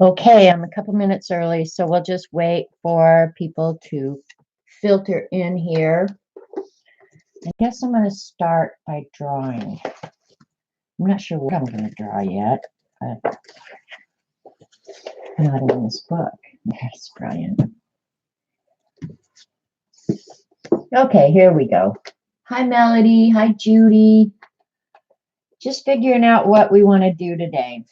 Okay, I'm a couple minutes early, so we'll just wait for people to filter in here. I guess I'm going to start by drawing. I'm not sure what I'm going to draw yet, but not in this book. That's brilliant. Okay, here we go. Hi, Melody. Hi, Judy. Just figuring out what we want to do today.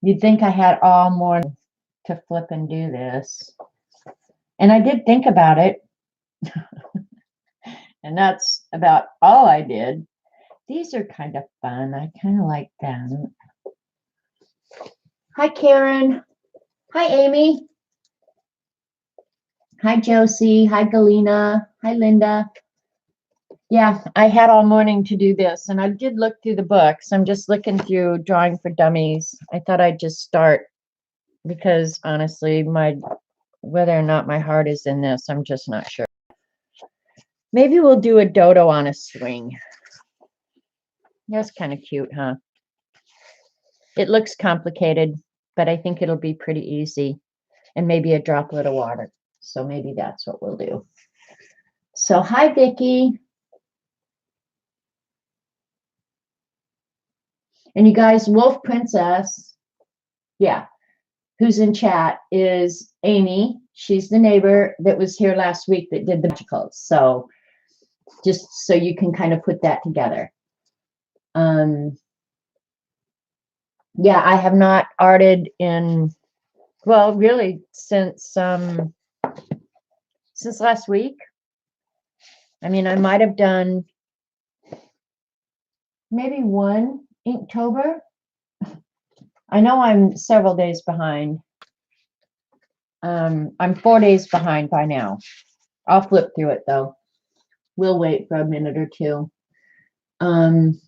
You'd think I had all morning to flip and do this. And I did think about it. And that's about all I did. These are kind of fun. I kind of like them. Hi, Karen. Hi, Amy. Hi, Josie. Hi, Galena. Hi, Linda. Yeah, I had all morning to do this, and I did look through the books. I'm just looking through Drawing for Dummies. I thought I'd just start because, honestly, whether or not my heart is in this, I'm just not sure. Maybe we'll do a dodo on a swing. That's kind of cute, huh? It looks complicated, but I think it'll be pretty easy. And maybe a droplet of water. So maybe that's what we'll do. So hi, Vicki. And you guys, Wolf Princess, yeah, who's in chat is Amy. She's the neighbor that was here last week that did the magicals. So just so you can kind of put that together. Yeah, I have not arted in, well, really since last week. I mean, I might have done maybe one Inktober. I know I'm several days behind. I'm 4 days behind by now. I'll flip through it though. We'll wait for a minute or two. The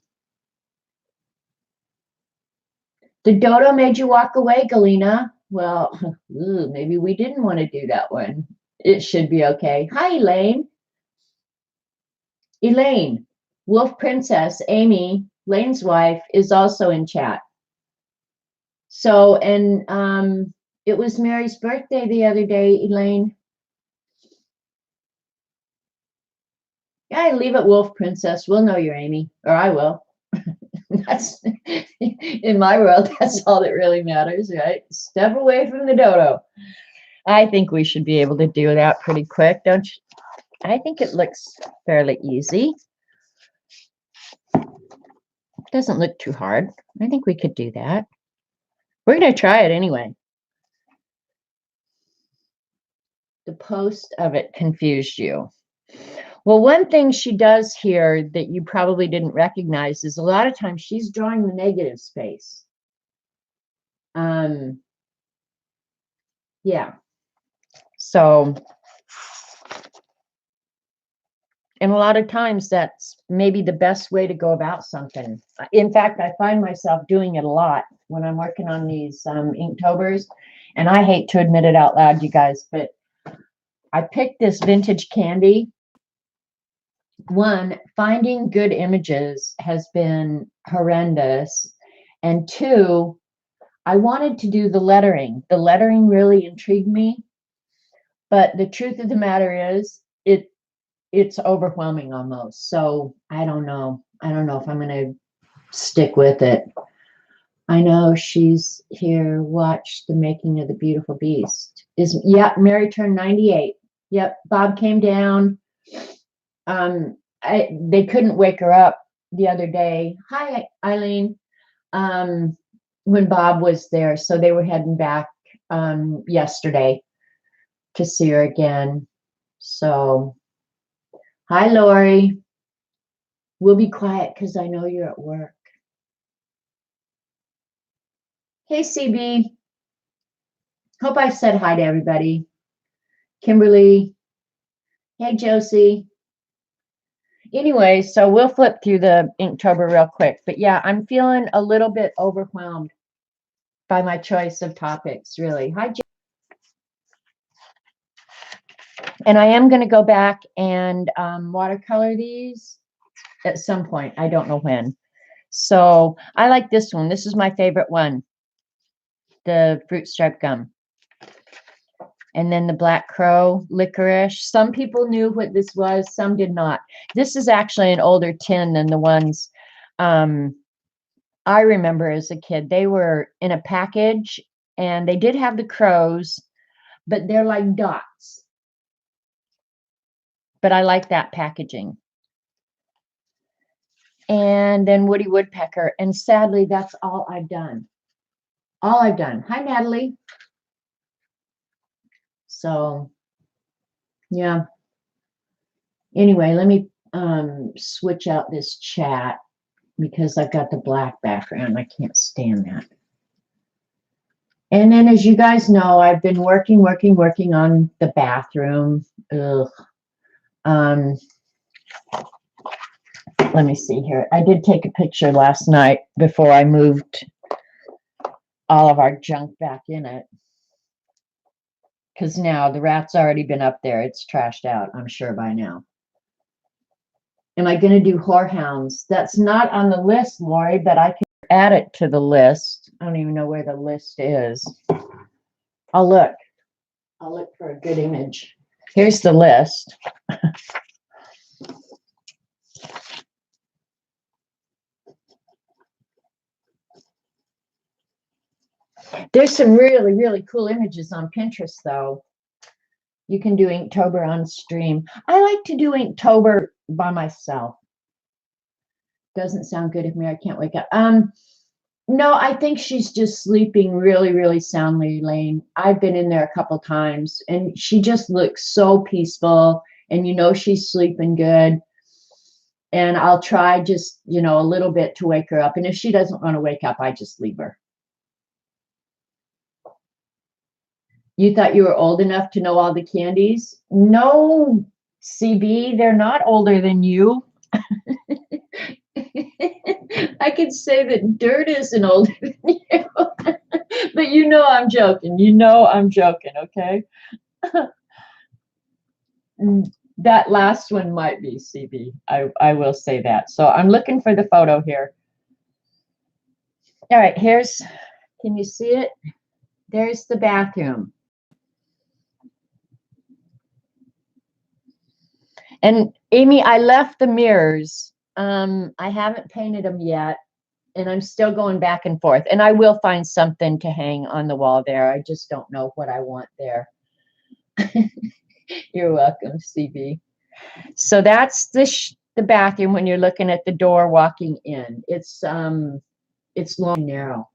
dodo made you walk away, Galena. Well, maybe we didn't want to do that one. It should be okay. Hi, Elaine. Elaine, Wolf Princess, Amy, Lane's wife, is also in chat. So, and it was Mary's birthday the other day, Elaine. Yeah, leave it, Wolf Princess. We'll know you're Amy, or I will. That's in my world, that's all that really matters, right? Step away from the dodo. I think we should be able to do that pretty quick, don't you? I think it looks fairly easy. Doesn't look too hard. I think we could do that. We're going to try it anyway. The post of it confused you. Well, one thing she does here that you probably didn't recognize is a lot of times she's drawing the negative space. Yeah. So, and a lot of times that's maybe the best way to go about something. In fact, I find myself doing it a lot when I'm working on these Inktobers, and I hate to admit it out loud, you guys, but I picked this vintage candy. One, finding good images has been horrendous. And two, I wanted to do the lettering. The lettering really intrigued me. But the truth of the matter is, it's overwhelming almost. So I don't know. I don't know if I'm going to stick with it. I know she's here. Watch the making of the beautiful beast. Yeah, Mary turned 98. Yep, Bob came down. They couldn't wake her up the other day. Hi, Eileen. When Bob was there, so they were heading back yesterday to see her again. So, hi, Lori. We'll be quiet because I know you're at work. Hey, CB. Hope I've said hi to everybody. Kimberly. Hey, Josie. Anyway, so we'll flip through the Inktober real quick. But yeah, I'm feeling a little bit overwhelmed by my choice of topics, really. Hi, Josie. And I am going to go back and watercolor these at some point. I don't know when. So I like this one. This is my favorite one. the fruit stripe gum. And then the Black Crow licorice. Some people knew what this was, some did not. This is actually an older tin than the ones I remember as a kid. They were in a package and they did have the crows, but they're like dots. But I like that packaging. And then Woody Woodpecker. And sadly, that's all I've done. All I've done. Hi, Natalie. So, yeah. Anyway, let me switch out this chat because I've got the black background. I can't stand that. And then, as you guys know, I've been working on the bathroom. Ugh. Let me see here. I did take a picture last night before I moved all of our junk back in it. Because now the rat's already been up there. It's trashed out, I'm sure by now. Am I going to do whorehounds? That's not on the list, Lori, but I can add it to the list. I don't even know where the list is. I'll look. I'll look for a good image. Here's the list. There's some really, really cool images on Pinterest, though. You can do Inktober on stream. I like to do Inktober by myself. Doesn't sound good of me. I can't wake up. No, I think she's just sleeping really, really soundly, Elaine. I've been in there a couple times, and she just looks so peaceful, and you know she's sleeping good. And I'll try just, you know, a little bit to wake her up. And if she doesn't want to wake up, I just leave her. You thought you were old enough to know all the candies? No, CB, they're not older than you. I could say that dirt isn't older than you. But you know I'm joking. You know I'm joking, okay? That last one might be CB. I will say that. So I'm looking for the photo here. All right, here's, can you see it? There's the bathroom. And Amy, I left the mirrors. I haven't painted them yet, and I'm still going back and forth. And I will find something to hang on the wall there. I just don't know what I want there. You're welcome, CB. So that's the bathroom when you're looking at the door walking in. It's long and narrow.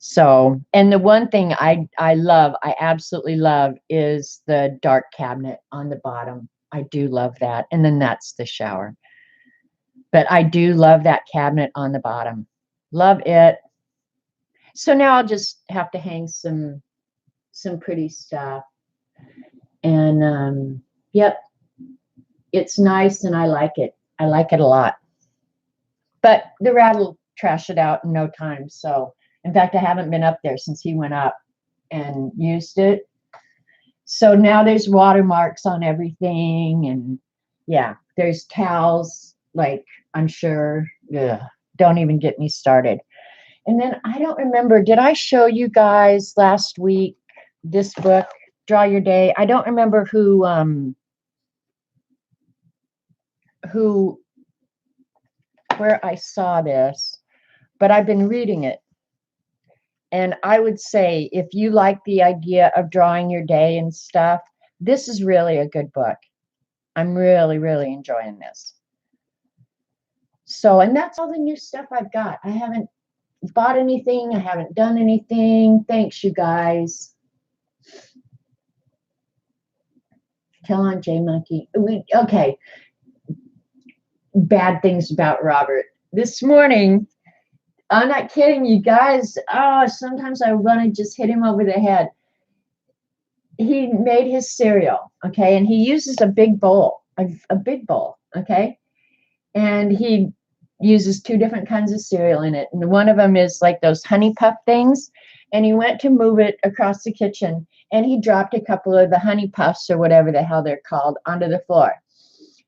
So, and the one thing I love, I absolutely love, is the dark cabinet on the bottom. I do love that. And then that's the shower. But I do love that cabinet on the bottom. Love it. So now I'll just have to hang some pretty stuff. And yep, it's nice and I like it. I like it a lot. But the rat will trash it out in no time. So, in fact, I haven't been up there since he went up and used it. So now there's watermarks on everything. And yeah, there's towels, like, I'm sure. Ugh, don't even get me started. And then I don't remember, did I show you guys last week this book, Draw Your Day? I don't remember where I saw this, but I've been reading it. And I would say, if you like the idea of drawing your day and stuff, this is really a good book. I'm really, really enjoying this. So, and that's all the new stuff I've got. I haven't bought anything. I haven't done anything. Thanks, you guys. Tell on J Monkey. Okay. Bad things about Robert. This morning, I'm not kidding you guys. Oh, sometimes I want to just hit him over the head. He made his cereal, okay, and he uses a big bowl, a big bowl, okay, and he uses 2 different kinds of cereal in it, and one of them is like those honey puff things, and he went to move it across the kitchen, and he dropped a couple of the honey puffs or whatever the hell they're called onto the floor.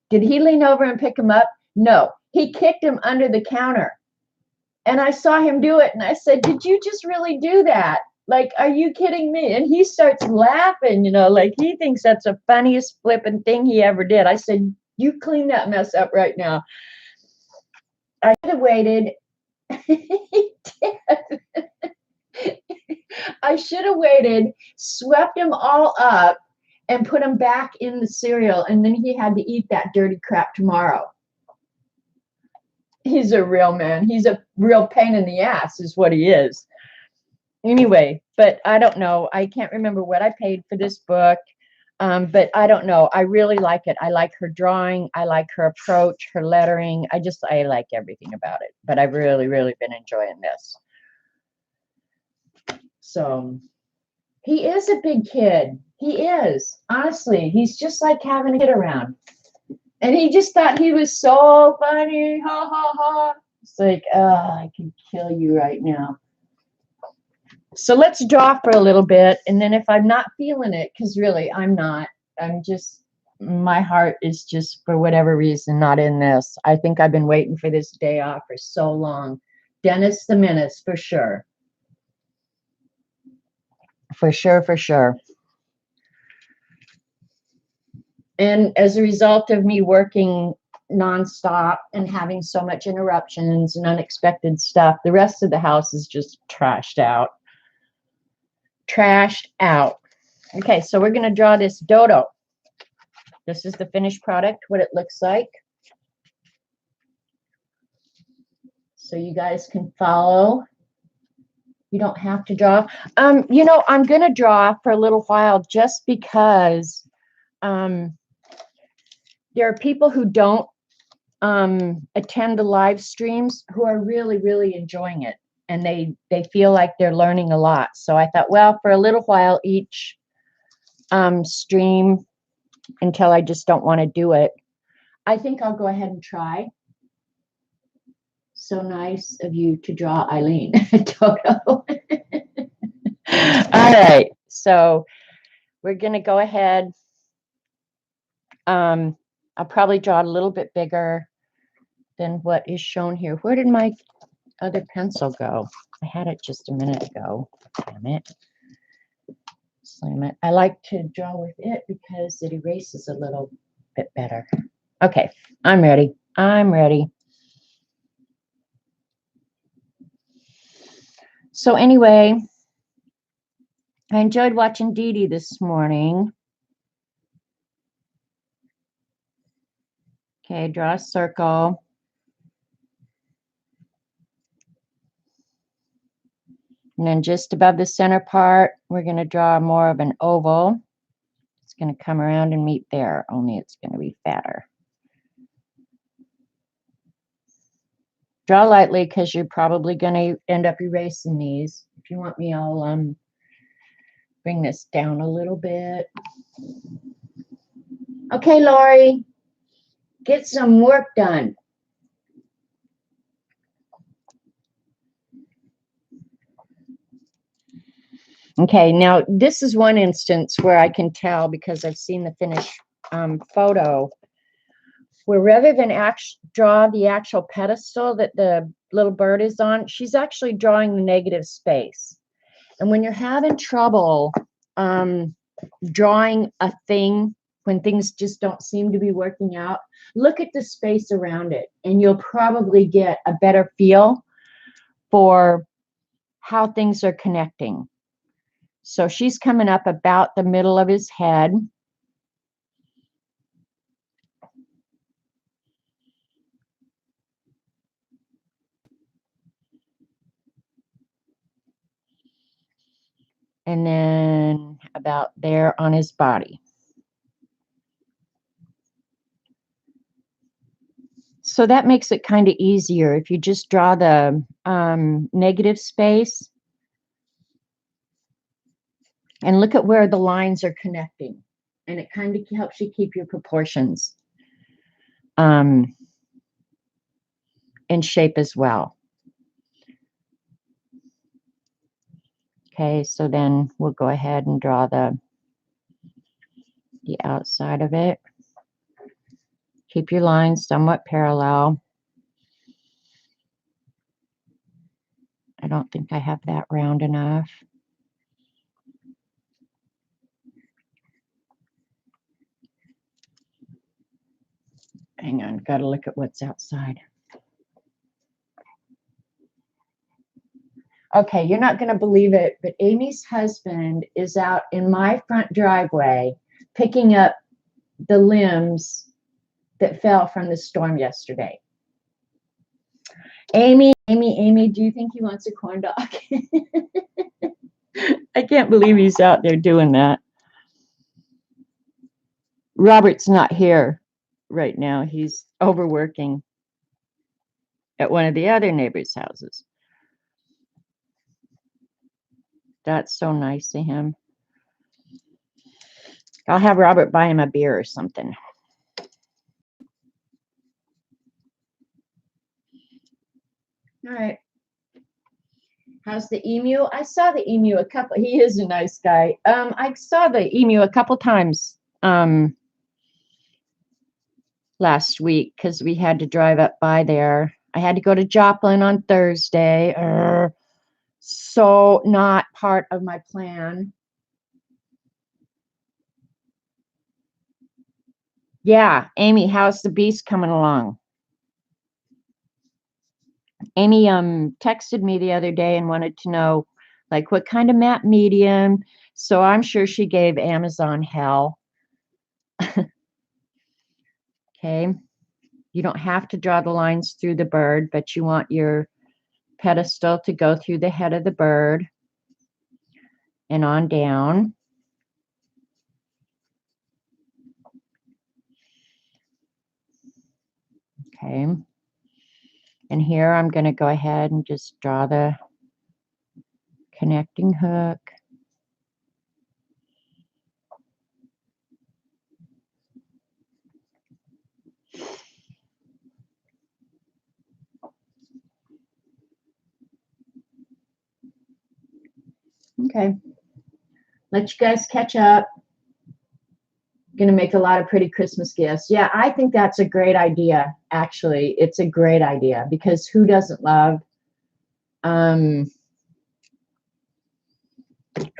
Did he lean over and pick them up? No, he kicked them under the counter. And I saw him do it and I said, did you just really do that? Like, are you kidding me? And he starts laughing, like he thinks that's the funniest flipping thing he ever did. I said, you clean that mess up right now. I should have waited. He did. I should have waited, swept them all up, and put them back in the cereal. And then he had to eat that dirty crap tomorrow. He's a real man. He's a real pain in the ass, is what he is. Anyway, but I don't know. I can't remember what I paid for this book. But I don't know. I really like it. I like her drawing. I like her approach, her lettering. I like everything about it. But I've really, really been enjoying this. So he is a big kid. He is. Honestly, he's just like having a kid around. And he just thought he was so funny. Ha, ha, ha. It's like, I can kill you right now. So let's draw for a little bit. And then if I'm not feeling it, because really I'm not, my heart is just for whatever reason not in this. I think I've been waiting for this day off for so long. Dennis the Menace, for sure. For sure, for sure. And as a result of me working nonstop and having so much interruptions and unexpected stuff, the rest of the house is just trashed out. Trashed out. Okay, so we're going to draw this dodo. This is the finished product, what it looks like. So you guys can follow. You don't have to draw. I'm going to draw for a little while just because there are people who don't attend the live streams who are really, really enjoying it. And they feel like they're learning a lot. So I thought, well, for a little while each stream until I just don't want to do it, I think I'll go ahead and try. So nice of you to draw Eileen. Toto. All right. So we're going to go ahead. I'll probably draw a little bit bigger than what is shown here. Where did my other pencil go? I had it just a minute ago. Damn it. Slam it. I like to draw with it because it erases a little bit better. Okay, I'm ready. I'm ready. So anyway, I enjoyed watching Dee Dee this morning. Okay, draw a circle. And then just above the center part, we're going to draw more of an oval. It's going to come around and meet there, only it's going to be fatter. Draw lightly because you're probably going to end up erasing these. If you want me, I'll bring this down a little bit. Okay, Lori, get some work done. Okay, now this is one instance where I can tell because I've seen the finished photo, where rather than draw the actual pedestal that the little bird is on, she's actually drawing the negative space. And when you're having trouble drawing a thing, when things just don't seem to be working out, look at the space around it, and you'll probably get a better feel for how things are connecting. So she's coming up about the middle of his head. And then about there on his body. So that makes it kind of easier if you just draw the negative space and look at where the lines are connecting. And it kind of helps you keep your proportions in shape as well. Okay, so then we'll go ahead and draw the outside of it. Keep your lines somewhat parallel. don't think I have that round enough. Hang on, gotta look at what's outside. Okay, you're not gonna believe it, but Amy's husband is out in my front driveway picking up the limbs that fell from the storm yesterday. Amy, do you think he wants a corn dog? I can't believe he's out there doing that. Robert's not here right now. He's overworking at one of the other neighbors' houses. That's so nice of him. I'll have Robert buy him a beer or something. All right. How's the emu? I saw the emu a couple. He is a nice guy. I saw the emu a couple times last week because we had to drive up by there. I had to go to Joplin on Thursday. So not part of my plan. Yeah, Amy, how's the beast coming along? Amy texted me the other day and wanted to know like what kind of matte medium. So I'm sure she gave Amazon hell. Okay. You don't have to draw the lines through the bird, but you want your pedestal to go through the head of the bird and on down. Okay. And here I'm going to go ahead and just draw the connecting hook. Okay. Let you guys catch up. Going to make a lot of pretty Christmas gifts. Yeah, I think that's a great idea. Actually, it's a great idea because who doesn't love who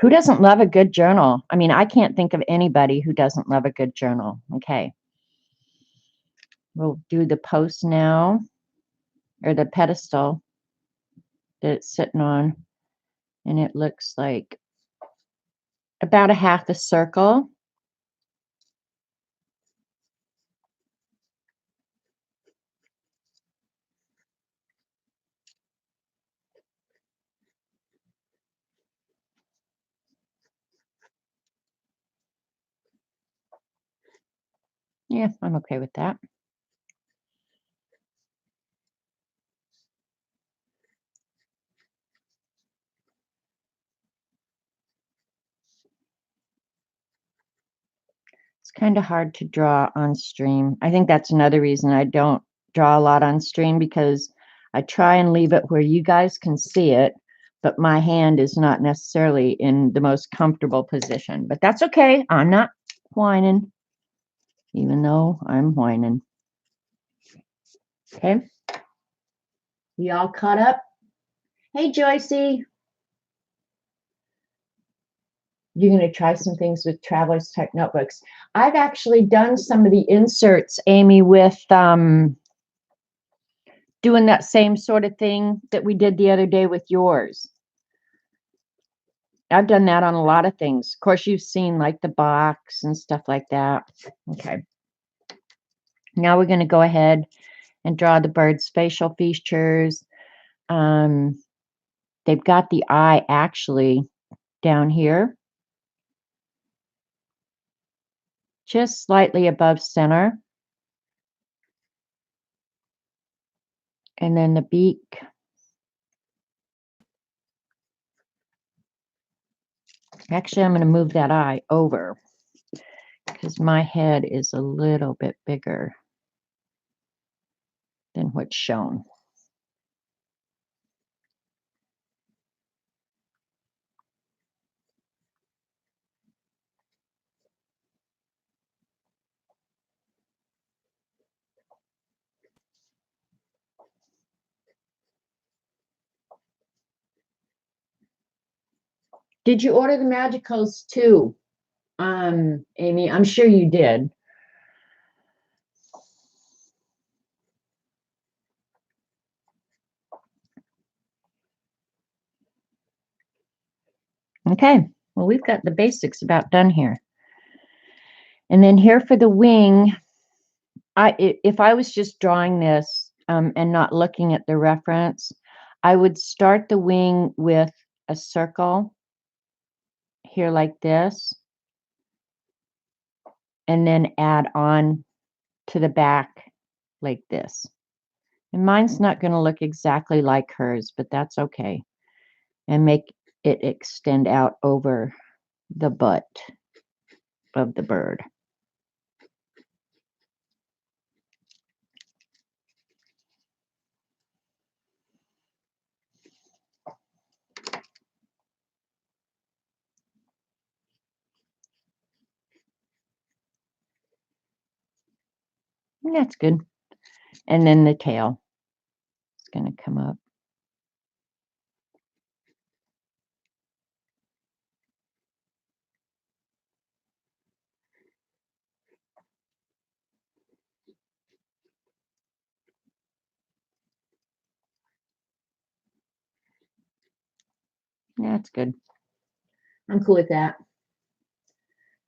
doesn't love a good journal? I mean, I can't think of anybody who doesn't love a good journal. Okay. We'll do the post now, or the pedestal that it's sitting on. And it looks like about a half a circle. Yeah, I'm okay with that. It's kind of hard to draw on stream. I think that's another reason I don't draw a lot on stream because I try and leave it where you guys can see it, but my hand is not necessarily in the most comfortable position. But that's okay. I'm not whining, even though I'm whining. Okay. You all caught up? Hey, Joycey. You're going to try some things with Traveler's Tech notebooks. I've actually done some of the inserts, Amy, with doing that same sort of thing that we did the other day with yours. I've done that on a lot of things. Of course, you've seen like the box and stuff like that. Okay. Now we're going to go ahead and draw the bird's facial features. They've got the eye actually down here, just slightly above center. And then the beak. Actually, I'm going to move that eye over because my head is a little bit bigger than what's shown. Did you order the Magicals too, Amy? I'm sure you did. Okay, well, we've got the basics about done here. And then here for the wing, if I was just drawing this and not looking at the reference, I would start the wing with a circle here like this, and then add on to the back like this. And mine's not going to look exactly like hers, but that's okay. And make it extend out over the butt of the bird. And that's good. And then the tail is going to come up. That's good. I'm cool with that.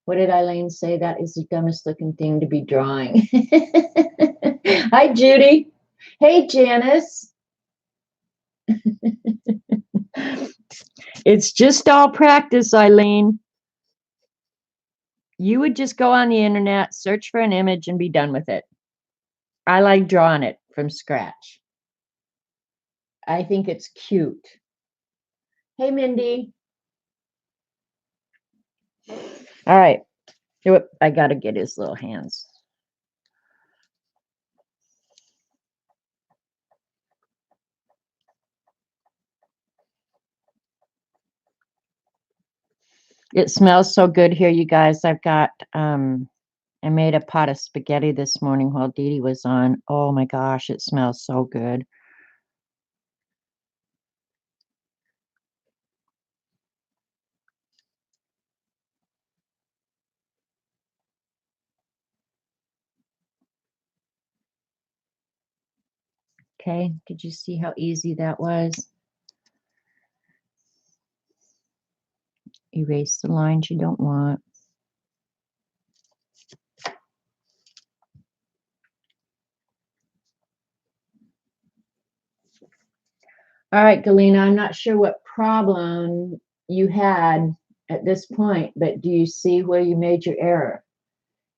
What did Eileen say? That is the dumbest looking thing to be drawing. Hi, Judy. Hey, Janice. It's just all practice, Eileen. You would just go on the internet, search for an image, and be done with it. I like drawing it from scratch. I think it's cute. Hey, Mindy. All right. I got to get his little hands. It smells so good here, you guys. I've got, I made a pot of spaghetti this morning while Dee Dee was on. Oh my gosh, it smells so good. Okay, did you see how easy that was? Erase the lines you don't want. All right, Galena, I'm not sure what problem you had at this point, but do you see where you made your error?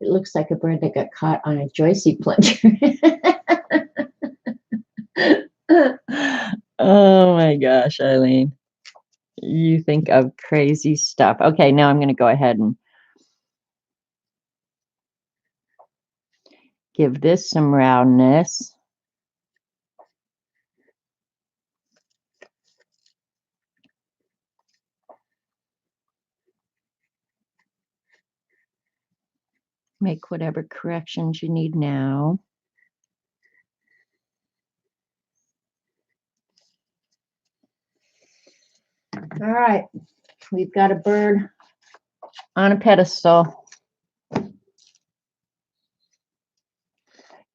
It looks like a bird that got caught on a joystick plunger. Oh my gosh, Eileen. You think of crazy stuff. Okay, now I'm going to go ahead and give this some roundness. Make whatever corrections you need now. All right, we've got a bird on a pedestal.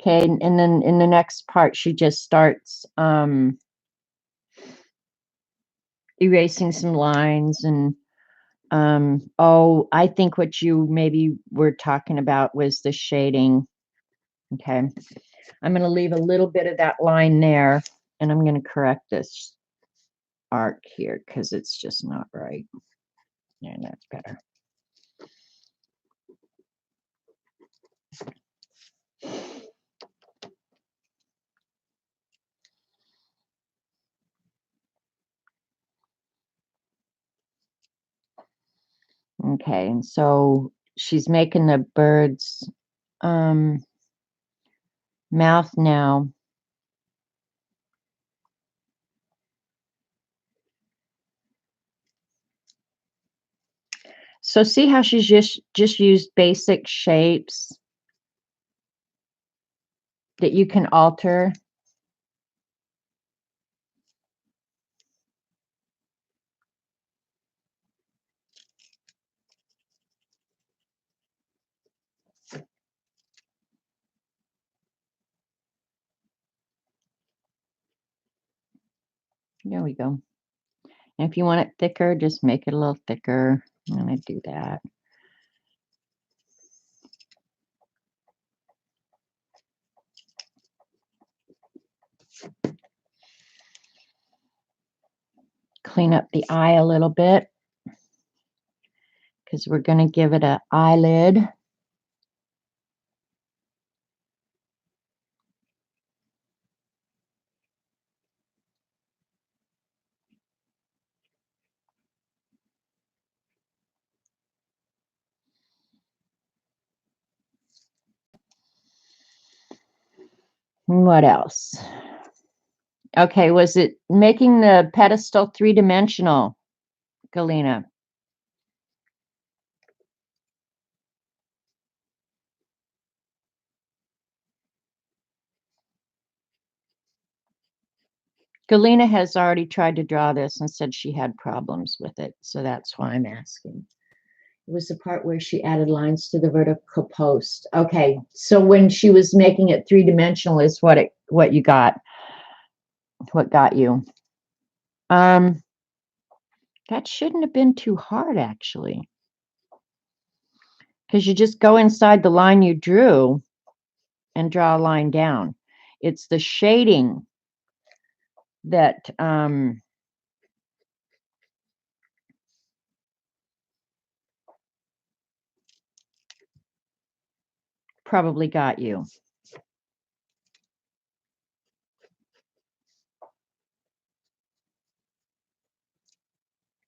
Okay, and then in the next part, she just starts erasing some lines and oh, I think what you maybe were talking about was the shading. Okay, I'm going to leave a little bit of that line there, and I'm going to correct this arc here because it's just not right. Yeah, that's better. Okay, and so she's making the bird's mouth now. So see how she's just used basic shapes that you can alter. There we go. And if you want it thicker, just make it a little thicker. I'm going to do that. Clean up the eye a little bit because we're going to give it an eyelid. What else? Okay, was it making the pedestal three-dimensional, Galena? Galena has already tried to draw this and said she had problems with it, so that's why I'm asking. It was the part where she added lines to the vertical post. Okay, so when she was making it three-dimensional is what you got, what got you. That shouldn't have been too hard, actually, because you just go inside the line you drew and draw a line down. It's the shading that probably got you.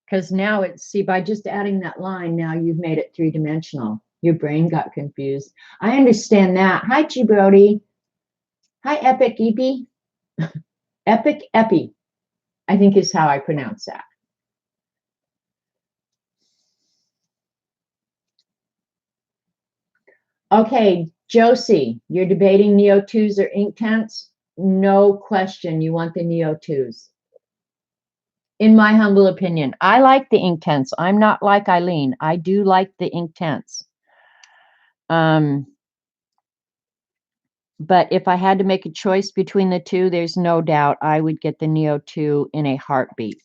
Because now it's, see, by just adding that line, now you've made it three-dimensional. Your brain got confused. I understand that. Hi, G Brody. Hi, Epic Epi. Epic Epi, I think is how I pronounce that. Okay, Josie, you're debating Neo 2s or Inktense? No question, you want the Neo 2s. In my humble opinion, I like the Inktense. I'm not like Eileen. I do like the Inktense. But if I had to make a choice between the two, there's no doubt I would get the Neo 2 in a heartbeat.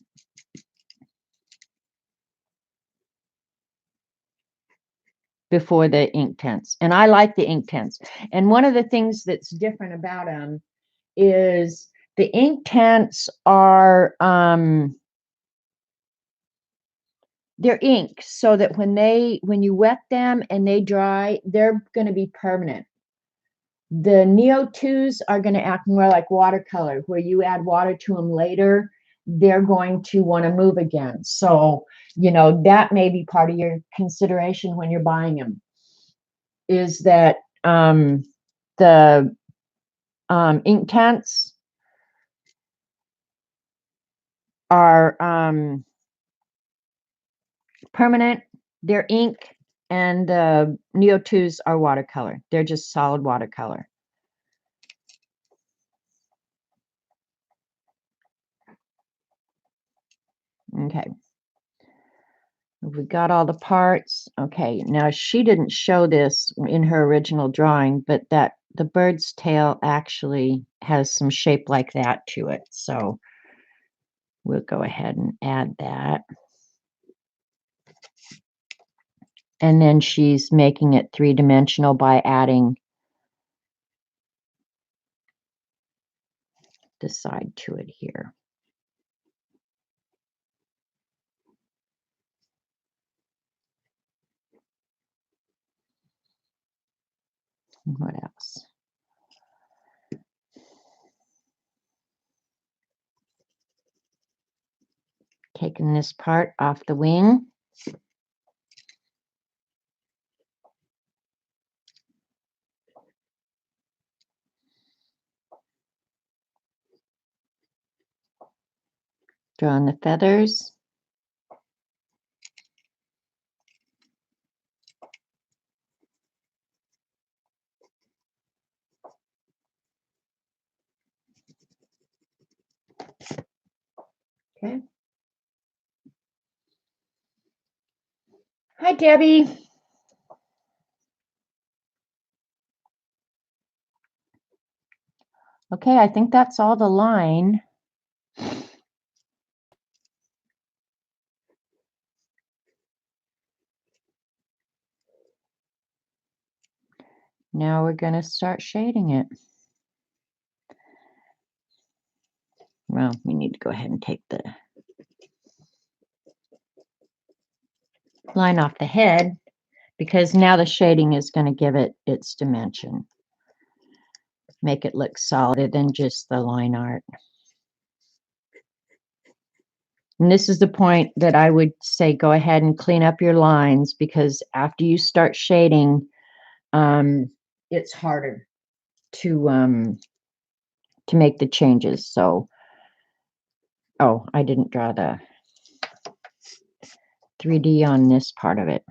Before the Inktense. And I like the Inktense. And one of the things that's different about them is the Inktense are they're ink, so that when you wet them and they dry, they're going to be permanent. The Neo 2s are going to act more like watercolor, where you add water to them later, they're going to want to move again. So, you know, that may be part of your consideration when you're buying them, is that the Inktense are permanent, they're ink, and the Neo 2s are watercolor. They're just solid watercolor. Okay. We got all the parts. Okay, now she didn't show this in her original drawing, but that the bird's tail actually has some shape like that to it. So we'll go ahead and add that. And then she's making it three-dimensional by adding the side to it here. What else? Taking this part off the wing. Drawing the feathers. Okay. Hi, Debbie. Okay, I think that's all the line. Now we're going to start shading it. Well, we need to go ahead and take the line off the head because now the shading is going to give it its dimension. Make it look solid than just the line art. And this is the point that I would say go ahead and clean up your lines, because after you start shading, it's harder to make the changes. So, oh, I didn't draw the 3D on this part of it.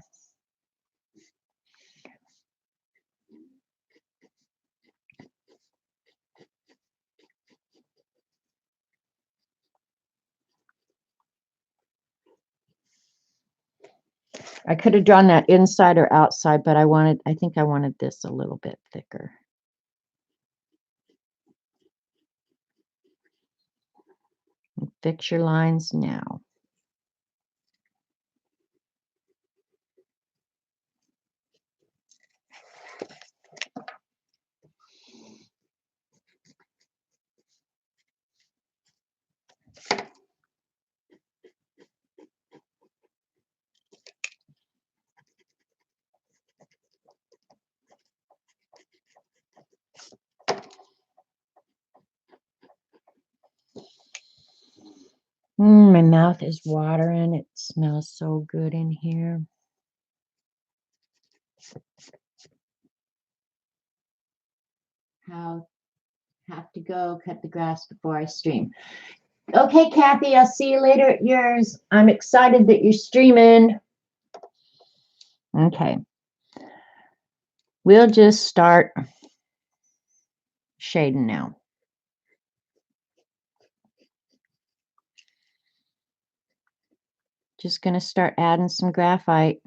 I could have drawn that inside or outside, but I think I wanted this a little bit thicker. And fix your lines now. My mouth is watering. It smells so good in here. Have to go cut the grass before I stream. Okay, Kathy, I'll see you later at yours. I'm excited that you're streaming. Okay. We'll just start shading now. Just going to start adding some graphite.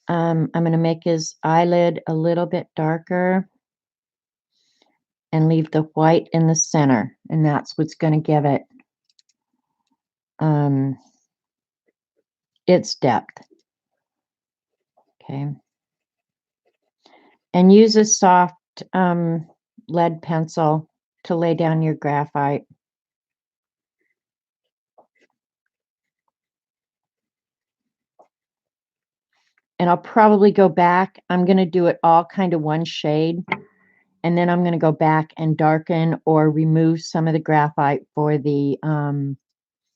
I'm going to make his eyelid a little bit darker and leave the white in the center. And that's what's going to give it its depth. Okay. And use a soft lead pencil to lay down your graphite. And I'll probably go back. I'm going to do it all kind of one shade. And then I'm going to go back and darken or remove some of the graphite for the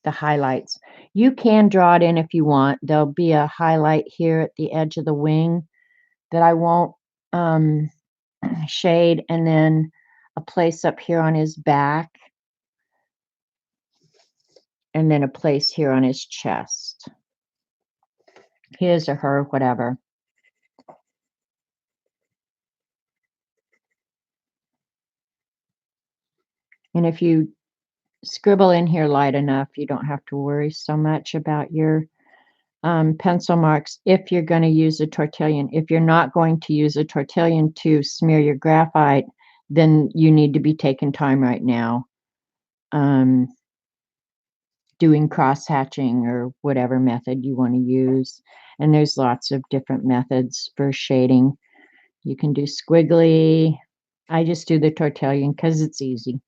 highlights. You can draw it in if you want. There'll be a highlight here at the edge of the wing that I won't shade, and then a place up here on his back, and then a place here on his chest. His or her, whatever. And if you scribble in here light enough, you don't have to worry so much about your pencil marks if you're going to use a tortillon. If you're not going to use a tortillon to smear your graphite, then you need to be taking time right now doing cross hatching or whatever method you want to use. And there's lots of different methods for shading. You can do squiggly. I just do the tortillon because it's easy.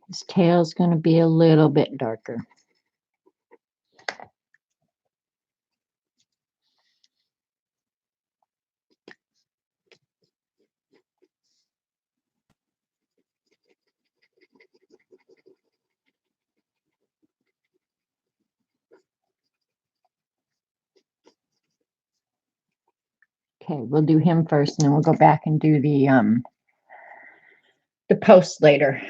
His tail's going to be a little bit darker. Okay, we'll do him first, and then we'll go back and do the post later.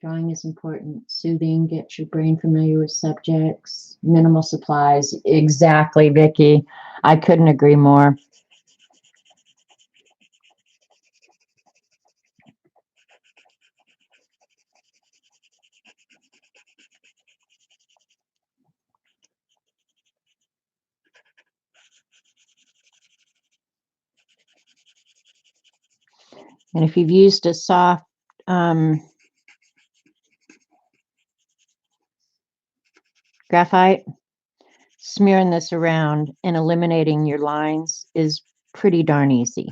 Drawing is important. Soothing, get your brain familiar with subjects. Minimal supplies. Exactly, Vicki. I couldn't agree more. And if you've used a soft graphite, smearing this around and eliminating your lines is pretty darn easy.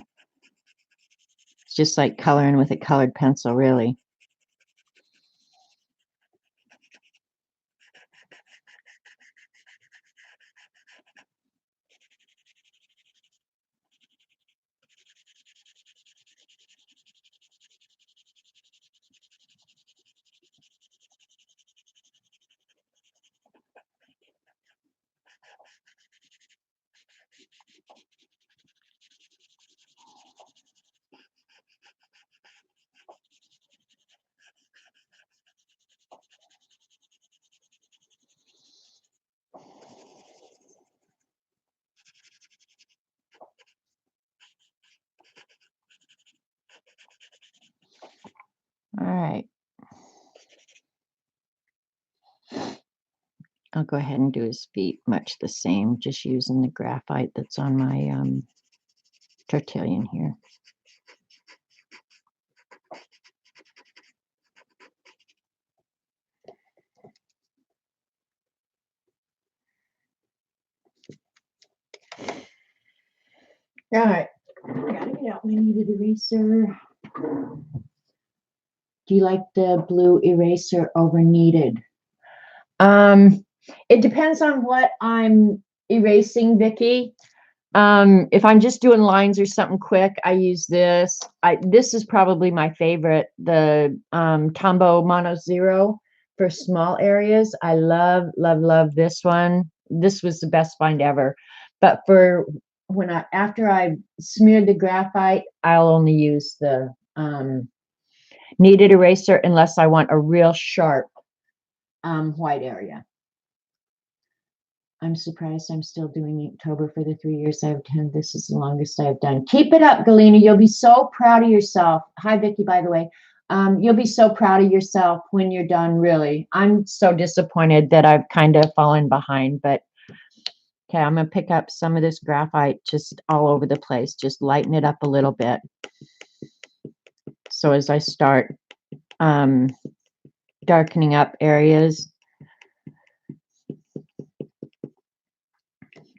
It's just like coloring with a colored pencil, really. All right. I'll go ahead and do his feet much the same, just using the graphite that's on my Tertullian here. All right. Gotta get out my kneaded eraser. Do you like the blue eraser over kneaded? It depends on what I'm erasing, Vicki. If I'm just doing lines or something quick, I use this. This is probably my favorite, the Tombow Mono Zero for small areas. I love this one. This was the best find ever. But for after I smeared the graphite, I'll only use the kneaded eraser unless I want a real sharp white area. I'm surprised I'm still doing Inktober for the 3 years I've done. This is the longest I've done. Keep it up, Galena. You'll be so proud of yourself. Hi, Vicki, by the way. You'll be so proud of yourself when you're done, really. I'm so disappointed that I've kind of fallen behind, but okay, I'm going to pick up some of this graphite just all over the place. Just lighten it up a little bit. So as I start darkening up areas,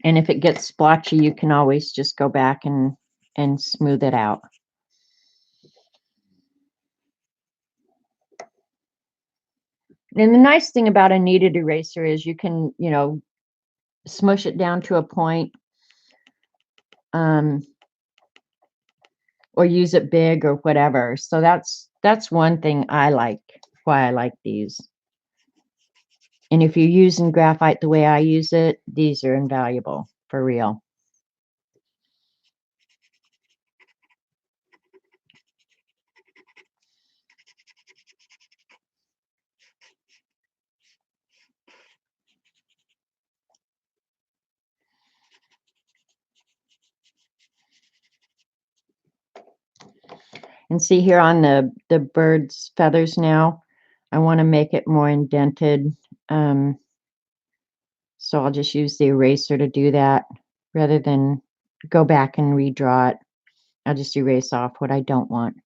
and if it gets splotchy, you can always just go back and smooth it out. And the nice thing about a kneaded eraser is you can, smush it down to a point, or use it big or whatever. So that's one thing why I like these. And if you're using graphite the way I use it, these are invaluable for real. And see here on the bird's feathers now, I want to make it more indented. So I'll just use the eraser to do that rather than go back and redraw it. I'll just erase off what I don't want.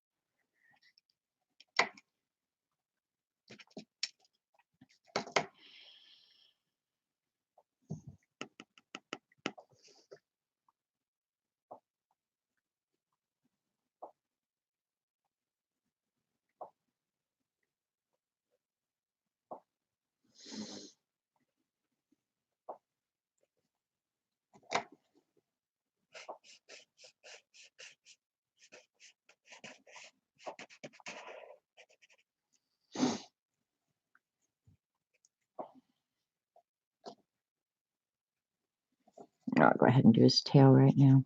I'll go ahead and do his tail right now.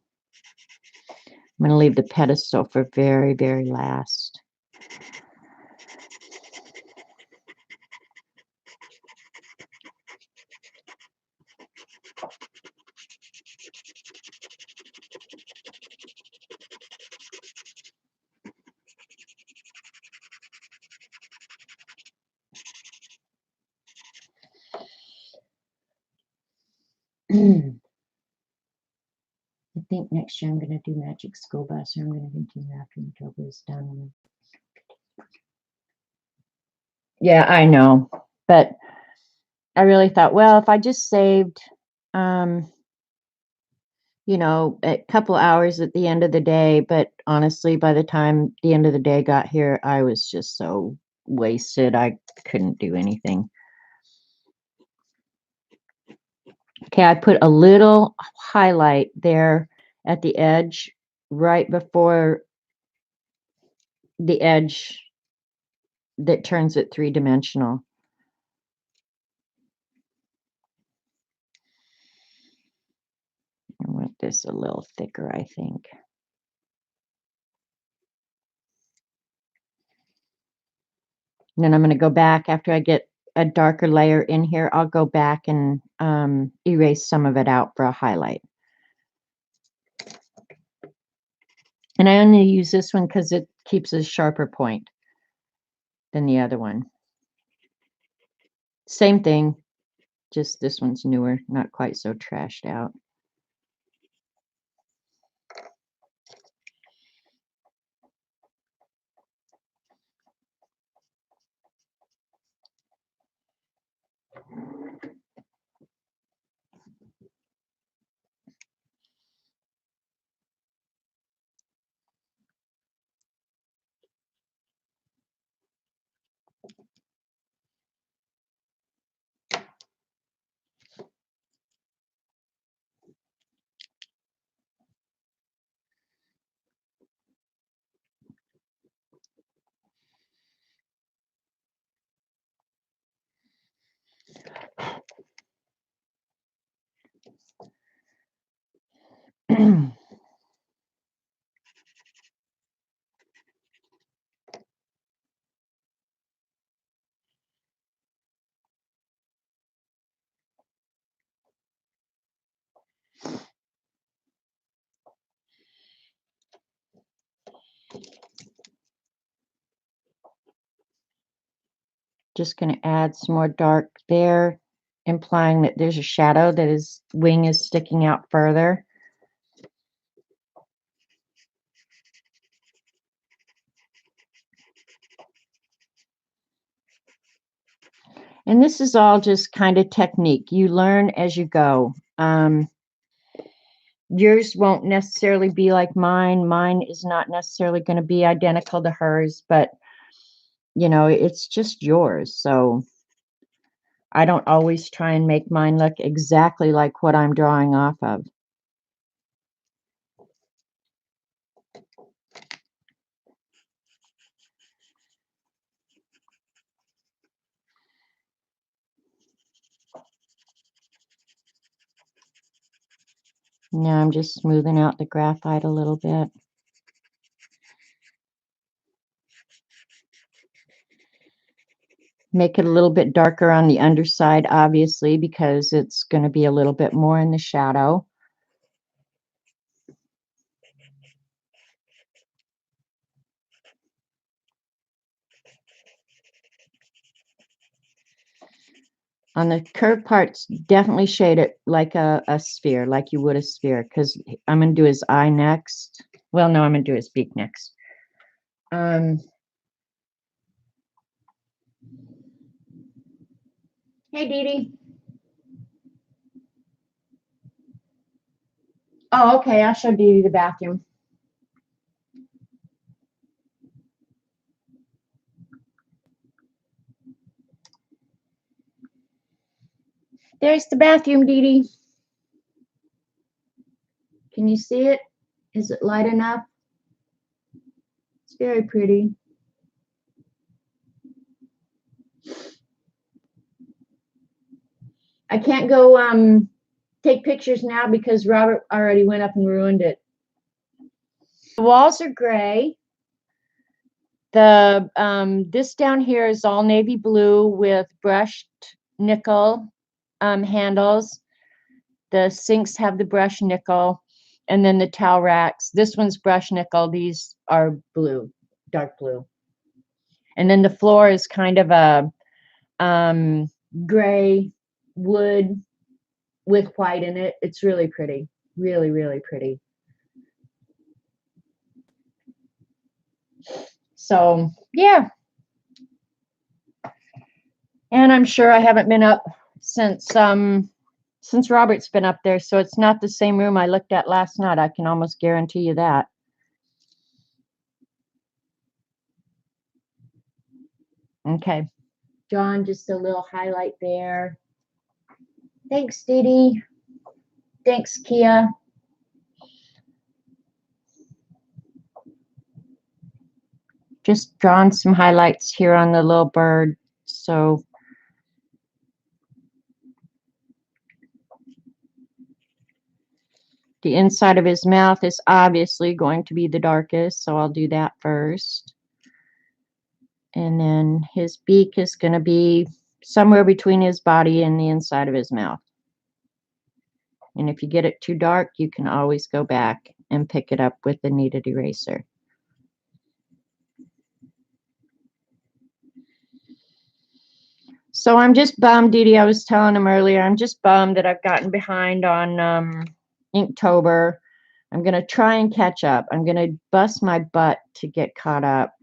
I'm going to leave the pedestal for very, very last. think next year I'm going to do Magic School Bus, or I'm going to continue after Matilda is done. Yeah, I know. But I really thought, well, if I just saved, you know, a couple hours at the end of the day, but honestly, by the time the end of the day got here, I was just so wasted. I couldn't do anything. Okay, I put a little highlight there at the edge, right before the edge that turns it three-dimensional. I want this a little thicker, I think. And then I'm going to go back after I get a darker layer in here. I'll go back and erase some of it out for a highlight. And I only use this one because it keeps a sharper point than the other one. Same thing, just this one's newer, not quite so trashed out. Just going to add some more dark there, implying that there's a shadow, that his wing is sticking out further. And this is all just kind of technique. You learn as you go. Yours won't necessarily be like mine. Mine is not necessarily going to be identical to hers, but you know, it's just yours. So I don't always try and make mine look exactly like what I'm drawing off of. Now I'm just smoothing out the graphite a little bit. Make it a little bit darker on the underside, obviously, because it's going to be a little bit more in the shadow. On the curved parts, definitely shade it like a sphere, like you would a sphere, because I'm going to do his eye next. Well, no, I'm going to do his beak next. Hey, Dee Dee. Oh, okay. I'll show Dee Dee the bathroom. There's the bathroom, Dee Dee. Can you see it? Is it light enough? It's very pretty. I can't go take pictures now because Robert already went up and ruined it. The walls are gray. The this down here is all navy blue with brushed nickel handles. The sinks have the brushed nickel, and then the towel racks. This one's brushed nickel. These are blue, dark blue. And then the floor is kind of a gray wood with white in it. It's really pretty. Really, really pretty. So, yeah. And I'm sure I haven't been up since Robert's been up there, so it's not the same room I looked at last night. I can almost guarantee you that. Okay. John, just a little highlight there. Thanks, Dee Dee. Thanks, Kia. Just drawn some highlights here on the little bird. So the inside of his mouth is obviously going to be the darkest, so I'll do that first. And then his beak is going to be somewhere between his body and the inside of his mouth. And if you get it too dark, you can always go back and pick it up with the kneaded eraser. So I'm just bummed, Dee Dee. I was telling him earlier, I'm just bummed that I've gotten behind on Inktober. I'm going to try and catch up. I'm going to bust my butt to get caught up.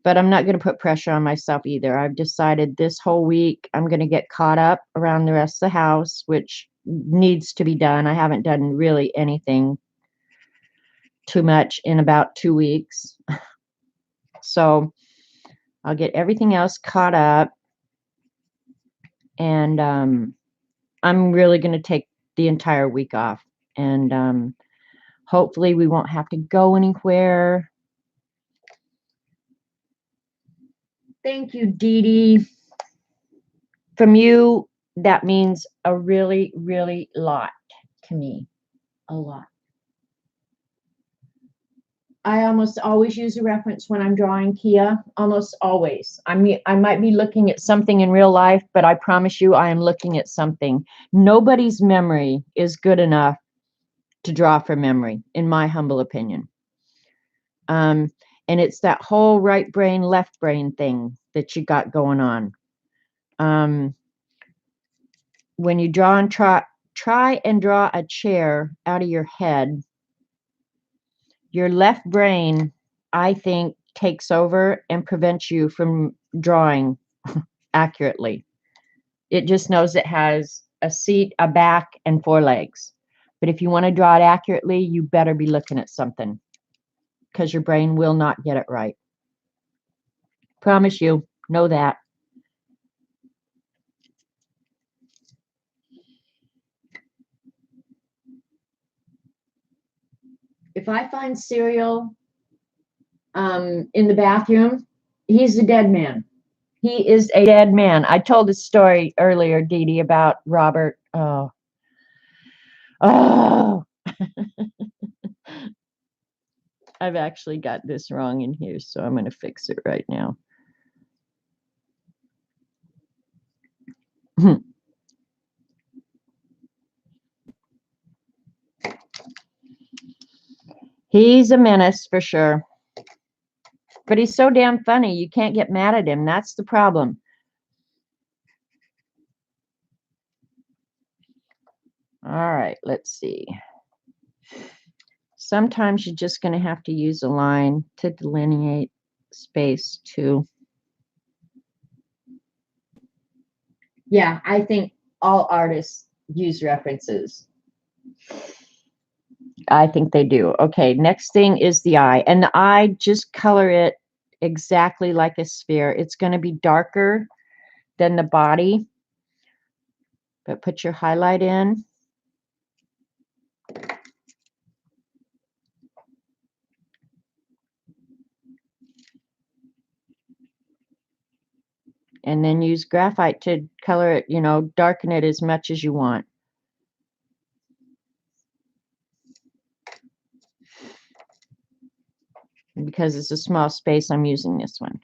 But I'm not going to put pressure on myself either. I've decided this whole week I'm going to get caught up around the rest of the house, which needs to be done. I haven't done really anything too much in about 2 weeks. So I'll get everything else caught up. And I'm really going to take the entire week off. And hopefully we won't have to go anywhere. Thank you, Dee Dee. From you, that means a really, really lot to me. A lot. I almost always use a reference when I'm drawing, Kia. Almost always. I mean, I might be looking at something in real life, but I promise you I am looking at something. Nobody's memory is good enough to draw from memory, in my humble opinion. And it's that whole right brain, left brain thing that you got going on. When you draw and try and draw a chair out of your head, your left brain, I think, takes over and prevents you from drawing accurately. It just knows it has a seat, a back, and 4 legs. But if you want to draw it accurately, you better be looking at something because your brain will not get it right. Promise you, know that. If I find cereal in the bathroom, he's a dead man. He is a dead man. I told a story earlier, Dee Dee, about Robert. Oh, I've actually got this wrong in here, so I'm going to fix it right now. He's a menace for sure. But he's so damn funny, you can't get mad at him. That's the problem. All right, let's see. Sometimes you're just going to have to use a line to delineate space too. Yeah, I think all artists use references. I think they do. Okay, next thing is the eye. And the eye, just color it exactly like a sphere. It's going to be darker than the body. But put your highlight in. And then use graphite to color it, darken it as much as you want. Because it's a small space, I'm using this one.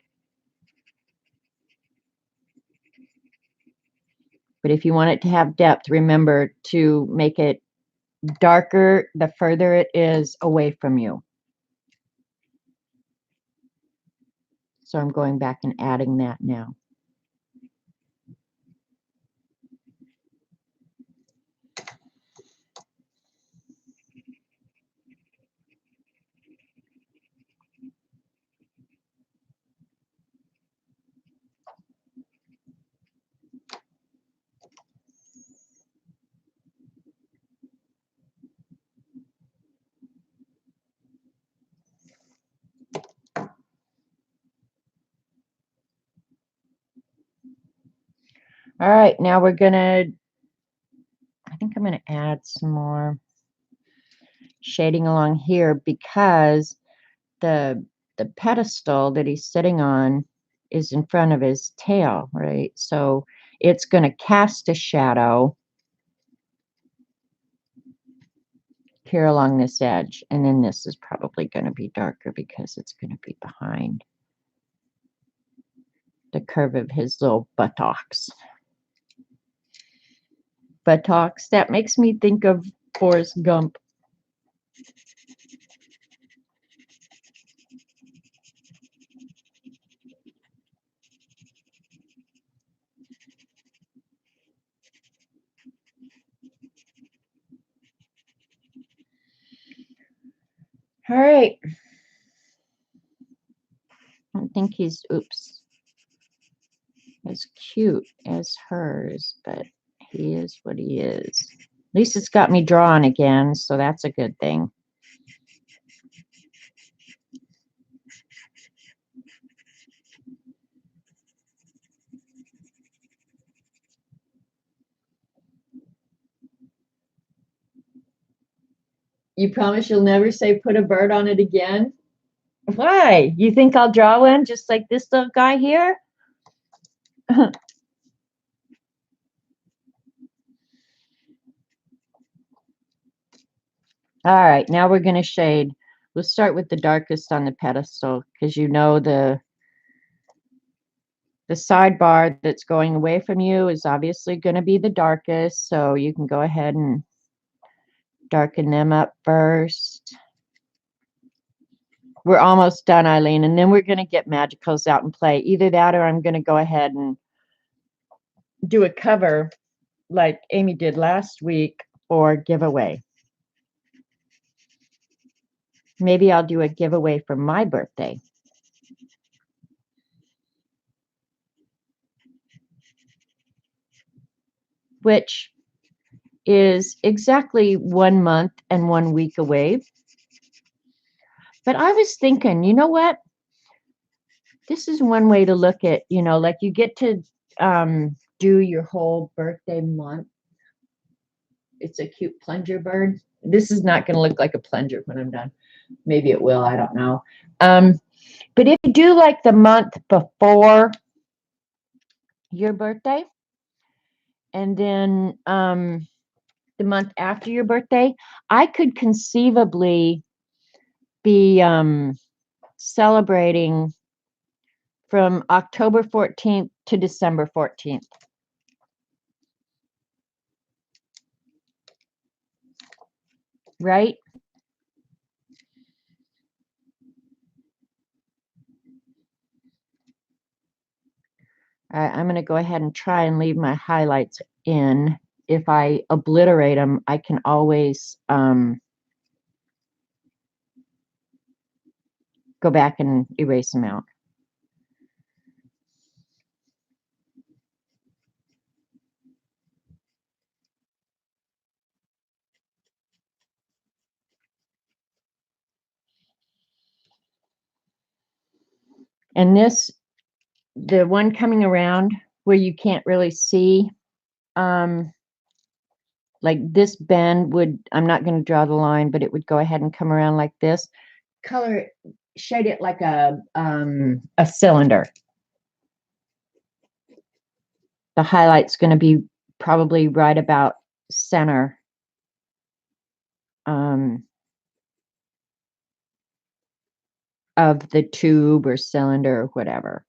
But if you want it to have depth, remember to make it darker the further it is away from you. So I'm going back and adding that now. All right, now we're gonna, I think I'm gonna add some more shading along here because the pedestal that he's sitting on is in front of his tail, right? So it's gonna cast a shadow here along this edge, and then this is probably gonna be darker because it's gonna be behind the curve of his little buttocks. Buttocks, that makes me think of Forrest Gump. All right. I don't think he's, oops, as cute as hers, but he is what he is. At least it's got me drawn again, so that's a good thing. You promise you'll never say put a bird on it again? Why? You think I'll draw one just like this little guy here? All right, now we're going to shade. We'll start with the darkest on the pedestal because you know the sidebar that's going away from you is obviously going to be the darkest, so you can go ahead and darken them up first. We're almost done, Eileen, and then we're going to get magicals out and play. Either that or I'm going to go ahead and do a cover like Amy did last week or giveaway. Maybe I'll do a giveaway for my birthday. Which is exactly 1 month and 1 week away. But I was thinking, you know what? This is one way to look at, you know, like you get to do your whole birthday month. It's a cute plunger bird. This is not going to look like a plunger when I'm done. Maybe it will. I don't know. But if you do like the month before your birthday, and then the month after your birthday, I could conceivably be celebrating from October 14th to December 14th. Right? All right, I'm going to go ahead and try and leave my highlights in. If I obliterate them, I can always go back and erase them out. And this, the one coming around where you can't really see, like this bend would, I'm not going to draw the line, but it would go ahead and come around like this. Color it, shade it like a cylinder. The highlight's going to be probably right about center. Of the tube or cylinder or whatever.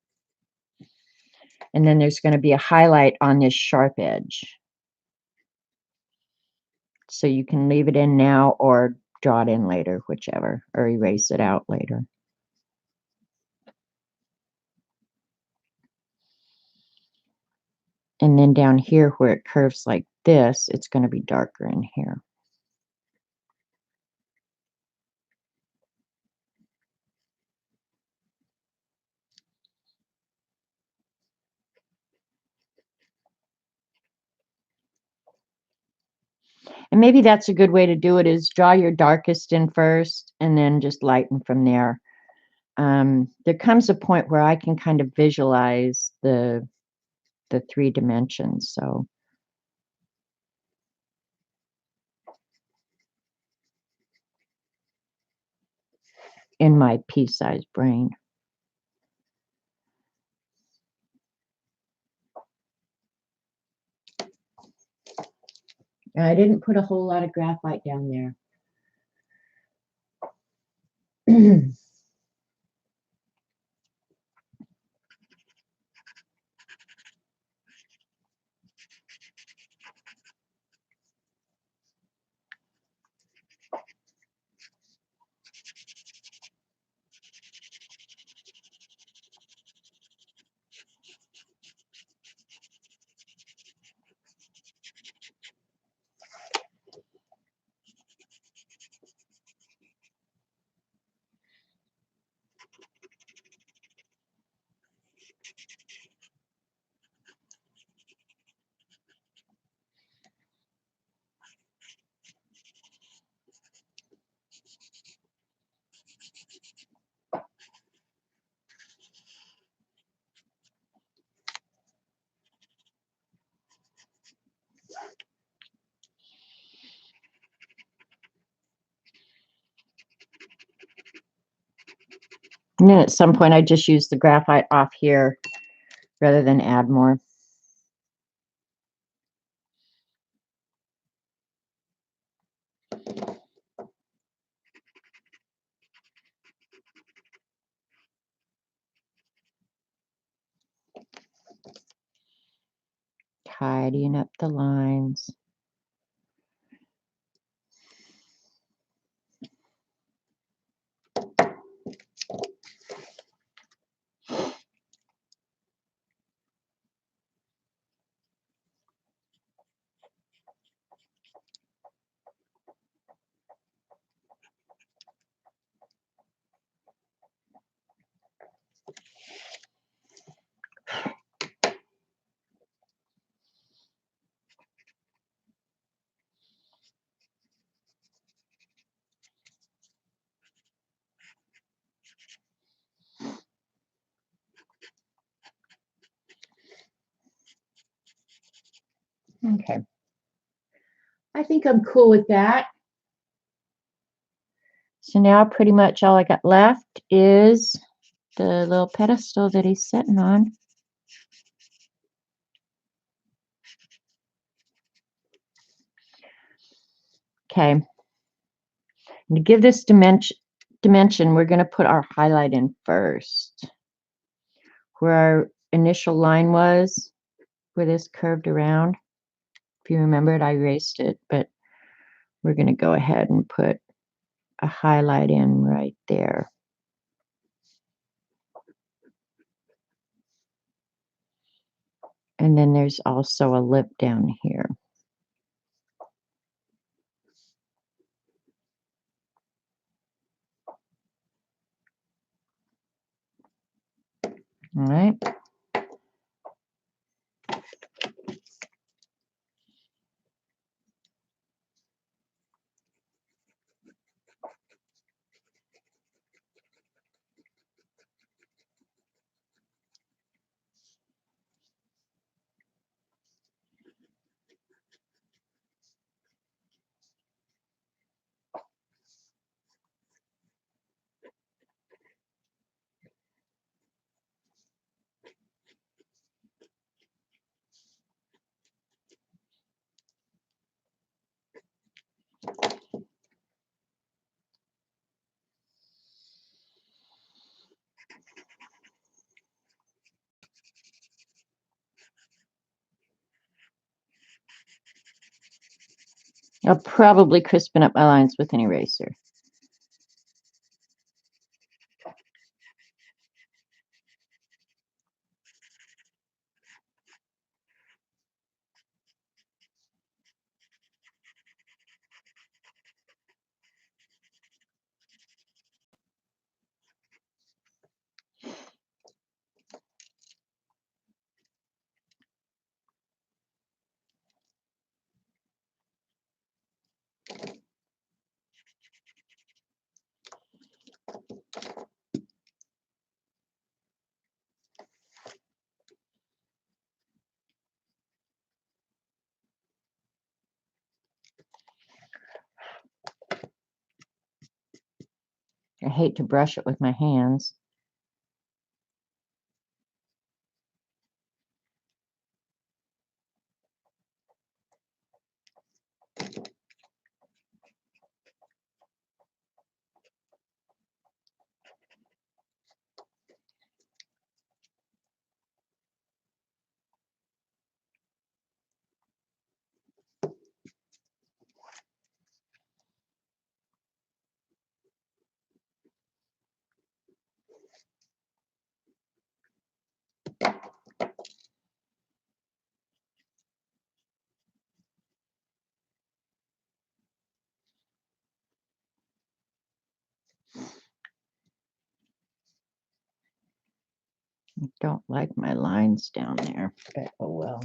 And then there's going to be a highlight on this sharp edge. So you can leave it in now or draw it in later, whichever, or erase it out later. And then down here where it curves like this, it's going to be darker in here. And maybe that's a good way to do it, is draw your darkest in first and then just lighten from there. There comes a point where I can kind of visualize the the 3 dimensions. So in my pea-sized brain. I didn't put a whole lot of graphite down there. And then at some point, I just use the graphite off here rather than add more. Tidying up the lines. Okay. I think I'm cool with that. So now pretty much all I got left is the little pedestal that he's sitting on. Okay. And to give this dimension, we're going to put our highlight in first. Where our initial line was, where this curved around. If you remember it, I erased it, but we're going to go ahead and put a highlight in right there. And then there's also a lip down here. All right. I'll probably crispen up my lines with an eraser. I hate to brush it with my hands. I don't like my lines down there, but oh well.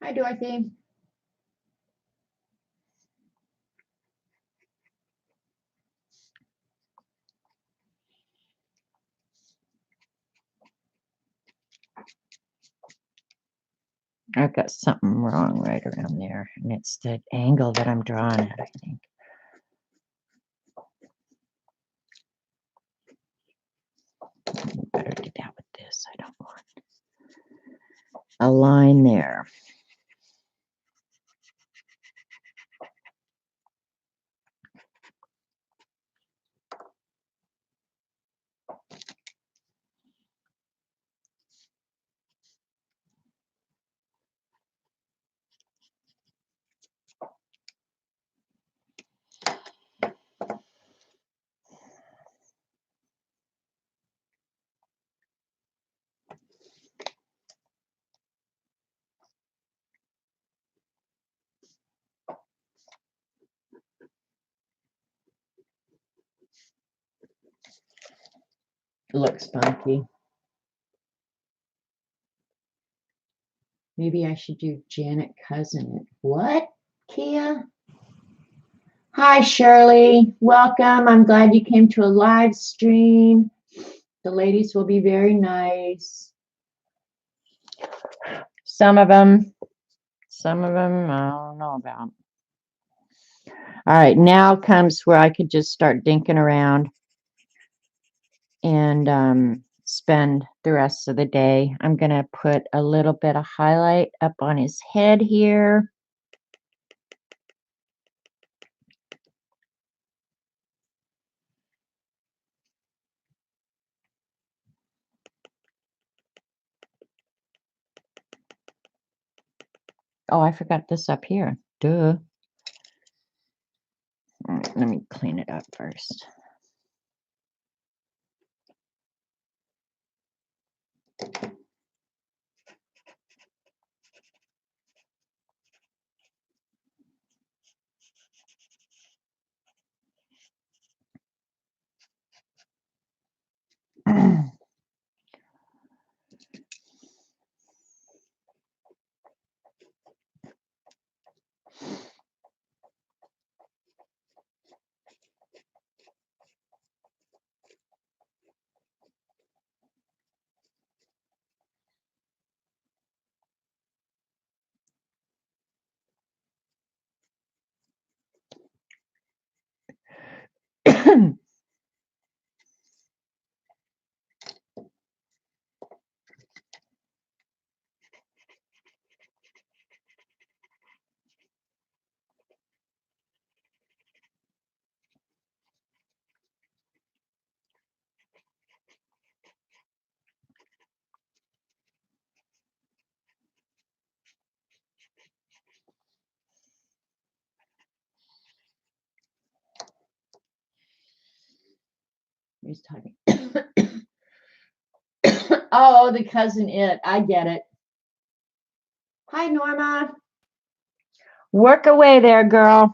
Hi, Dorothy. I've got something wrong right around there, and it's the angle that I'm drawing at, I think. Better do that with this. I don't want a line there. Looks funky. Maybe I should do Janet Cousin. What, Kia? Hi, Shirley. Welcome. I'm glad you came to a live stream. The ladies will be very nice. Some of them I don't know about. All right, now comes where I could just start dinking around and spend the rest of the day. I'm going to put a little bit of highlight up on his head here. Oh, I forgot this up here. Duh. All right, let me clean it up first. He's talking. Oh, the cousin it. I get it. Hi, Norma. Work away there, girl.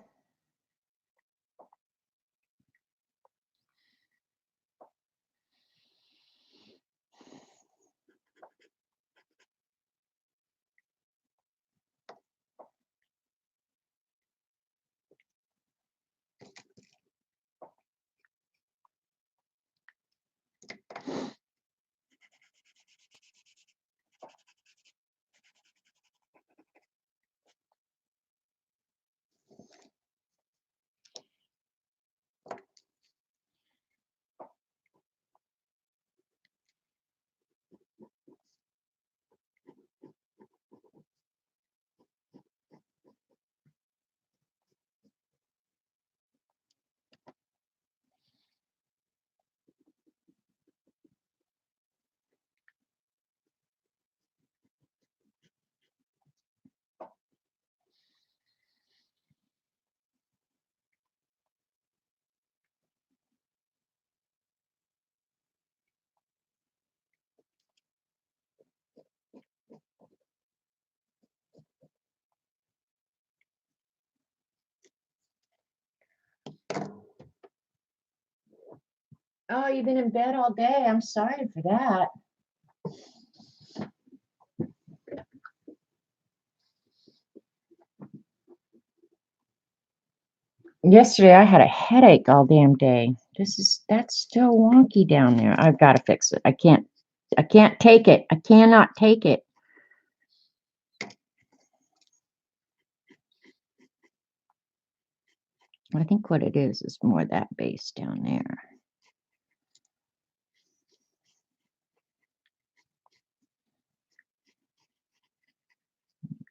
Oh, you've been in bed all day. I'm sorry for that. Yesterday I had a headache all damn day. That's still wonky down there. I've got to fix it. I can't take it. I cannot take it. I think what it is more that base down there.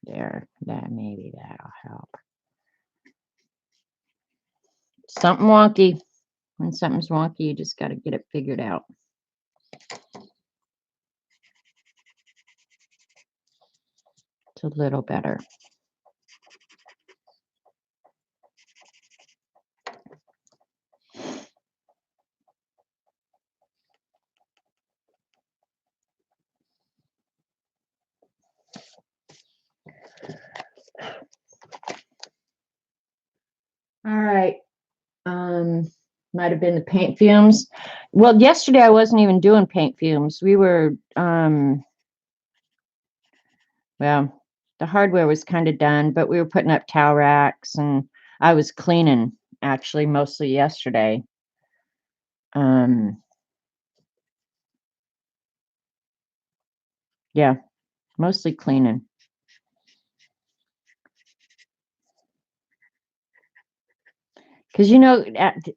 There, maybe that'll help. Something wonky. When something's wonky, you just got to get it figured out. It's a little better. All right. Might have been the paint fumes. Well, yesterday I wasn't even doing paint fumes. We were, well, the hardware was kind of done, but we were putting up towel racks and I was cleaning actually mostly yesterday. Yeah, mostly cleaning. Because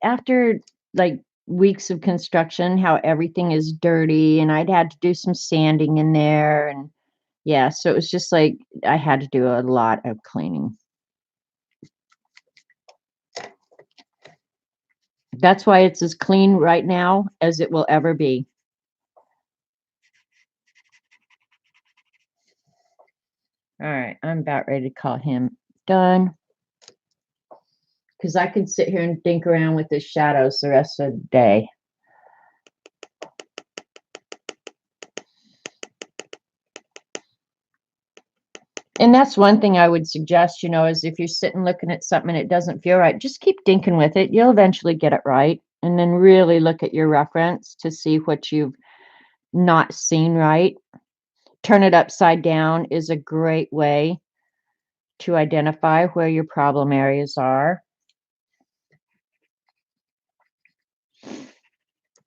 after like weeks of construction, how everything is dirty, and I'd had to do some sanding in there, and yeah, so it was just like I had to do a lot of cleaning. That's why it's as clean right now as it will ever be. All right, I'm about ready to call him done. Because I could sit here and think around with the shadows the rest of the day. And that's one thing I would suggest, is if you're sitting looking at something and it doesn't feel right, just keep dinking with it. You'll eventually get it right. And then really look at your reference to see what you've not seen right. Turn it upside down is a great way to identify where your problem areas are.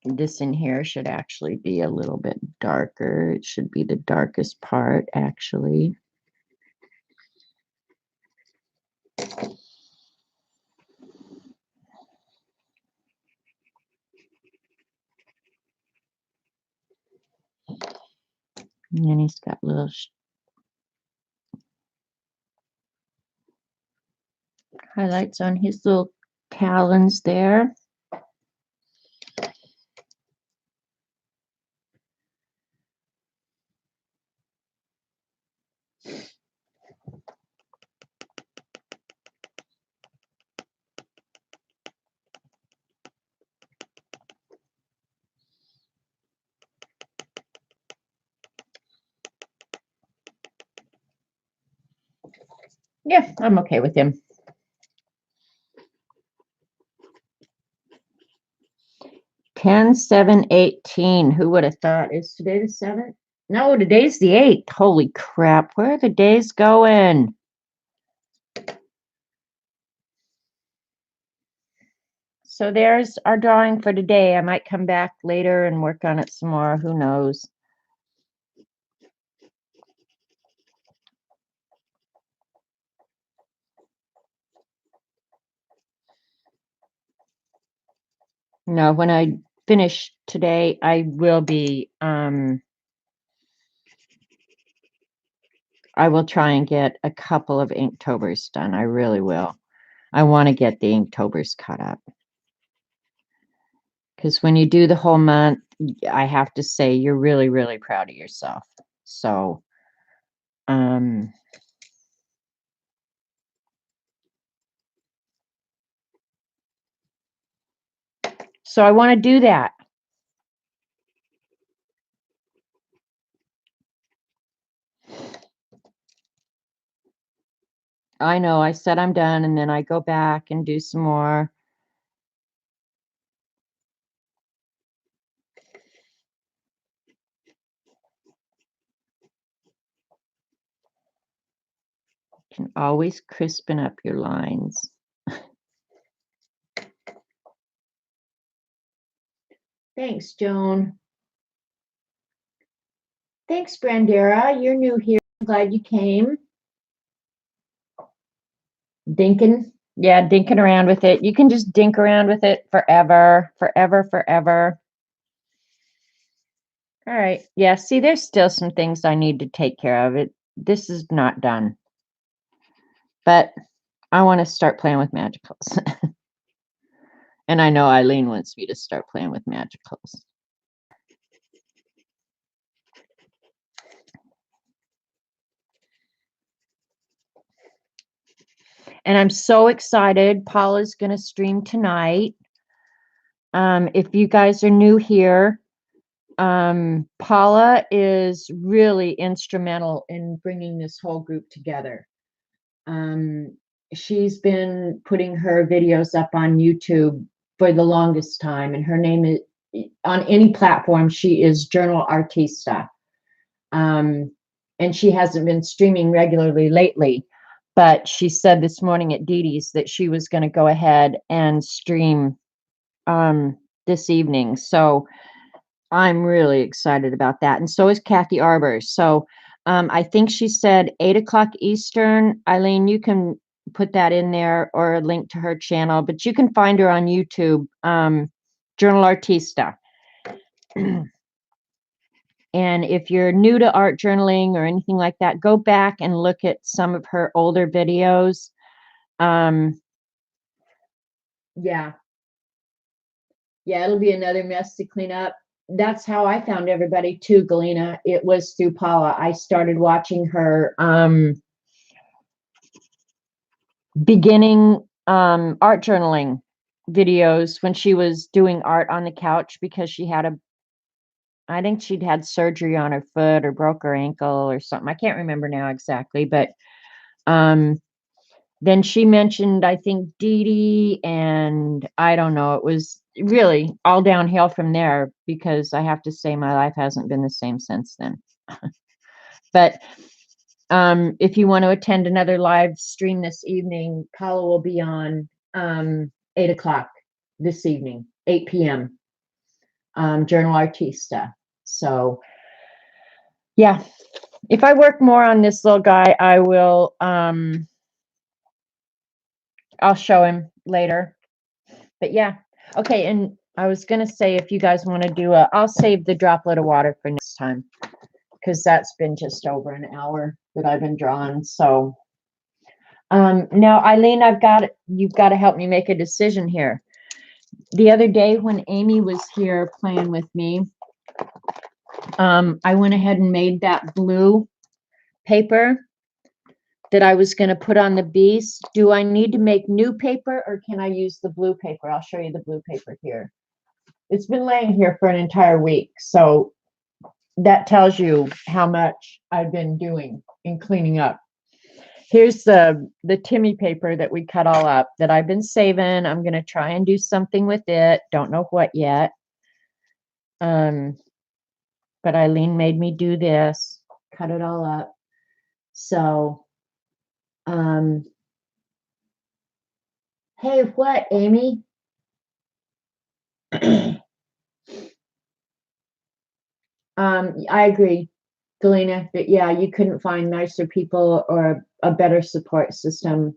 This in here should actually be a little bit darker. It should be the darkest part, actually. And then he's got little highlights on his little talons there. Yeah, I'm okay with him. 10/7/18. Who would have thought? Is today the 7th? No, today's the 8th. Holy crap. Where are the days going? So there's our drawing for today. I might come back later and work on it some more. Who knows? No, when I finish today, I will be, I will try and get a couple of Inktober's done. I really will. I want to get the Inktober's cut up. Because when you do the whole month, I have to say you're really, really proud of yourself. So, so I want to do that. I know I said I'm done and then I go back and do some more. can always crispen up your lines. Thanks, Joan. Thanks, Brandera. You're new here. I'm glad you came. Dinking. Yeah, dinking around with it. You can just dink around with it forever, forever, forever. All right. Yeah, see, there's still some things I need to take care of. This is not done. But I want to start playing with magicals. And I know Eileen wants me to start playing with magicals. And I'm so excited. Paula's going to stream tonight. If you guys are new here, Paula is really instrumental in bringing this whole group together. She's been putting her videos up on YouTube for the longest time, and her name is, on any platform, she is Journal Artista. And she hasn't been streaming regularly lately, but she said this morning at Dee Dee's that she was going to go ahead and stream this evening. So I'm really excited about that. And so is Kathy Arbor. So I think she said 8 o'clock Eastern. Eileen, you can put that in there, or a link to her channel, but you can find her on YouTube, Journal Artista. And if you're new to art journaling or anything like that, go back and look at some of her older videos. Yeah. Yeah, it'll be another mess to clean up. That's how I found everybody too, Galena. It was through Paula. I started watching her beginning art journaling videos when she was doing art on the couch, because she had I think she'd had surgery on her foot or broke her ankle or something. I can't remember now exactly, but then she mentioned, I think, Dee Dee, and I don't know, it was really all downhill from there, because I have to say my life hasn't been the same since then. But if you want to attend another live stream this evening, Paula will be on 8 o'clock this evening, 8 p.m. Journal Artista. So yeah, if I work more on this little guy, I will I'll show him later. But yeah, okay. And I was gonna say, if you guys want to do I'll save the droplet of water for next time, because that's been just over an hour that I've been drawing. So now, Eileen, you've got to help me make a decision here. The other day when Amy was here playing with me, I went ahead and made that blue paper that I was going to put on the beast. Do I need to make new paper, or can I use the blue paper? I'll show you the blue paper here. It's been laying here for an entire week, so that tells you how much I've been doing in cleaning up. Here's the Timmy paper that we cut all up that I've been saving. I'm going to try and do something with it. Don't know what yet. But Eileen made me do this, cut it all up. So, hey, what, Amy? I agree, Galena, that yeah, you couldn't find nicer people or a better support system.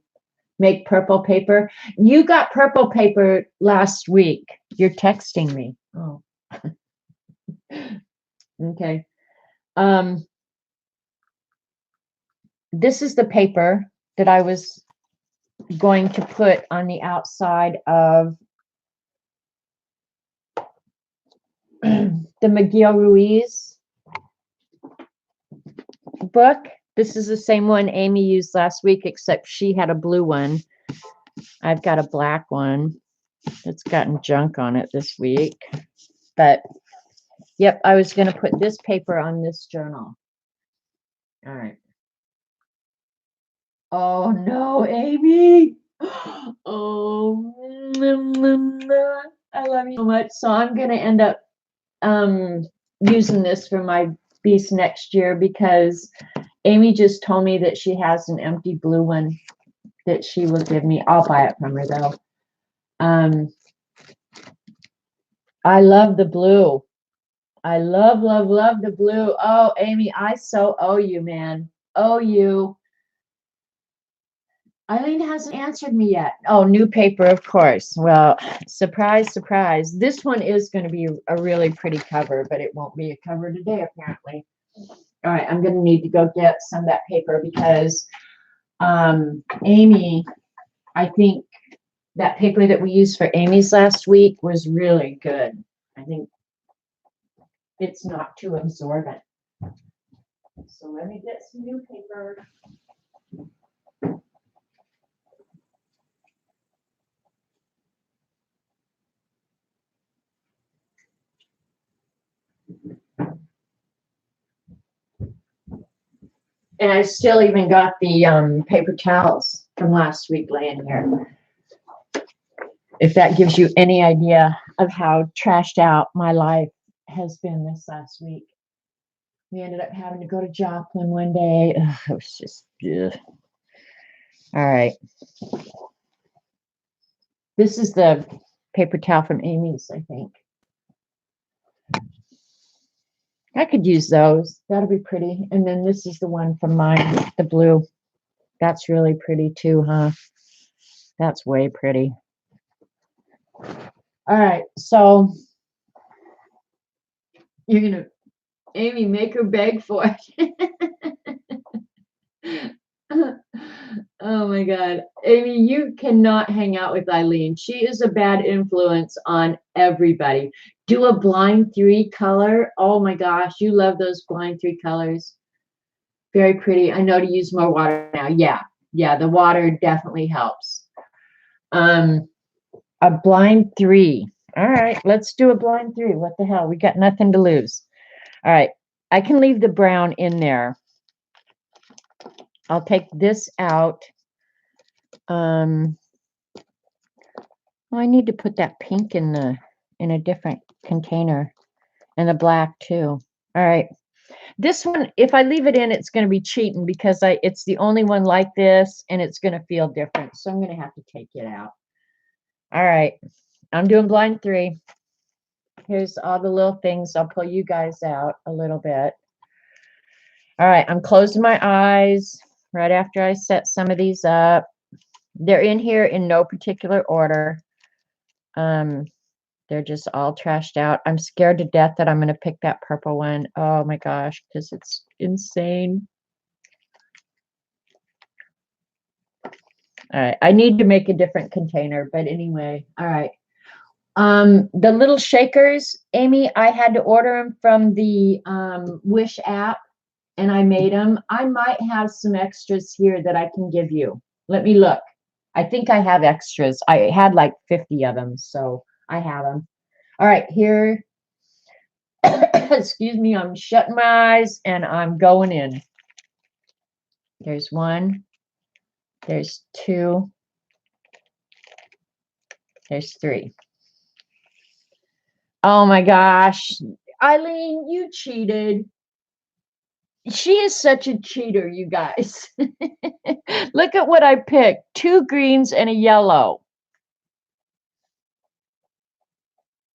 Make purple paper. You got purple paper last week. You're texting me. Oh. Okay. This is the paper that I was going to put on the outside of the Miguel Ruiz book. This is the same one Amy used last week, except she had a blue one. I've got a black one that's gotten junk on it this week. But yep, I was going to put this paper on this journal. All right. Oh no, Amy. Oh, I love you so much. So I'm going to end up using this for my beast next year, because Amy just told me that she has an empty blue one that she will give me. I'll buy it from her though. I love the blue. I love, love, love the blue. Oh, Amy, I so owe you, man. Owe you. Eileen hasn't answered me yet. Oh, new paper, of course. Well, surprise, surprise. This one is going to be a really pretty cover, but it won't be a cover today, apparently. All right, I'm going to need to go get some of that paper because Amy, I think that paper that we used for Amy's last week was really good. I think it's not too absorbent. So let me get some new paper. And I still even got the paper towels from last week laying here. If that gives you any idea of how trashed out my life has been this last week. We ended up having to go to Joplin one day. Ugh, it was just, ugh. All right. This is the paper towel from Amy's, I think. I could use those. That'll be pretty. And then this is the one from mine, the blue. That's really pretty too, huh? That's way pretty. All right, so you're gonna, Amy, make her beg for it. Oh my God. Amy, you cannot hang out with Eileen. She is a bad influence on everybody. Do a blind 3 color. Oh my gosh, you love those blind 3 colors. Very pretty. I know to use more water now. Yeah, the water definitely helps. A blind 3. All right, let's do a blind 3. What the hell? We got nothing to lose. All right, I can leave the brown in there. I'll take this out. I need to put that pink in a different container, and the black too. All right. This one, if I leave it in, it's going to be cheating because it's the only one like this, and it's going to feel different. So I'm going to have to take it out. All right. I'm doing blind 3. Here's all the little things. I'll pull you guys out a little bit. All right. I'm closing my eyes right after I set some of these up. They're in here in no particular order. They're just all trashed out. I'm scared to death that I'm going to pick that purple one. Oh my gosh, because it's insane. All right, I need to make a different container, but anyway, all right. The little shakers, Amy, I had to order them from the Wish app, and I made them. I might have some extras here that I can give you. Let me look. I think I have extras. I had like 50 of them, so I have them. All right, here. Excuse me, I'm shutting my eyes and I'm going in. There's 1. There's 2. There's 3. Oh my gosh. Eileen, you cheated. She is such a cheater, you guys. Look at what I picked. 2 greens and a yellow.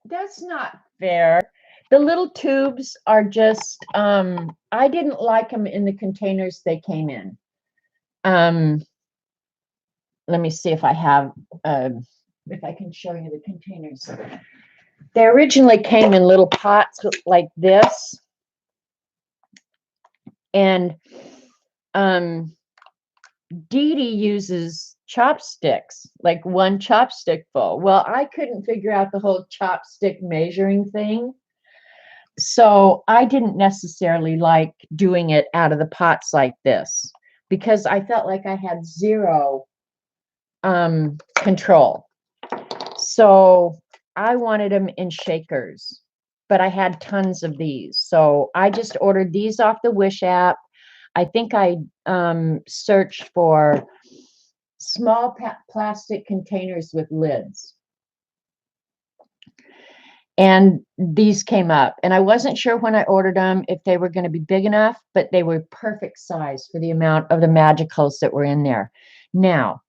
That's not fair. The little tubes are just, I didn't like them in the containers they came in. Let me see if I have, if I can show you the containers. They originally came in little pots like this. And Dee Dee uses chopsticks, like 1 chopstick full. Well, I couldn't figure out the whole chopstick measuring thing. So I didn't necessarily like doing it out of the pots like this because I felt like I had 0 control. So I wanted them in shakers, but I had tons of these. So I just ordered these off the Wish app. I think I searched for small plastic containers with lids. And these came up, and I wasn't sure when I ordered them if they were going to be big enough, but they were perfect size for the amount of the magicals that were in there. Now,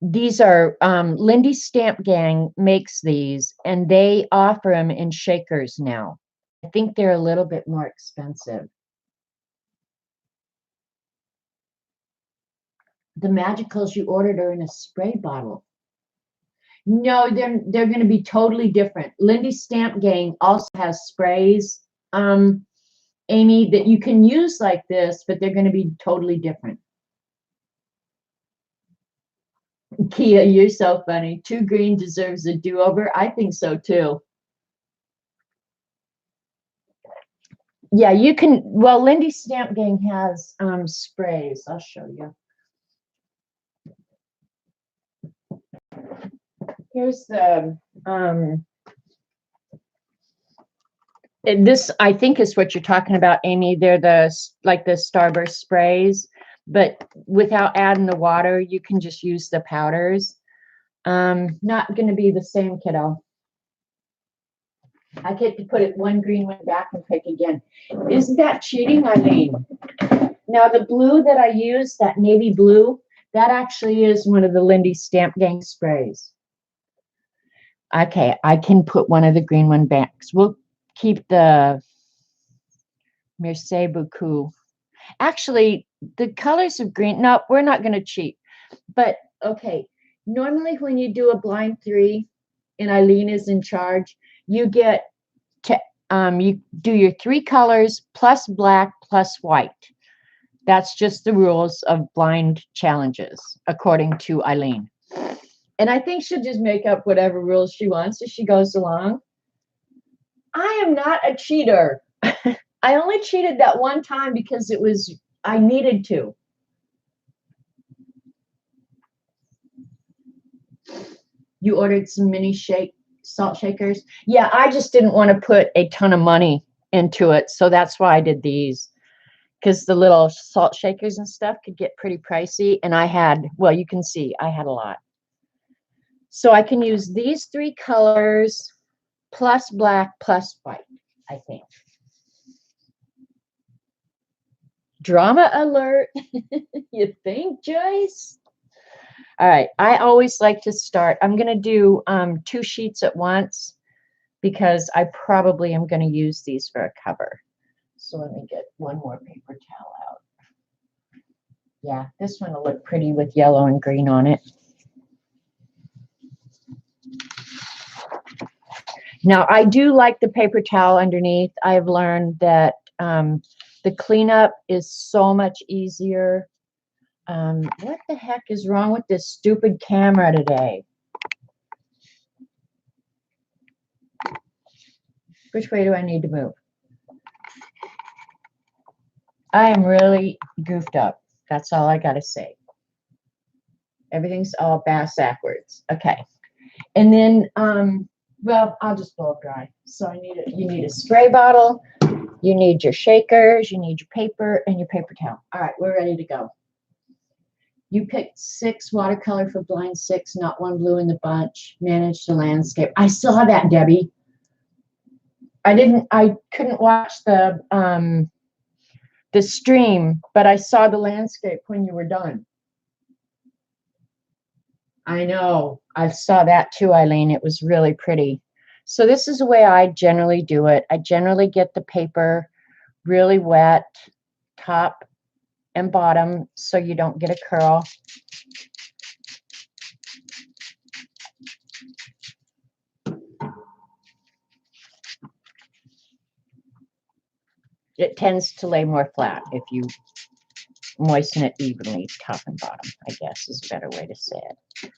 these are Lindy Stamp Gang makes these, and they offer them in shakers now. I think they're a little bit more expensive. The magicals you ordered are in a spray bottle. No, they're going to be totally different. Lindy Stamp Gang also has sprays, Amy, that you can use like this, but they're going to be totally different. Kia, you're so funny. 2 green deserves a do-over. I think so too. Yeah, you can. Well, Lindy Stamp Gang has sprays. I'll show you. Here's the this I think is what you're talking about, Amy. They're the like the Starburst sprays, but without adding the water, you can just use the powders. Not going to be the same, kiddo. I get to put it 1 green one back and pick again. Isn't that cheating, Eileen? Now the blue that I use, that navy blue, that actually is one of the Lindy Stamp Gang sprays. Okay, I can put one of the green one back. We'll keep the Merci beaucoup. Actually, the colors of green, no, we're not going to cheat. But okay, normally when you do a blind 3 and Eileen is in charge, you get to, you do your 3 colors plus black plus white. That's just the rules of blind challenges, according to Eileen. And I think she'll just make up whatever rules she wants as she goes along. I am not a cheater. I only cheated that one time because I needed to. You ordered some mini salt shakers? Yeah, I just didn't want to put a ton of money into it. So that's why I did these. Because the little salt shakers and stuff could get pretty pricey. And I had, well, you can see I had a lot. So I can use these 3 colors plus black plus white, I think. Drama alert. You think, Joyce? All right. I always like to start. I'm going to do 2 sheets at once because I probably am going to use these for a cover. So let me get one more paper towel out. Yeah, this one will look pretty with yellow and green on it. Now, I do like the paper towel underneath. I've learned that the cleanup is so much easier. What the heck is wrong with this stupid camera today? Which way do I need to move? I am really goofed up. That's all I got to say. Everything's all backwards. Okay. And then, well, I'll just blow it dry. So you need a spray bottle, you need your shakers, you need your paper, and your paper towel. All right, we're ready to go. You picked 6 watercolor for blind 6, not 1 blue in the bunch. Manage the landscape. I saw that, Debbie. I couldn't watch the stream, but I saw the landscape when you were done. I know. I saw that too, Eileen. It was really pretty. So this is the way I generally do it. I generally get the paper really wet, top and bottom, so you don't get a curl. It tends to lay more flat if you moisten it evenly, top and bottom, I guess is a better way to say it.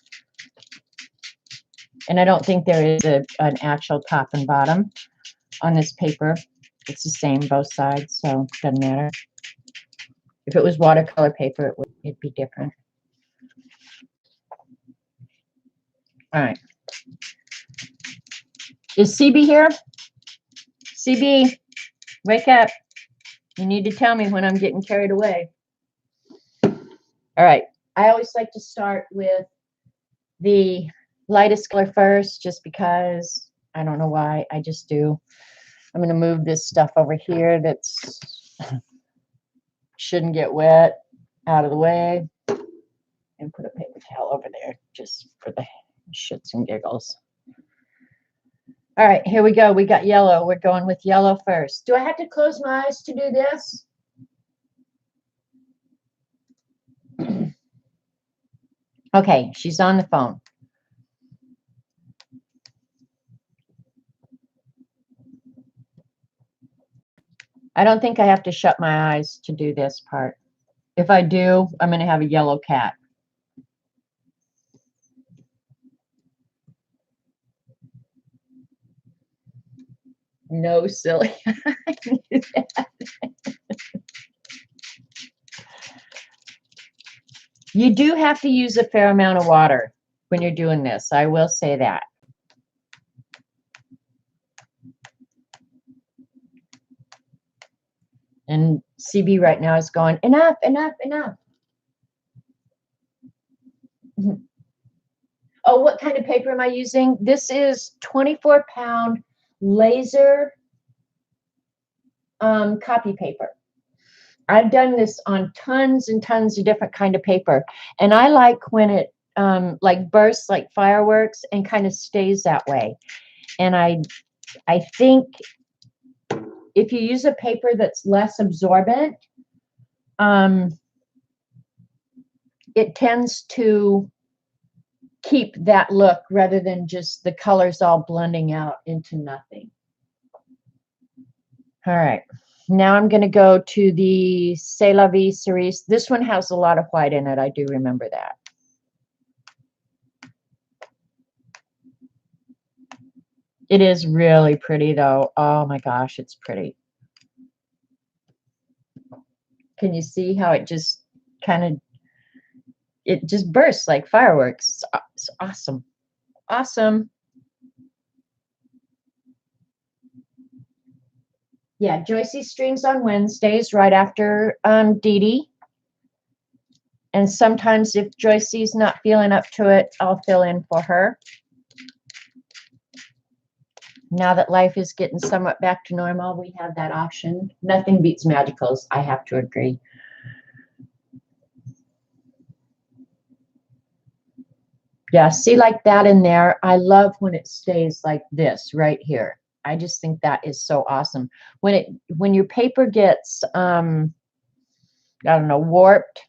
And I don't think there is an actual top and bottom on this paper. It's the same both sides, so it doesn't matter. If it was watercolor paper, it'd be different. All right. Is CB here? CB, wake up. You need to tell me when I'm getting carried away. All right. I always like to start with the lightest color first, just because I don't know why. I just do. I'm going to move this stuff over here that's shouldn't get wet out of the way and put a paper towel over there just for the shits and giggles. All right, here we go. We got yellow. We're going with yellow first. Do I have to close my eyes to do this? Okay, she's on the phone. I don't think I have to shut my eyes to do this part. If I do, I'm going to have a yellow cat. No, silly. You do have to use a fair amount of water when you're doing this. I will say that. And CB right now is going, enough, enough, enough. Oh, what kind of paper am I using? This is 24-pound laser copy paper. I've done this on tons and tons of different kind of paper. And I like when it like bursts like fireworks and kind of stays that way. And I think if you use a paper that's less absorbent, it tends to keep that look rather than just the colors all blending out into nothing. All right. Now I'm going to go to the C'est la vie cerise. This one has a lot of white in it. I do remember that. It is really pretty, though. Oh, my gosh, it's pretty. Can you see how it just kind of, it just bursts like fireworks. It's awesome. Awesome. Yeah, Joycey streams on Wednesdays right after Dee Dee. And sometimes if Joycey's not feeling up to it, I'll fill in for her. Now that life is getting somewhat back to normal, we have that option. Nothing beats magicals, I have to agree. Yeah, see like that in there. I love when it stays like this right here. I just think that is so awesome. When your paper gets I don't know, warped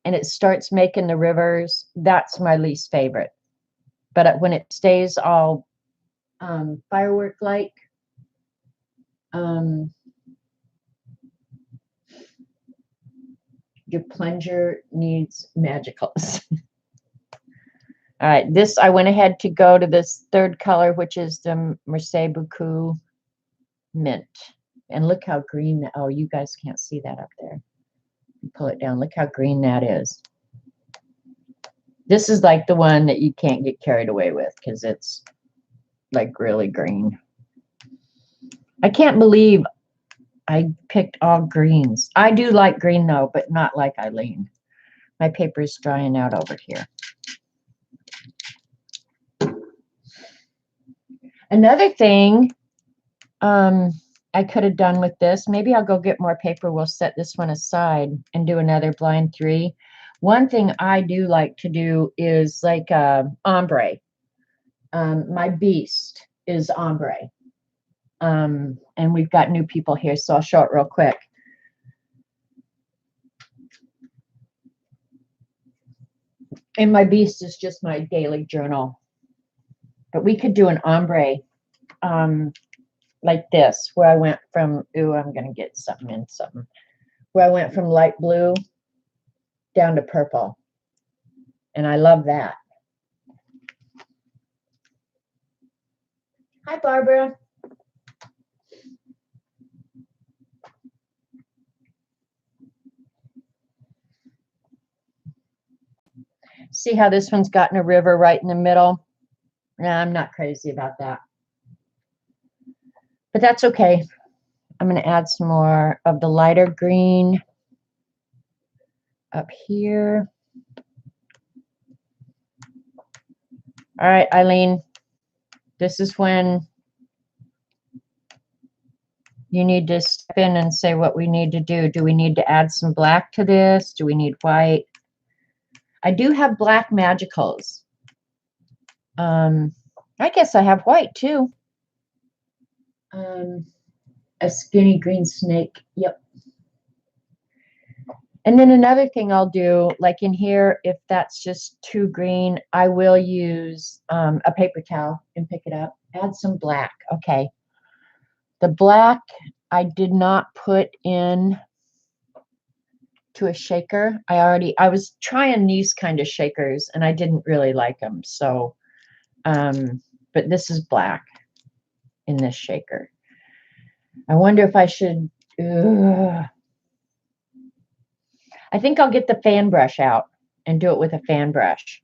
and it starts making the rivers, that's my least favorite. But when it stays all firework like, your plunger needs magicals. All right, this, I went ahead to go to this third color, which is the Merci Beaucoup Mint. And look how green, oh, you guys can't see that up there. Pull it down, look how green that is. This is like the one that you can't get carried away with because it's like really green. I can't believe I picked all greens. I do like green though, but not like Eileen. My paper is drying out over here. Another thing I could have done with this, maybe I'll go get more paper. We'll set this one aside and do another blind 3. One thing I do like to do is like ombre. My beast is ombre. And we've got new people here, so I'll show it real quick. And my beast is just my daily journal. But we could do an ombre like this, where I went from, ooh, I'm going to get something in something. Where I went from light blue down to purple. And I love that. Hi, Barbara. See how this one's gotten a river right in the middle? Nah, I'm not crazy about that. But that's okay. I'm going to add some more of the lighter green up here. All right, Eileen, this is when you need to step in and say what we need to do. Do we need to add some black to this? Do we need white? I do have black magicals. I guess I have white too. A skinny green snake. Yep. And then another thing I'll do, like in here, if that's just too green, I will use a paper towel and pick it up. Add some black. Okay. The black I did not put in to a shaker. I was trying these kind of shakers and I didn't really like them. So, but this is black in this shaker. I wonder if I should, I think I'll get the fan brush out and do it with a fan brush.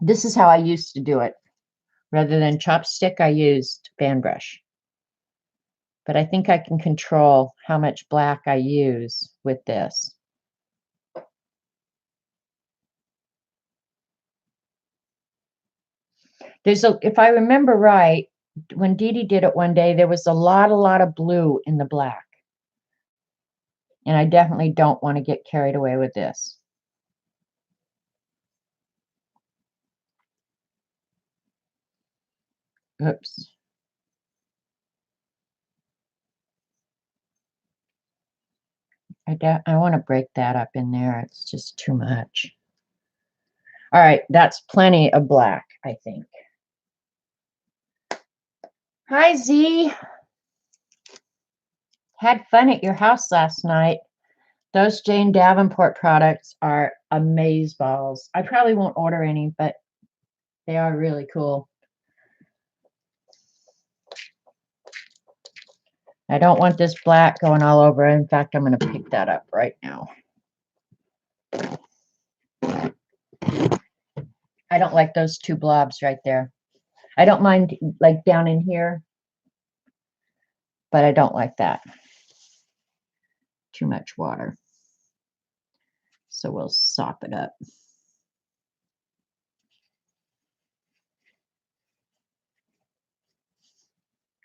This is how I used to do it. Rather than chopstick, I used fan brush. But I think I can control how much black I use with this. If I remember right, when Dee Dee did it one day, there was a lot of blue in the black. And I definitely don't want to get carried away with this. Oops. I want to break that up in there. It's just too much. All right, that's plenty of black, I think. Hi, Z. Had fun at your house last night. Those Jane Davenport products are amazeballs. I probably won't order any, but they are really cool. I don't want this black going all over. In fact, I'm going to pick that up right now. I don't like those two blobs right there. I don't mind like down in here, but I don't like that. Too much water. So we'll sop it up.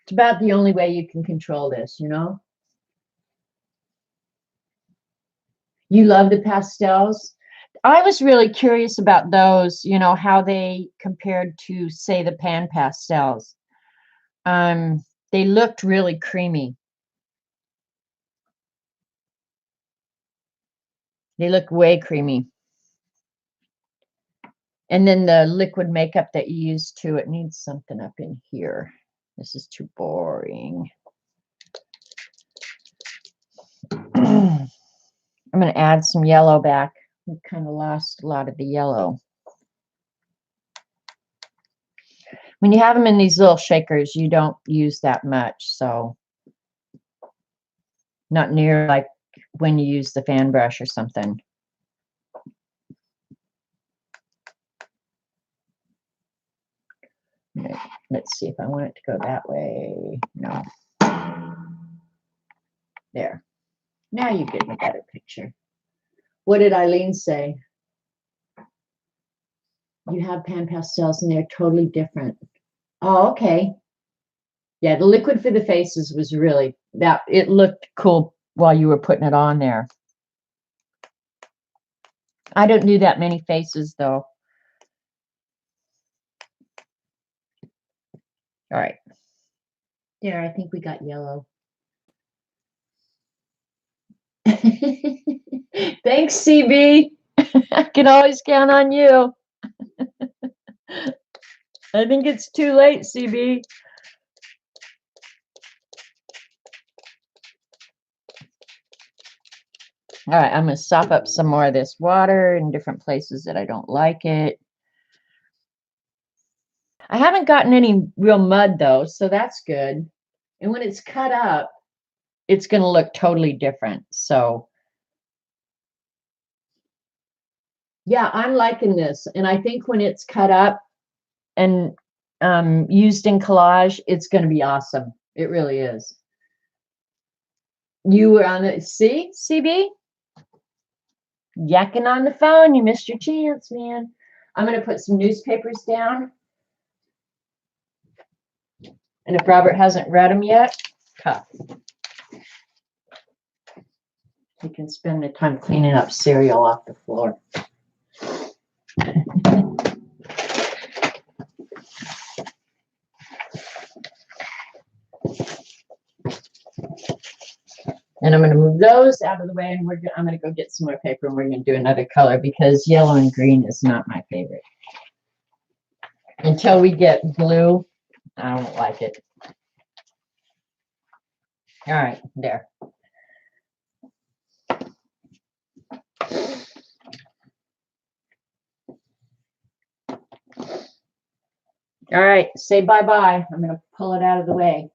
It's about the only way you can control this, you know? You love the pastels? I was really curious about those, you know, how they compared to, say, the pan pastels. They looked really creamy. They look way creamy. And then the liquid makeup that you use too, it needs something up in here. This is too boring. I'm going to add some yellow back. We kind of lost a lot of the yellow. When you have them in these little shakers, you don't use that much. So not near like when you use the fan brush or something. Let's see if I want it to go that way. No. There. Now you get a better picture. What did Eileen say? You have pan pastels and they're totally different. Oh, okay. Yeah, the liquid for the faces was really, that it looked cool while you were putting it on there. I don't do that many faces though. All right. There, I think we got yellow. Thanks, CB. I can always count on you. I think it's too late, CB. All right, I'm going to sop up some more of this water in different places that I don't like it. I haven't gotten any real mud though, so that's good. And when it's cut up, it's going to look totally different. So yeah, I'm liking this. And I think when it's cut up and used in collage, it's going to be awesome. It really is. You were on the, see, CB? Yakking on the phone. You missed your chance, man. I'm going to put some newspapers down. And if Robert hasn't read them yet, tough. He can spend the time cleaning up cereal off the floor. And I'm going to move those out of the way, and I'm going to go get some more paper, and we're going to do another color because yellow and green is not my favorite. Until we get blue, I don't like it. All right, there. All right, say bye-bye. I'm going to pull it out of the way.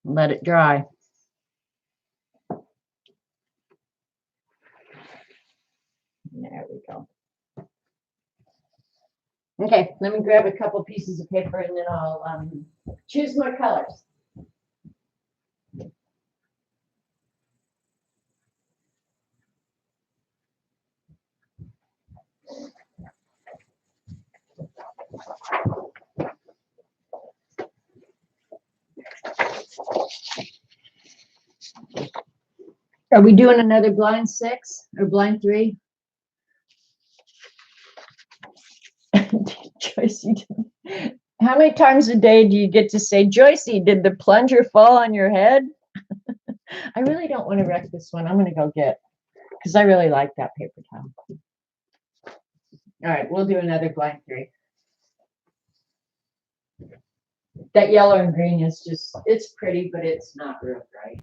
Let it dry. There we go. Okay, let me grab a couple pieces of paper and then I'll choose more colors. Are we doing another blind 6 or blind 3? Joycey, how many times a day do you get to say, Joycey, did the plunger fall on your head? I really don't want to wreck this one. I'm going to go get, because I really like that paper towel. All right, we'll do another blind 3. That yellow and green is just, it's pretty, but it's not real bright.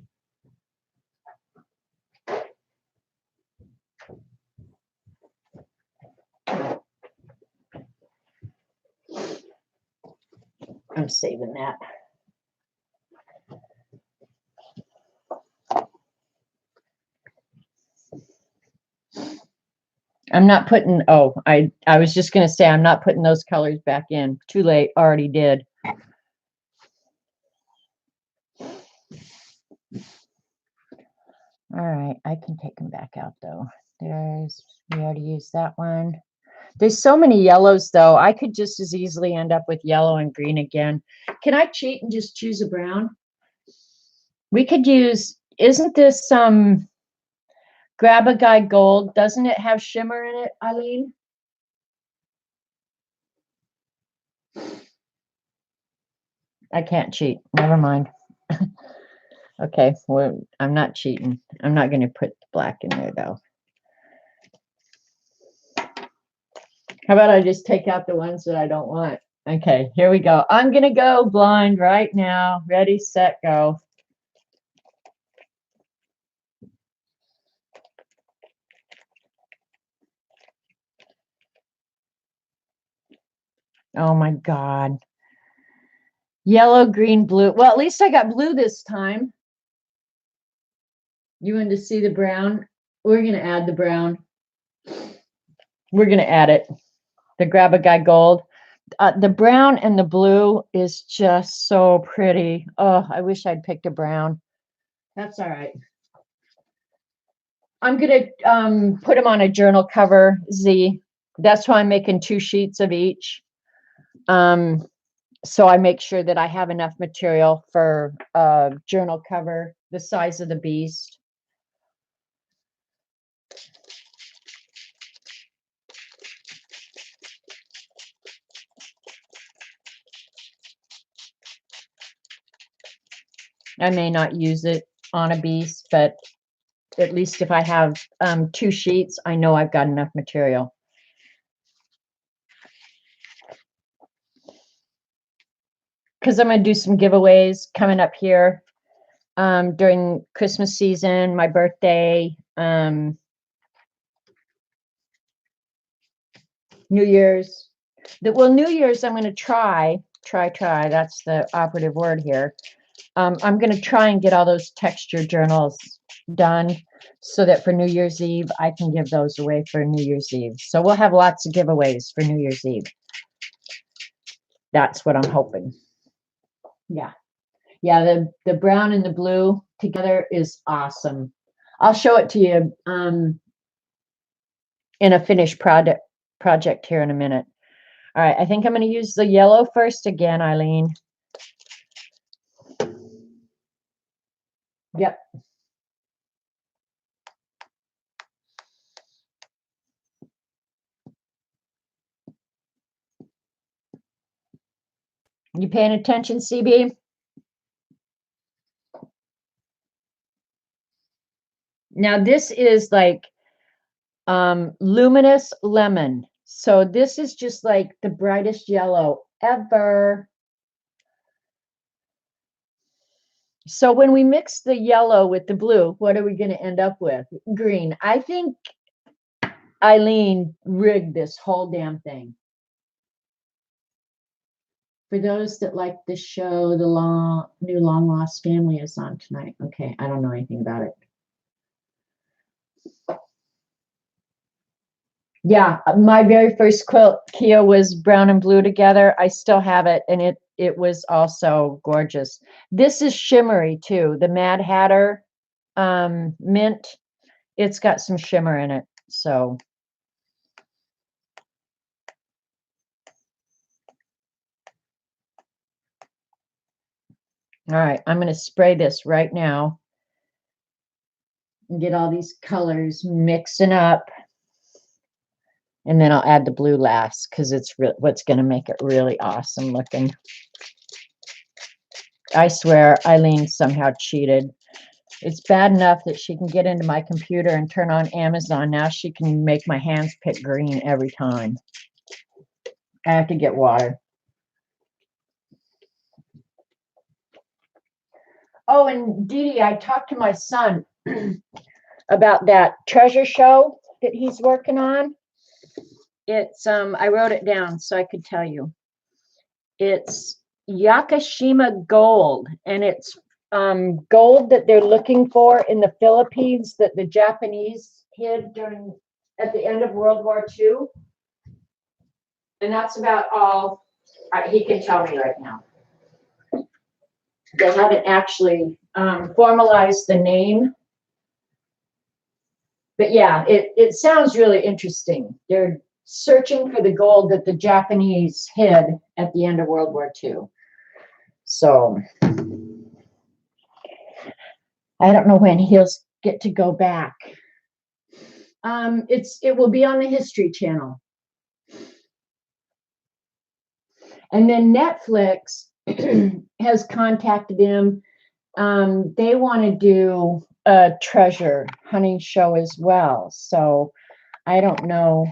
I'm saving that. I'm not putting, oh, I was just going to say, I'm not putting those colors back in. Too late, already did. All right, I can take them back out though. We already used that one. There's so many yellows though. I could just as easily end up with yellow and green again. Can I cheat and just choose a brown? We could use, isn't this Grab a Guy Gold? Doesn't it have shimmer in it, Eileen? I can't cheat. Never mind. Okay, well, I'm not cheating. I'm not going to put black in there though. How about I just take out the ones that I don't want? Okay, here we go. I'm going to go blind right now. Ready, set, go. Oh my God. Yellow, green, blue. Well, at least I got blue this time. You wanted to see the brown? We're going to add the brown. We're going to add it. The Grab a Guy Gold. The brown and the blue is just so pretty. Oh, I wish I'd picked a brown. That's all right. I'm going to put them on a journal cover, Z. That's why I'm making 2 sheets of each. So I make sure that I have enough material for a journal cover, the size of the beast. I may not use it on a beast, but at least if I have 2 sheets, I know I've got enough material. Because I'm going to do some giveaways coming up here during Christmas season, my birthday, New Year's. Well, New Year's, I'm going to try. That's the operative word here. I'm going to try and get all those texture journals done so that for New Year's Eve, I can give those away for New Year's Eve. So we'll have lots of giveaways for New Year's Eve. That's what I'm hoping. Yeah. Yeah, the brown and the blue together is awesome. I'll show it to you in a finished project here in a minute. All right, I think I'm going to use the yellow first again, Eileen. Yep. You paying attention, CB? Now this is like luminous lemon. So this is just like the brightest yellow ever. So when we mix the yellow with the blue, what are we going to end up with? Green. I think Eileen rigged this whole damn thing. For those that like the show, the new Long Lost Family is on tonight. Okay, I don't know anything about it. Yeah, my very first quilt, Kia, was brown and blue together. I still have it, and it was also gorgeous. This is shimmery too. The Mad Hatter mint. It's got some shimmer in it. So all right, I'm going to spray this right now and get all these colors mixing up. And then I'll add the blue last because it's what's going to make it really awesome looking. I swear Eileen somehow cheated. It's bad enough that she can get into my computer and turn on Amazon. Now she can make my hands pick green every time. I have to get water. Oh, and Dee Dee, I talked to my son about that treasure show that he's working on. It's I wrote it down so I could tell you. It's Yakashima gold, and it's gold that they're looking for in the Philippines that the Japanese hid at the end of World War II. And that's about all he can tell me right now. They haven't actually formalized the name. But yeah, it sounds really interesting. They're searching for the gold that the Japanese hid at the end of World War II. So I don't know when he'll get to go back. It will be on the History Channel. And then Netflix has contacted him. They want to do a treasure hunting show as well. So I don't know.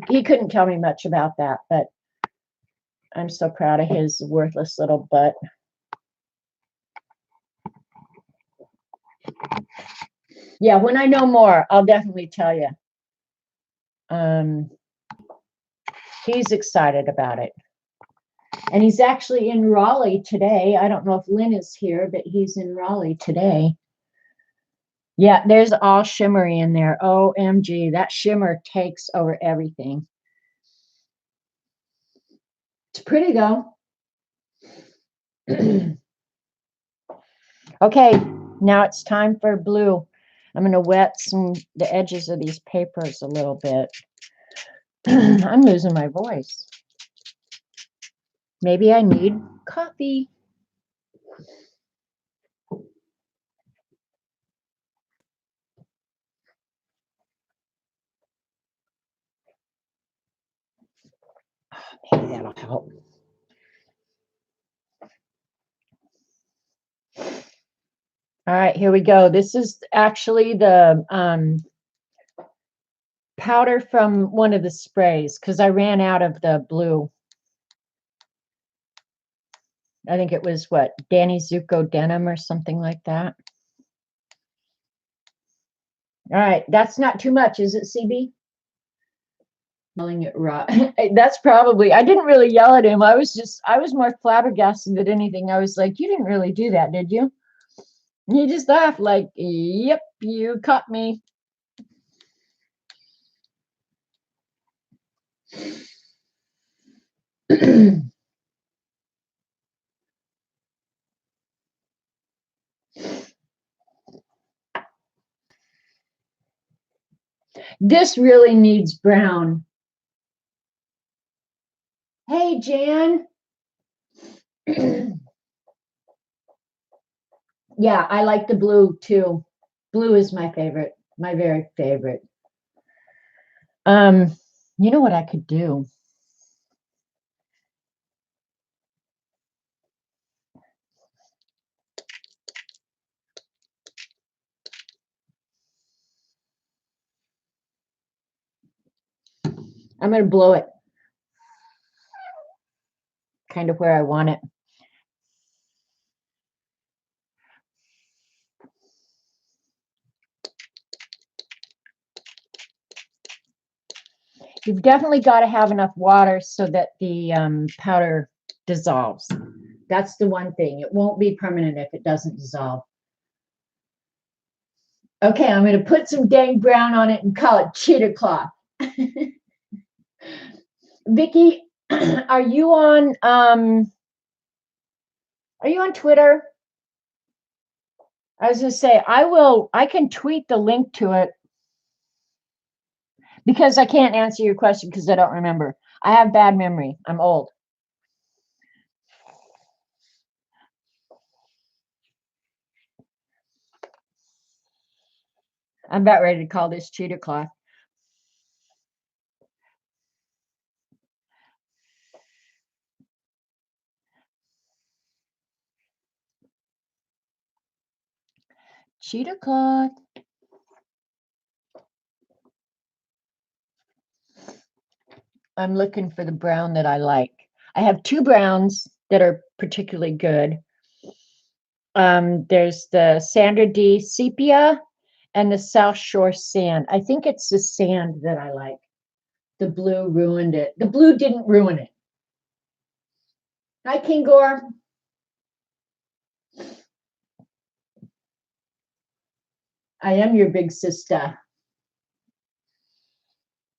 He couldn't tell me much about that, but I'm so proud of his worthless little butt. Yeah, when I know more, I'll definitely tell you. He's excited about it. And he's actually in Raleigh today. I don't know if Lynn is here, but he's in Raleigh today. Yeah, there's all shimmery in there. OMG, that shimmer takes over everything. It's pretty though. Okay, now it's time for blue. I'm going to wet the edges of these papers a little bit. I'm losing my voice. Maybe I need coffee. Maybe that'll help. All right, here we go. This is actually the powder from one of the sprays because I ran out of the blue. I think it was what, Danny Zuko Denim or something like that. All right, that's not too much, is it, CB? Yelling it raw. That's probably, I didn't really yell at him. I was more flabbergasted than anything. I was like, you didn't really do that, did you? And he just laughed like, yep, you caught me. This really needs brown. Hey, Jan. Yeah, I like the blue too. Blue is my favorite, my very favorite. Um, you know what I could do? I'm going to blow it kind of where I want it. You've definitely got to have enough water so that the powder dissolves. That's the one thing. It won't be permanent if it doesn't dissolve. Okay, I'm going to put some dang brown on it and call it cheater cloth. Vicki, are you on Twitter? I was going to say I can tweet the link to it because I can't answer your question because I don't remember. I have bad memory. I'm old. I'm about ready to call this cheater cloth. Cheater cloth. I'm looking for the brown that I like. I have two browns that are particularly good. There's the Sandra D Sepia and the South Shore Sand. I think it's the sand that I like. The blue ruined it. The blue didn't ruin it. Hi, Kingor. I am your big sister.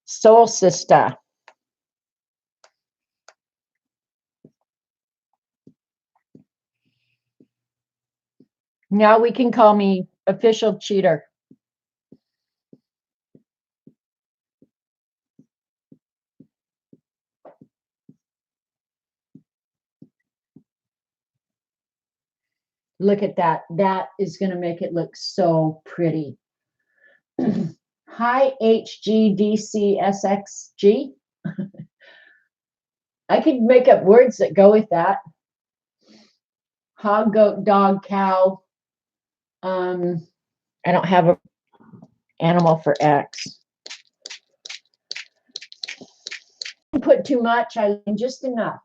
Soul sister. Now we can call me official cheater. Look at that. That is going to make it look so pretty. Hi, HGDCSXG. I could make up words that go with that. Hog, goat, dog, cow. I don't have an animal for X. Put too much, I just enough.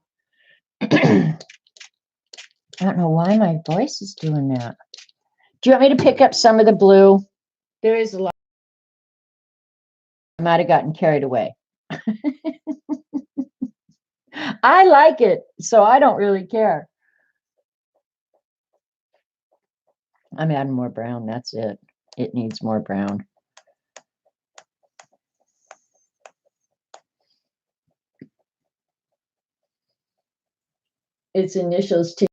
I don't know why my voice is doing that. Do you want me to pick up some of the blue? There is a lot. I might have gotten carried away. I like it, so I don't really care. I'm adding more brown. That's it. It needs more brown. Its initials too.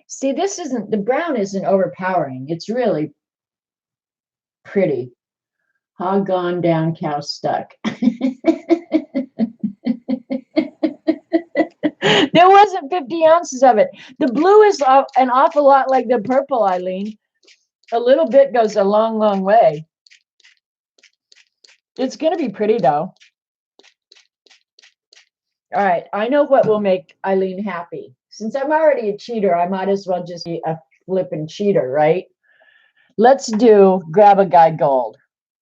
See, this isn't, the brown isn't overpowering. It's really pretty. Hog gone down, cow stuck. There wasn't 50 ounces of it. The blue is an awful lot like the purple, Eileen. A little bit goes a long, long way. It's going to be pretty, though. All right, I know what will make Eileen happy. Since I'm already a cheater, I might as well just be a flippin' cheater, right? Let's do grab a guy gold,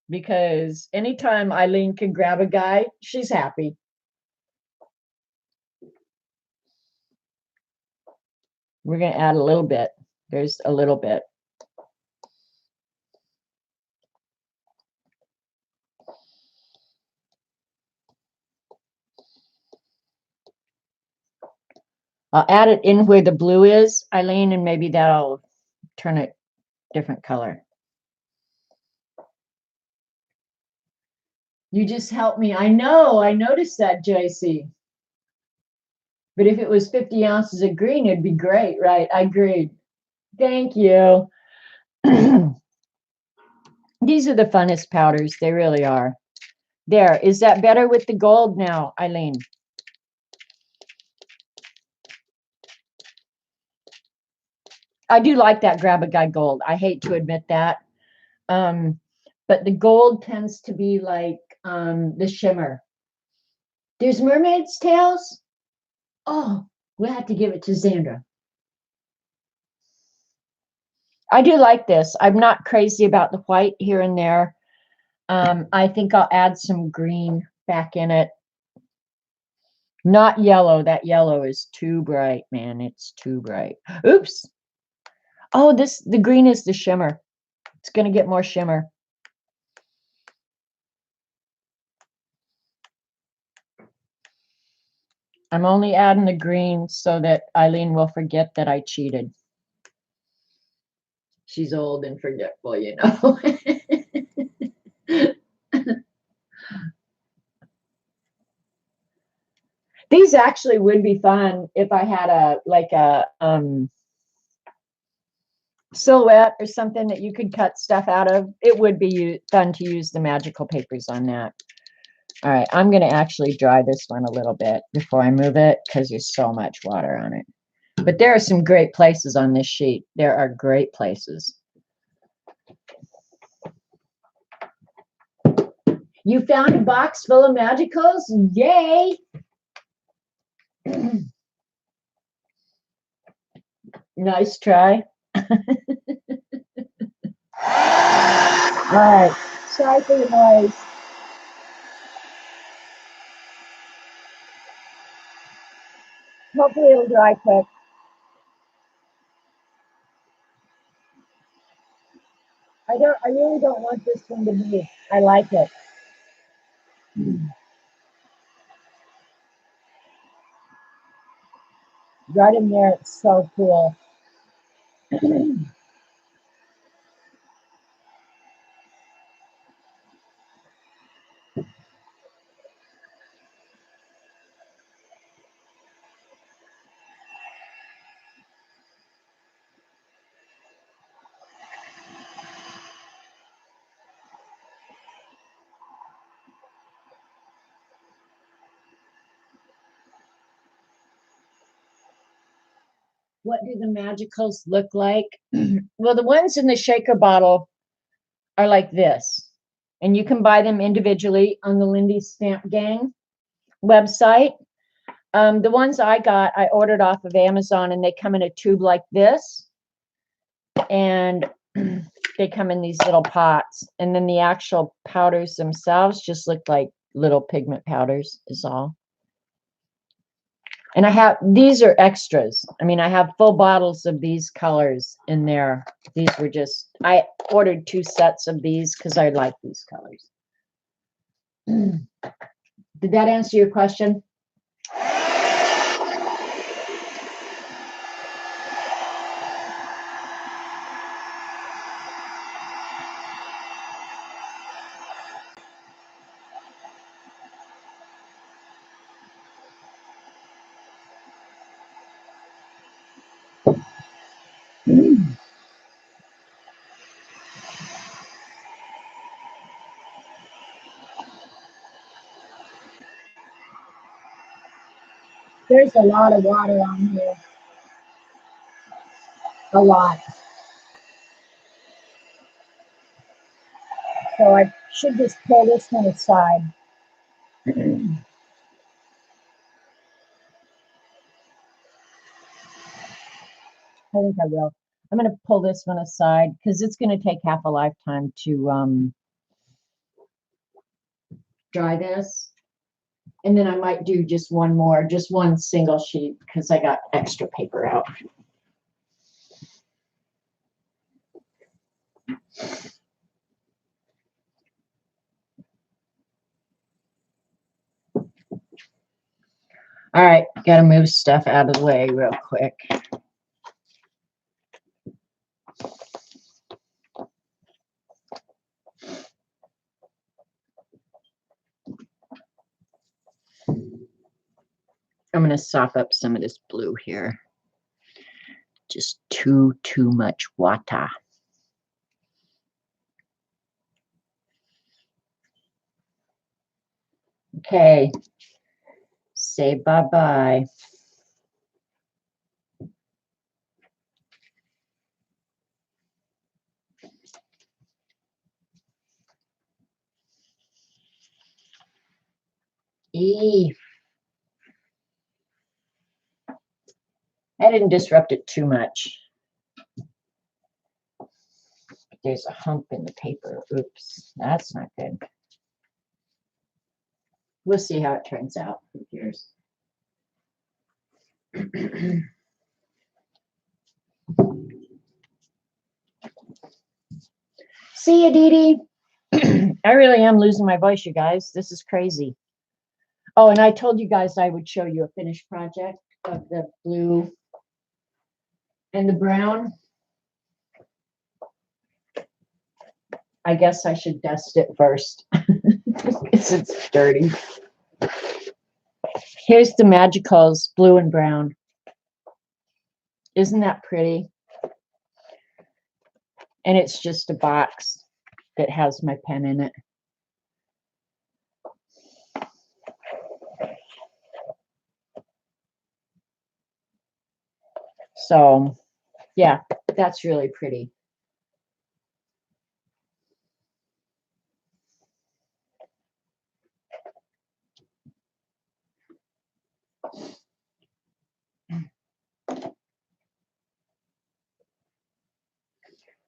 because anytime Eileen can grab a guy, she's happy. We're going to add a little bit. There's a little bit. I'll add it in where the blue is, Eileen, and maybe that'll turn it different color. You just helped me. I know, I noticed that, JC. But if it was 50 ounces of green, it'd be great, right? I agreed. Thank you. These are the funnest powders. They really are. There. Is that better with the gold now, Eileen? I do like that Grab-A-Guide gold. I hate to admit that. But the gold tends to be like the shimmer. There's mermaid's tails. Oh, we'll have to give it to Xandra. I do like this. I'm not crazy about the white here and there. I think I'll add some green back in it. Not yellow. That yellow is too bright, man. It's too bright. Oops. Oh, the green is the shimmer. It's going to get more shimmer. I'm only adding the green so that Eileen will forget that I cheated. She's old and forgetful, you know. These actually would be fun if I had a silhouette or something that you could cut stuff out of. It would be fun to use the magical papers on that. All right, I'm going to actually dry this one a little bit before I move it because there's so much water on it. But there are some great places on this sheet. There are great places. You found a box full of magicals? Yay! Nice try. All right. Sorry for the noise. Hopefully it'll dry quick. I really don't want this one to be. I like it. Right in there, it's so cool. What do the magicals look like? Well, the ones in the shaker bottle are like this. And you can buy them individually on the Lindy Stamp Gang website. The ones I got, I ordered off of Amazon, and they come in a tube like this. And they come in these little pots. And then the actual powders themselves just look like little pigment powders is all. And these are extras. I mean, I have full bottles of these colors in there. These were I ordered 2 sets of these because I like these colors. Did that answer your question? There's a lot of water on here. A lot. So I should just pull this one aside. I think I will. I'm going to pull this one aside because it's going to take half a lifetime to dry this. And then I might do just one single sheet because I got extra paper out. All right, got to move stuff out of the way real quick. I'm going to sop up some of this blue here. Just too much water. Okay. Say bye-bye. I didn't disrupt it too much. There's a hump in the paper. Oops, that's not good. We'll see how it turns out. Who cares? See you, Dee Dee. I really am losing my voice, you guys. This is crazy. Oh, and I told you guys I would show you a finished project of the blue and the brown. I guess I should dust it first because it's dirty. Here's the Magicals blue and brown. Isn't that pretty? And it's just a box that has my pen in it. So, yeah, that's really pretty.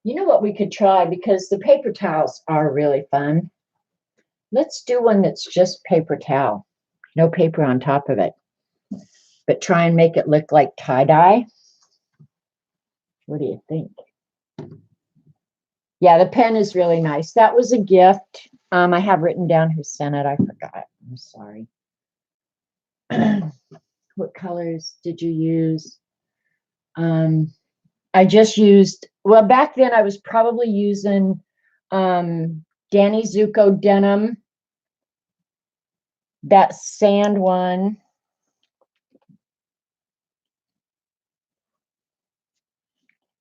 You know what we could try, because the paper towels are really fun. Let's do one that's just paper towel, no paper on top of it, but try and make it look like tie-dye. What do you think? Yeah, the pen is really nice. That was a gift. I have written down who sent it. I forgot. I'm sorry. What colors did you use? I just used, well, back then I was probably using Danny Zuko denim, that sand one.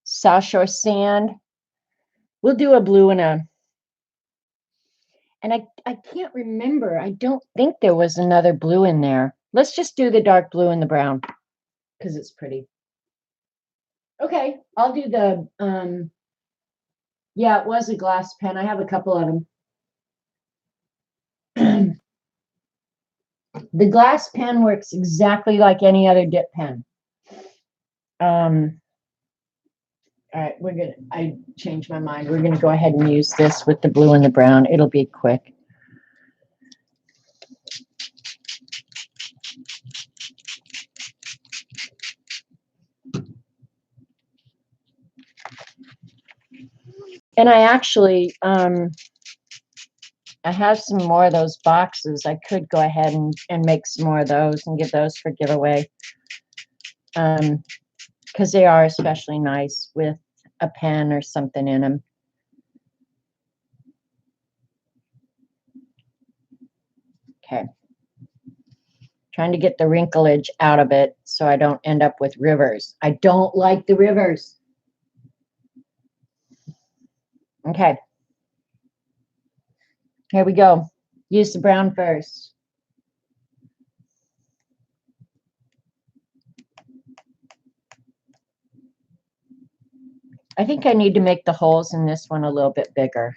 South Shore Sand. We'll do a blue and I can't remember. I don't think there was another blue in there. Let's just do the dark blue and the brown because it's pretty. Okay, I'll do the, yeah, it was a glass pen. I have a couple of them. The glass pen works exactly like any other dip pen. All right, I changed my mind. We're gonna go ahead and use this with the blue and the brown. It'll be quick. And I actually, I have some more of those boxes. I could go ahead and make some more of those and give those for giveaway. Because they are especially nice with a pen or something in them. Okay. Trying to get the wrinklage out of it so I don't end up with rivers. I don't like the rivers. Okay. Here we go. Use the brown first. I think I need to make the holes in this one a little bit bigger.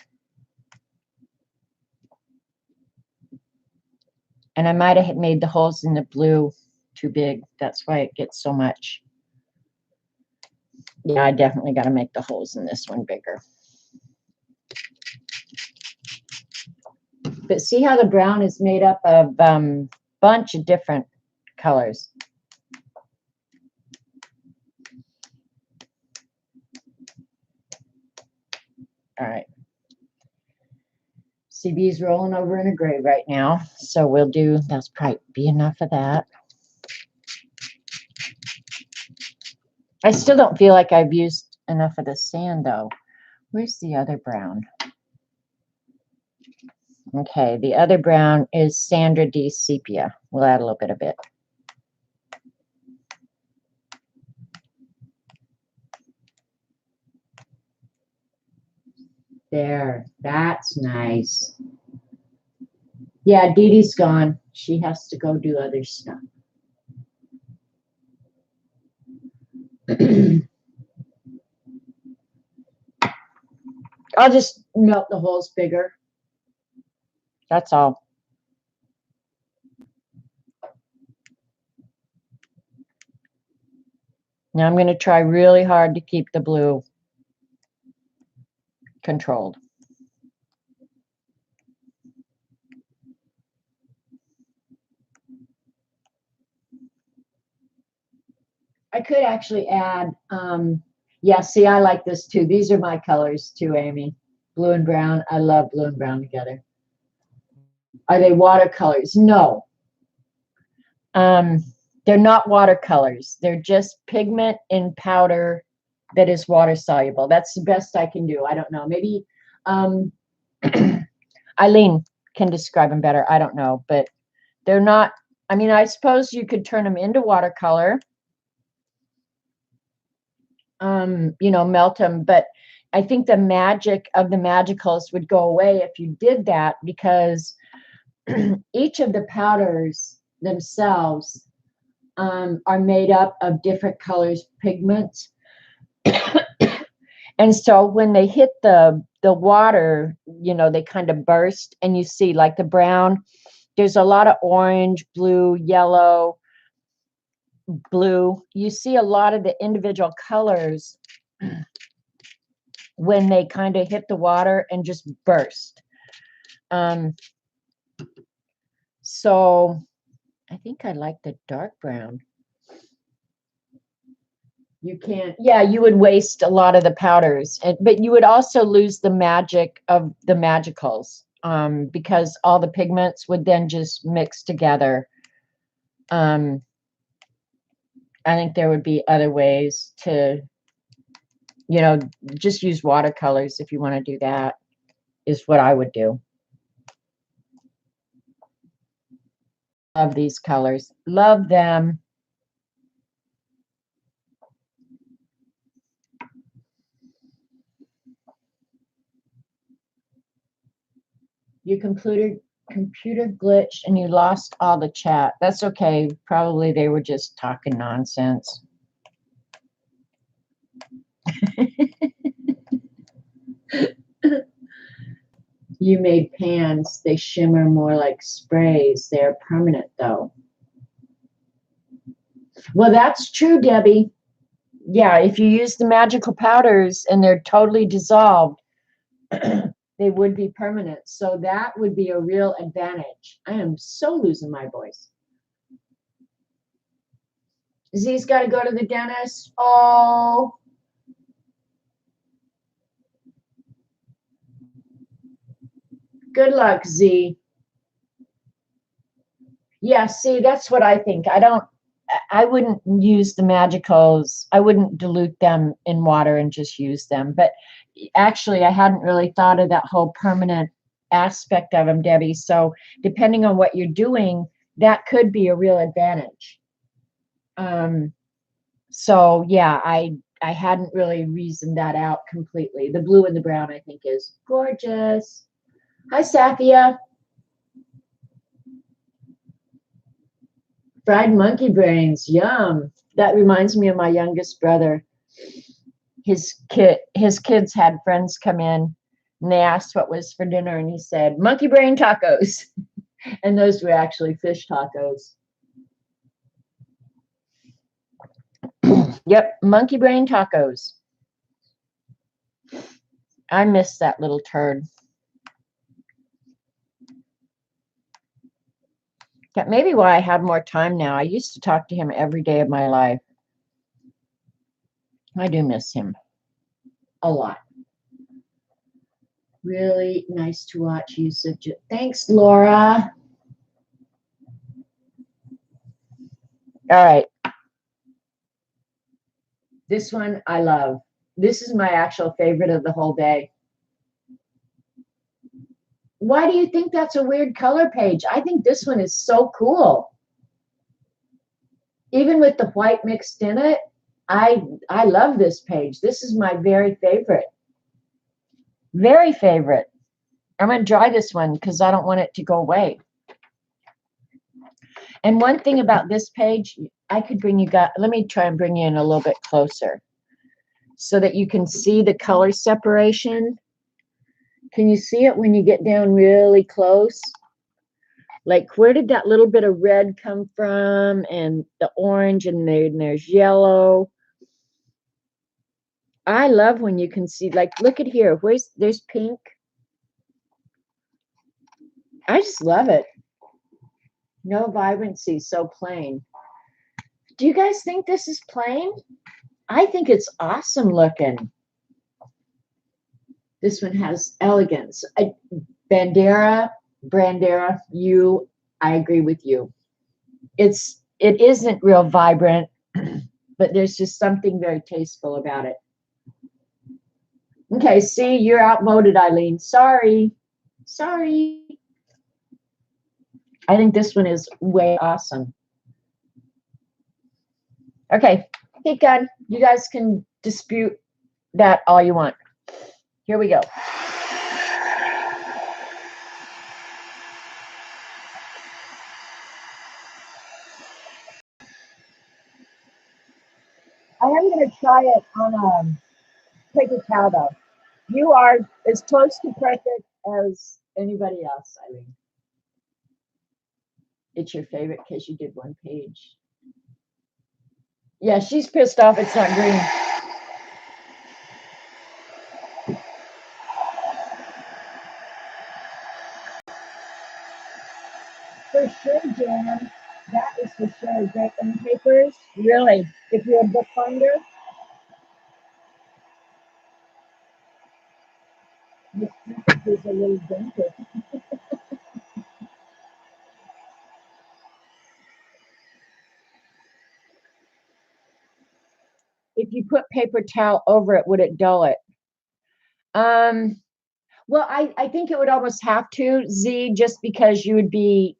And I might have made the holes in the blue too big. That's why it gets so much. Yeah, I definitely got to make the holes in this one bigger. But see how the brown is made up of a bunch of different colors. All right. CB's rolling over in a grave right now. So we'll do, that's probably be enough of that. I still don't feel like I've used enough of the sand though. Where's the other brown? Okay, the other brown is Sandra D. Sepia. We'll add a little bit of it. There, that's nice. Yeah, Dee Dee's gone. She has to go do other stuff. I'll just melt the holes bigger. That's all. Now I'm going to try really hard to keep the blue controlled. I could actually add, yeah, see, I like this too. These are my colors too, Amy. Blue and brown. I love blue and brown together. Are they watercolors? No. They're not watercolors. They're just pigment in powder that is water soluble. That's the best I can do. I don't know. Maybe Eileen can describe them better. I don't know, but they're not, I mean, I suppose you could turn them into watercolor, you know, melt them, but I think the magic of the magicals would go away if you did that, because each of the powders themselves are made up of different colors, pigments. And so when they hit the water, you know, they kind of burst, and you see like the brown, there's a lot of orange, blue, yellow, blue. You see a lot of the individual colors when they kind of hit the water and just burst. So I think I like the dark brown. You can't, yeah, you would waste a lot of the powders, but you would also lose the magic of the magicals, because all the pigments would then just mix together. I think there would be other ways to, you know, just use watercolors if you want to do that, is what I would do. Love these colors. Love them. Your computer glitched and you lost all the chat. That's okay. Probably they were just talking nonsense. You made pans. They shimmer more like sprays. They're permanent though. Well, that's true, Debbie. Yeah, if you use the magical powders and they're totally dissolved, they would be permanent. So that would be a real advantage. I am so losing my voice. Z's got to go to the dentist. Oh. Good luck, Z. Yeah, see, that's what I think. I wouldn't use the magicals. I wouldn't dilute them in water and just use them. But actually, I hadn't really thought of that whole permanent aspect of them, Debbie. So depending on what you're doing, that could be a real advantage. So yeah, I hadn't really reasoned that out completely. The blue and the brown, I think, is gorgeous. Hi, Safia. Fried monkey brains, yum. That reminds me of my youngest brother. His kids had friends come in and they asked what was for dinner, and he said monkey brain tacos. And those were actually fish tacos. Yep, monkey brain tacos. I miss that little turd. That may be why I have more time now. I used to talk to him every day of my life. I do miss him a lot. Really nice to watch, Yusuf. Thanks, Laura. All right. This one I love. This is my actual favorite of the whole day. Why do you think that's a weird color page? I think this one is so cool. Even with the white mixed in it, I love this page. This is my very favorite. Very favorite. I'm going to dry this one because I don't want it to go away. And one thing about this page, I could bring you guys, let me try and bring you in a little bit closer so that you can see the color separation. Can you see it when you get down really close? Like, where did that little bit of red come from? And the orange, and there's yellow. I love when you can see, like, look at here. There's pink. I just love it. No vibrancy, so plain. Do you guys think this is plain? I think it's awesome looking. This one has elegance. Bandera, I agree with you. It isn't real vibrant, but there's just something very tasteful about it. Okay, see, you're outmoded, Eileen. Sorry. I think this one is way awesome. Okay, heat gun. You guys can dispute that all you want. Here we go. I am going to try it on a paper towel, though. You are as close to perfect as anybody else, Eileen. It's your favorite because you did one page. Yeah, she's pissed off it's not green. For sure, Jan. That is for sure. Great. And papers, really, if you're a bookbinder, this is a little dainty. If you put paper towel over it, would it dull it? Well, I think it would almost have to, Z, just because you would be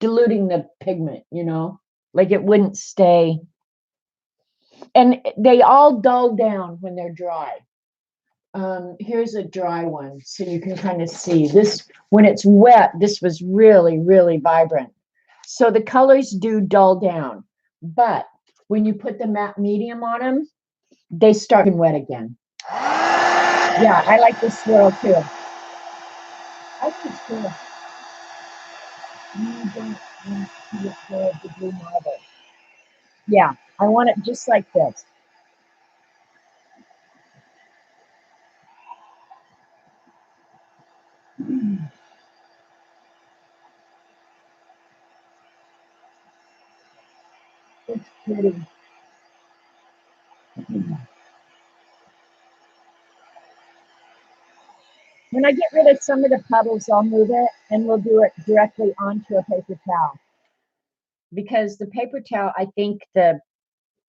diluting the pigment, you know, like it wouldn't stay. And they all dull down when they're dry. Here's a dry one, so you can kind of see this. When it's wet, this was really, really vibrant. So the colors do dull down, but when you put the matte medium on them, they start getting wet again. Yeah, I like this swirl too. I think it's cool. You don't want to get rid of the blue marble. Yeah, I want it just like this. It's pretty. When I get rid of some of the puddles, I'll move it and we'll do it directly onto a paper towel. Because the paper towel, I think the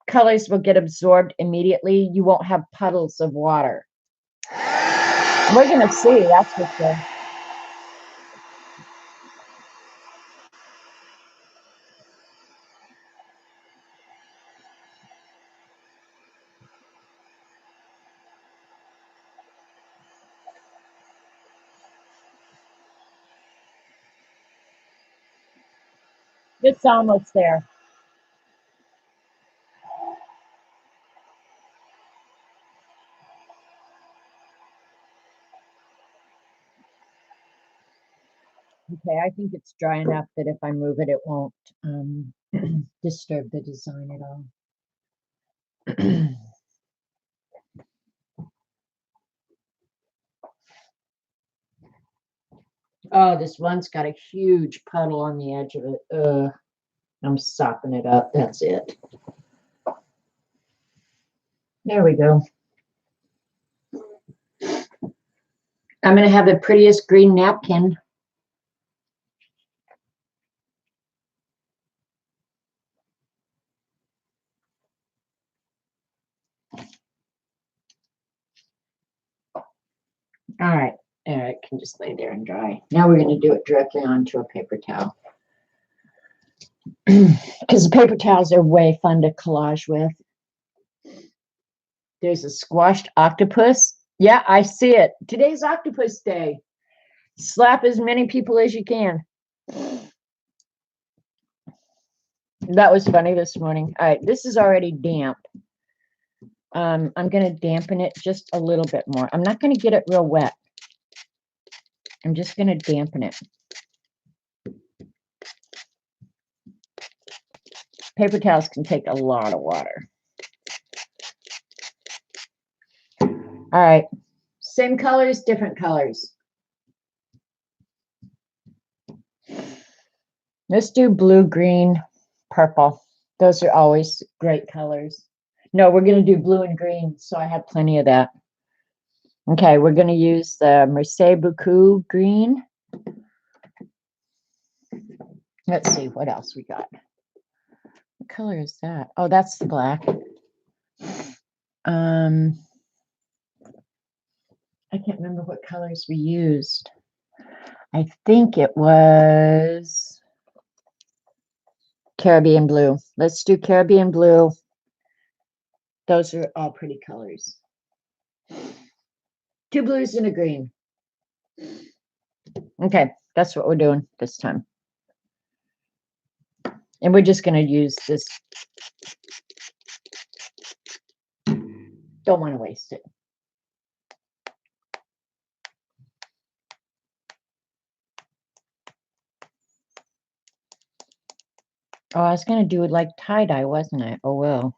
colors will get absorbed immediately. You won't have puddles of water. We're going to see, that's for sure. It's almost there. Okay, I think it's dry enough that if I move it, it won't disturb the design at all. Oh, this one's got a huge puddle on the edge of it. I'm sopping it up. That's it. There we go. I'm going to have the prettiest green napkin. All right. It can just lay there and dry. Now we're going to do it directly onto a paper towel. Because the paper towels are way fun to collage with. There's a squashed octopus. Yeah, I see it. Today's Octopus Day. Slap as many people as you can. That was funny this morning. All right, this is already damp. I'm going to dampen it just a little bit more. I'm not going to get it real wet. I'm just going to dampen it. Paper towels can take a lot of water. All right, same colors, different colors. Let's do blue, green, purple. Those are always great colors. No, we're going to do blue and green, so I have plenty of that. Okay, we're going to use the Merci Beaucoup green. Let's see what else we got. What color is that? Oh, that's the black. I can't remember what colors we used. I think it was Caribbean blue. Let's do Caribbean blue. Those are all pretty colors. 2 blues and a green. Okay, that's what we're doing this time. And we're just going to use this. Don't want to waste it. Oh, I was going to do it like tie-dye, wasn't I? Oh, well.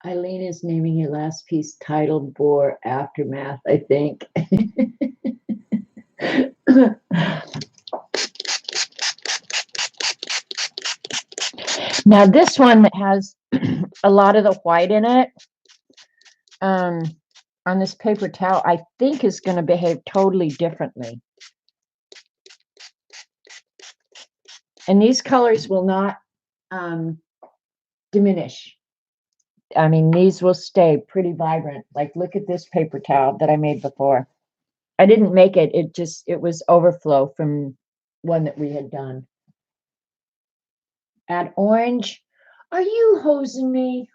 Eileen is naming your last piece title Bore Aftermath, I think. Now this one that has a lot of the white in it, on this paper towel, I think is going to behave totally differently. And these colors will not diminish. I mean, these will stay pretty vibrant. Like, look at this paper towel that I made before. I didn't make it. It was overflow from one that we had done. Add orange. Are you hosing me?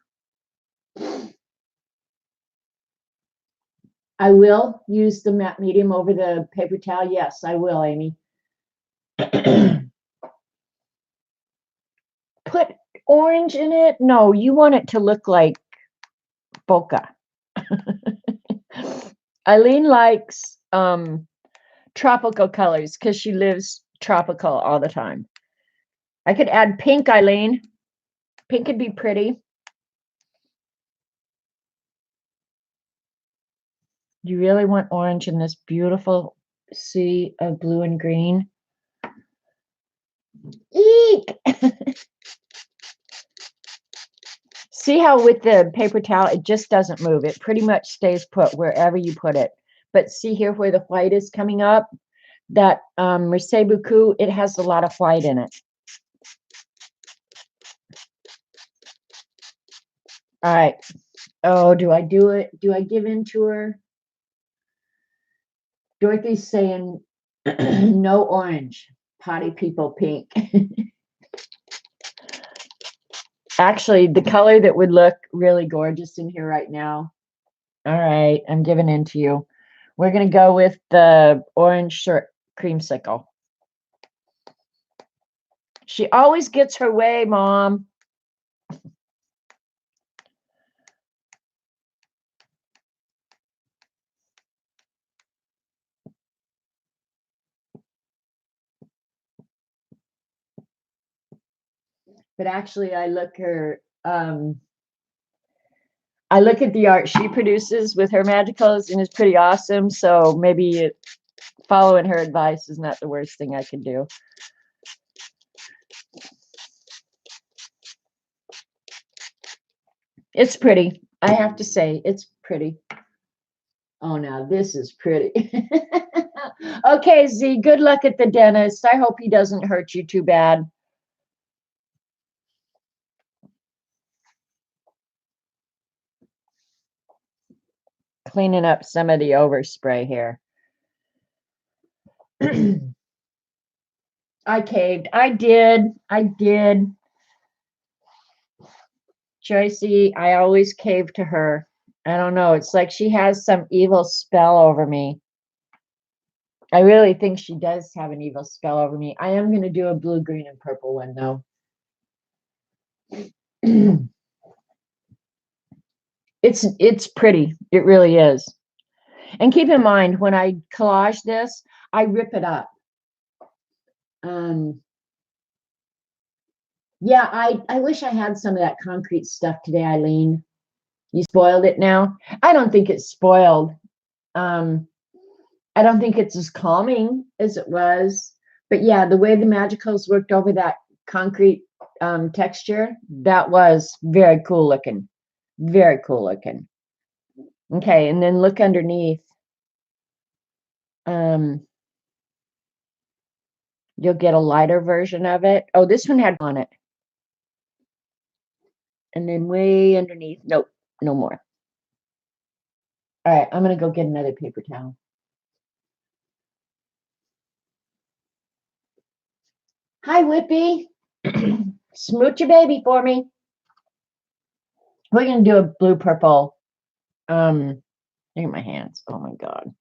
I will use the matte medium over the paper towel. Yes, I will, Amy. Put orange in it? No, you want it to look like bokeh. Eileen likes tropical colors because she lives tropical all the time. I could add pink, Eileen. Pink could be pretty. You really want orange in this beautiful sea of blue and green? Eek! See how with the paper towel, it just doesn't move. It pretty much stays put wherever you put it. But see here where the white is coming up? That Merci Beaucoup, it has a lot of white in it. All right. Oh, do I do it? Do I give in to her? Dorothy's saying no orange. Potty people pink. Actually, the color that would look really gorgeous in here right now. All right, I'm giving in to you. We're going to go with the orange shirt creamsicle. She always gets her way, Mom. But actually, I look at the art she produces with her magicals, and it's pretty awesome. So maybe following her advice is not the worst thing I can do. It's pretty. I have to say, it's pretty. Oh, now this is pretty. Okay, Z, good luck at the dentist. I hope he doesn't hurt you too bad. Cleaning up some of the overspray here. I caved. I did. Joycey, I always cave to her. I don't know. It's like she has some evil spell over me. I really think she does have an evil spell over me. I am going to do a blue, green, and purple one, though. It's pretty. It really is. And keep in mind, when I collage this, I rip it up. Yeah, I wish I had some of that concrete stuff today, Eileen. You spoiled it now. I don't think it's spoiled. I don't think it's as calming as it was. But yeah, the way the Magicals worked over that concrete texture, that was very cool looking. Very cool looking. Okay, and then look underneath. You'll get a lighter version of it. Oh, this one had on it. And then way underneath, nope, no more. All right, I'm gonna go get another paper towel. Hi, Whippy. Smooch your baby for me. We're gonna do a blue purple. Look at my hands. Oh my god.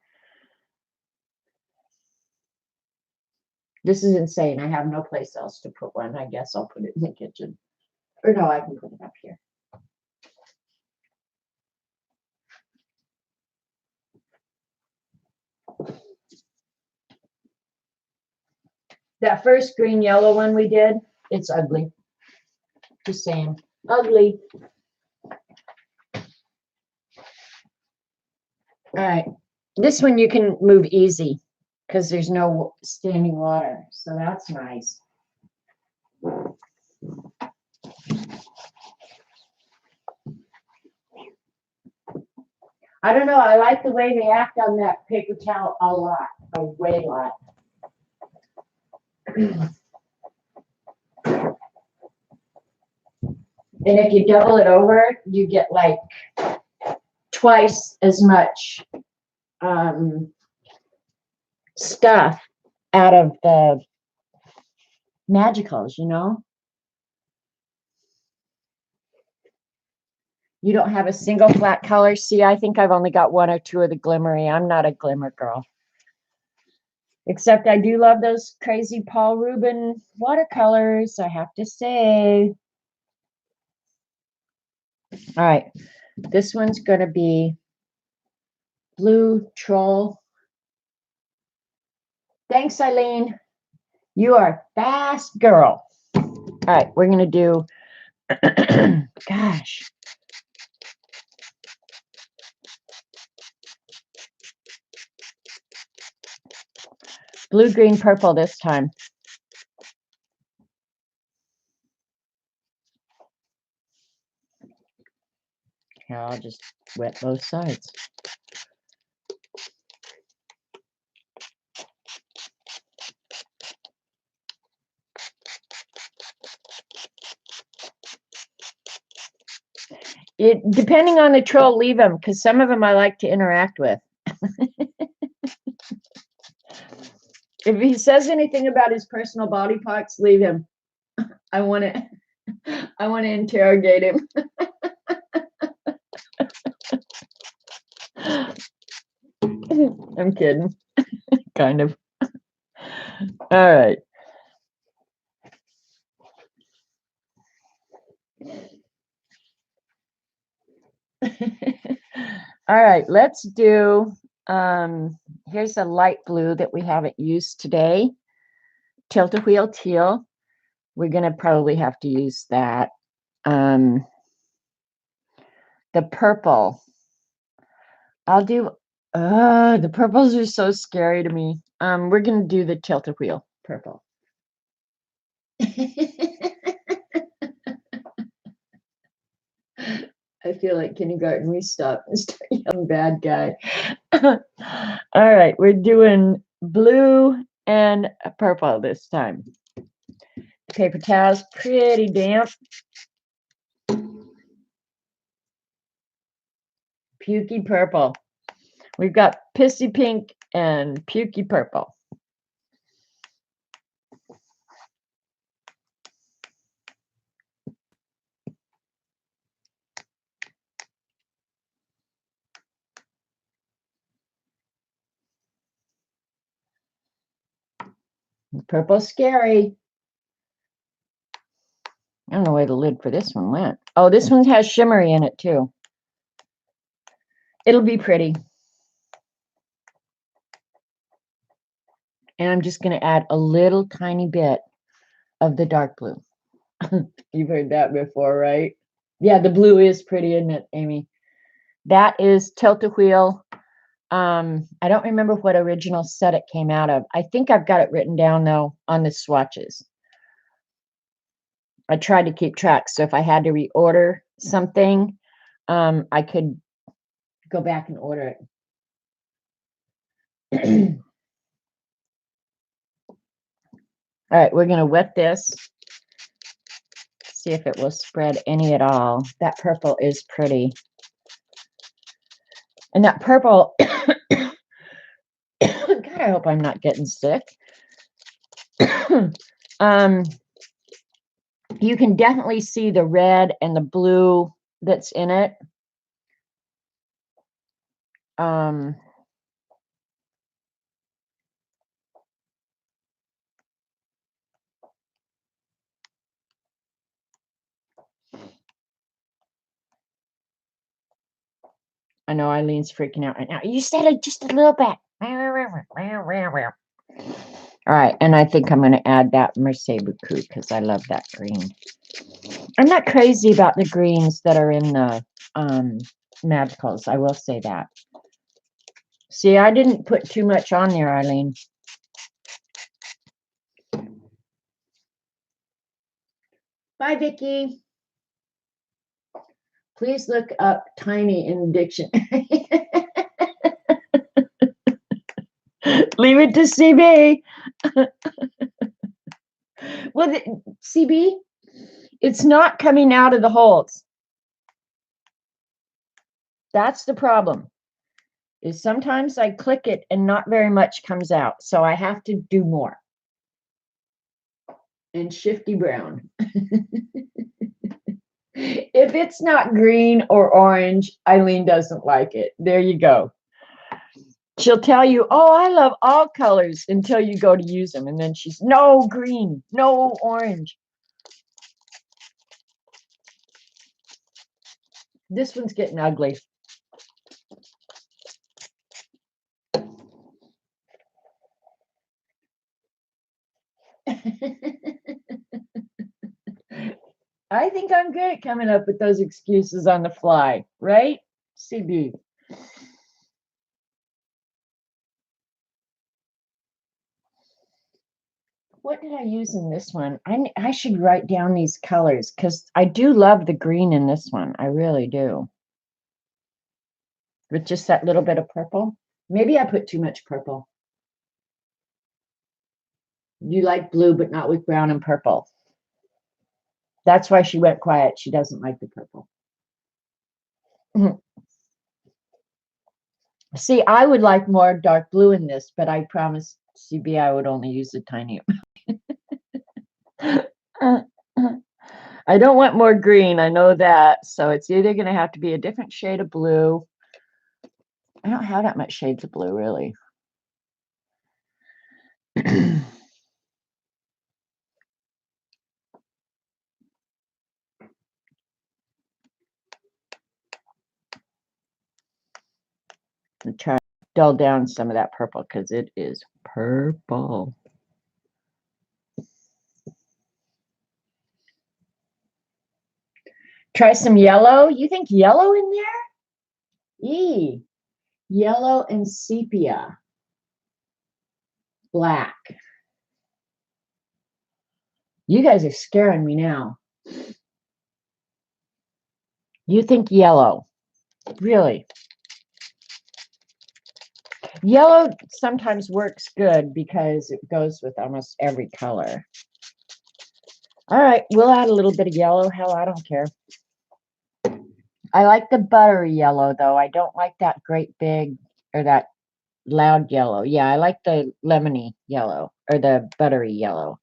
This is insane. I have no place else to put one. I guess I'll put it in the kitchen. Or no, I can put it up here. That first green yellow one we did, it's ugly. Just saying. Ugly. All right. This one you can move easy because there's no standing water. So that's nice. I don't know. I like the way they act on that paper towel a lot. A way lot. And if you double it over, you get like twice as much stuff out of the Magicals, you know? You don't have a single flat color. See, I think I've only got one or two of the glimmery. I'm not a glimmer girl. Except I do love those crazy Paul Rubin watercolors, I have to say. All right, this one's going to be Blue Troll. Thanks, Eileen. You are a fast girl. All right, we're going to do, gosh. Blue, green, purple this time. Here, I'll just wet both sides. Depending on the troll, leave them, because some of them I like to interact with. If he says anything about his personal body parts, leave him. I want to interrogate him. I'm kidding. Kind of. All right. All right, let's do, here's a light blue that we haven't used today. Tilt-a-wheel teal. We're going to probably have to use that. The purple. I'll do, the purples are so scary to me. We're going to do the tilt-a-wheel purple. I feel like kindergarten. We stop and start yelling bad guy. All right, we're doing blue and purple this time. Paper towel's pretty damp. Pukey purple. We've got pissy pink and pukey purple. Purple's scary. I don't know where the lid for this one went. Oh, this one has shimmery in it too. It'll be pretty. And I'm just going to add a little tiny bit of the dark blue. You've heard that before, right? Yeah, the blue is pretty, isn't it, Amy? That is Tilt-A-Wheel. I don't remember what original set it came out of. I think I've got it written down, though, on the swatches. I tried to keep track, so if I had to reorder something, I could go back and order it. All right, we're going to wet this. See if it will spread any at all. That purple is pretty. And that purple, God, I hope I'm not getting sick. You can definitely see the red and the blue that's in it. I know Eileen's freaking out right now. You said it just a little bit. All right, and I think I'm going to add that Mercier Beaucoup because I love that green. I'm not crazy about the greens that are in the magicals. I will say that. See, I didn't put too much on there, Eileen. Bye, Vicki. Please look up tiny in the dictionary. Leave it to CB. Well, CB, it's not coming out of the holes. That's the problem. Is sometimes I click it and not very much comes out. So I have to do more. And Shifty Brown. If it's not green or orange, Eileen doesn't like it. There you go. She'll tell you, oh, I love all colors until you go to use them. And then she's, no green, no orange. This one's getting ugly. I think I'm good at coming up with those excuses on the fly, right, CB? What did I use in this one? I should write down these colors because I do love the green in this one. I really do. With just that little bit of purple. Maybe I put too much purple. You like blue, but not with brown and purple. That's why she went quiet. She doesn't like the purple. See, I would like more dark blue in this, but I promised CB I would only use a tiny amount. I don't want more green. I know that. So it's either going to have to be a different shade of blue. I don't have that much shades of blue, really. I'm trying to dull down some of that purple because it is purple. Try some yellow. You think yellow in there? Yee. Yellow and sepia. Black. You guys are scaring me now. You think yellow, really? Yellow sometimes works good because it goes with almost every color. All right, we'll add a little bit of yellow. Hell, I don't care. I like the buttery yellow, though. I don't like that great big or that loud yellow. Yeah, I like the lemony yellow or the buttery yellow.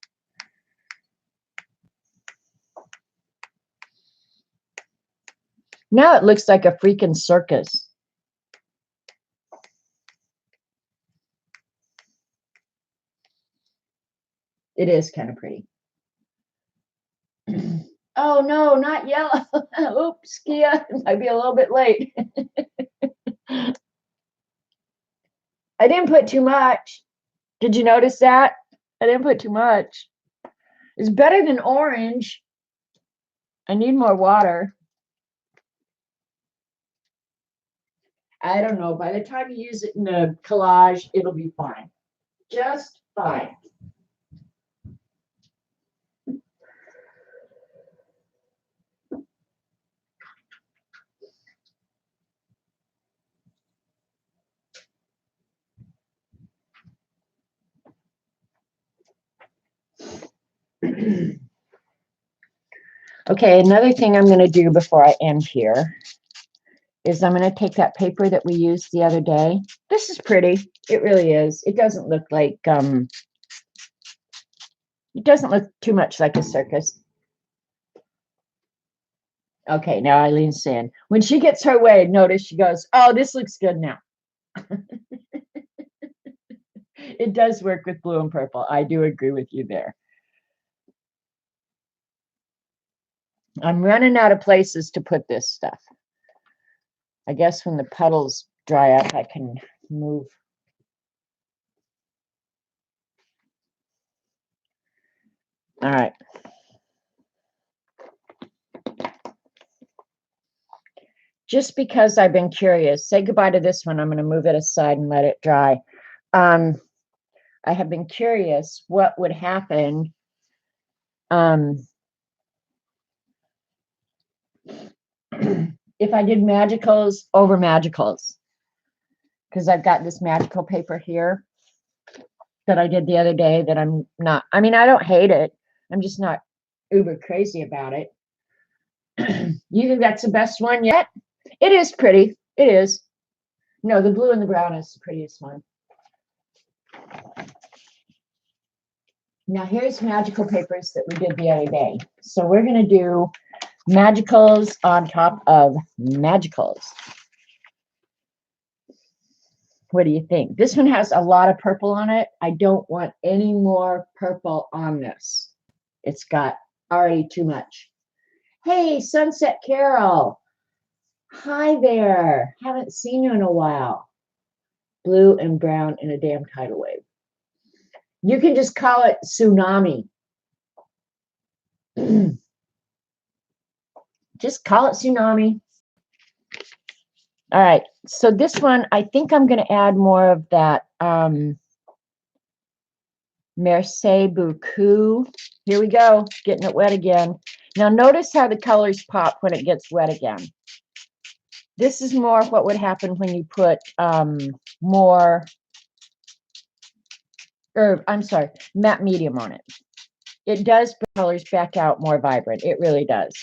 Now it looks like a freaking circus. It is kind of pretty. Oh, no, not yellow. Oops, Kia. Might be a little bit late. I didn't put too much. Did you notice that? I didn't put too much. It's better than orange. I need more water. I don't know. By the time you use it in the collage, it'll be fine. Just fine. Okay, another thing I'm going to do before I end here is I'm going to take that paper that we used the other day. This is pretty. It really is. It doesn't look like, it doesn't look too much like a circus. Okay, now Eileen's saying, when she gets her way, notice she goes, oh, this looks good now. It does work with blue and purple. I do agree with you there. I'm running out of places to put this stuff. I guess when the puddles dry up, I can move. All right. Just because I've been curious, say goodbye to this one. I'm going to move it aside and let it dry. I have been curious what would happen if I did magicals over magicals. Because I've got this magical paper here that I did the other day that I'm not, I mean, I don't hate it. I'm just not uber crazy about it. You think that's the best one yet? It is pretty. It is. No, the blue and the brown is the prettiest one. Now here's magical papers that we did the other day. So we're going to do magicals on top of magicals. What do you think? This one has a lot of purple on it. I don't want any more purple on this. It's got already too much. Hey, Sunset Carol. Hi there. Haven't seen you in a while. Blue and brown in a damn tidal wave. You can just call it tsunami. Just call it tsunami. All right. So this one, I think I'm going to add more of that Merci beaucoup. Here we go. Getting it wet again. Now notice how the colors pop when it gets wet again. This is more what would happen when you put more, or I'm sorry, matte medium on it. It does bring colors back out more vibrant. It really does.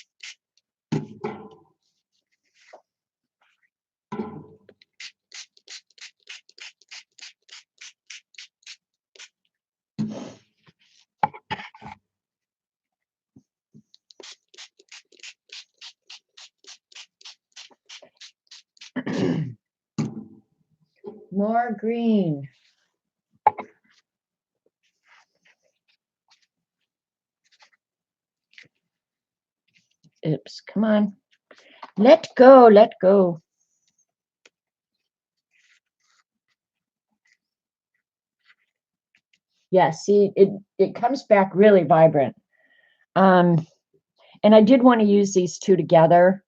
More green. Oops, come on. Let go, let go. Yeah, see, it comes back really vibrant. And I did want to use these two together.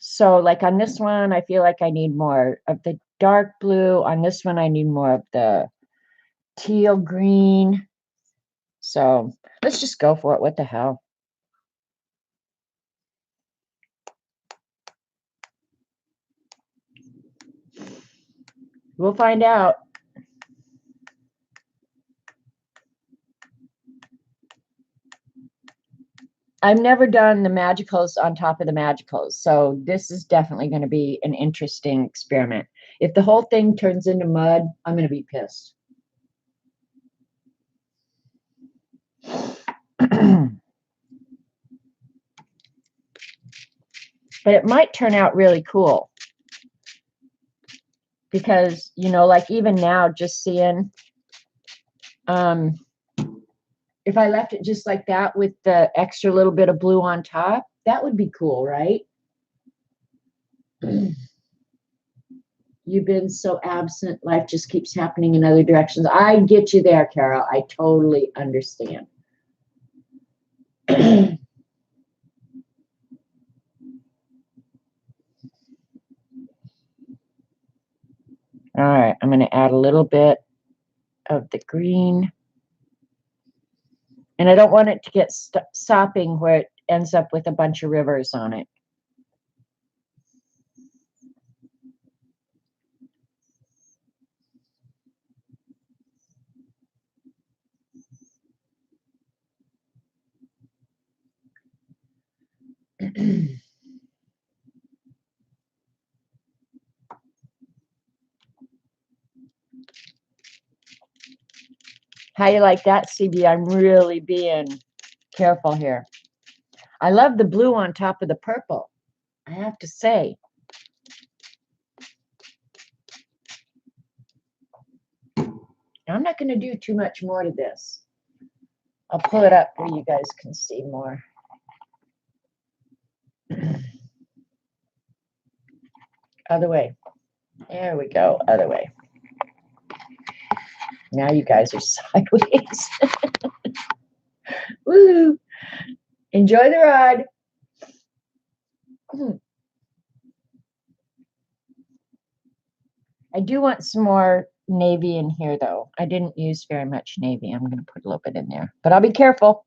So like on this one, I feel like I need more of the dark blue. On this one, I need more of the teal green. So let's just go for it. What the hell? We'll find out. I've never done the magicals on top of the magicals, so this is definitely going to be an interesting experiment. If the whole thing turns into mud, I'm going to be pissed. But it might turn out really cool. Because, you know, like even now, just seeing, if I left it just like that with the extra little bit of blue on top, that would be cool, right? You've been so absent. Life just keeps happening in other directions. I get you there, Carol. I totally understand. All right, I'm going to add a little bit of the green. And I don't want it to get sopping where it ends up with a bunch of rivers on it. How you like that, CB? I'm really being careful here. I love the blue on top of the purple, I have to say. I'm not going to do too much more to this. I'll pull it up where you guys can see more. Other way. There we go. Other way. Now you guys are sideways. Woo! Enjoy the ride. I do want some more navy in here, though. I didn't use very much navy. I'm going to put a little bit in there, but I'll be careful.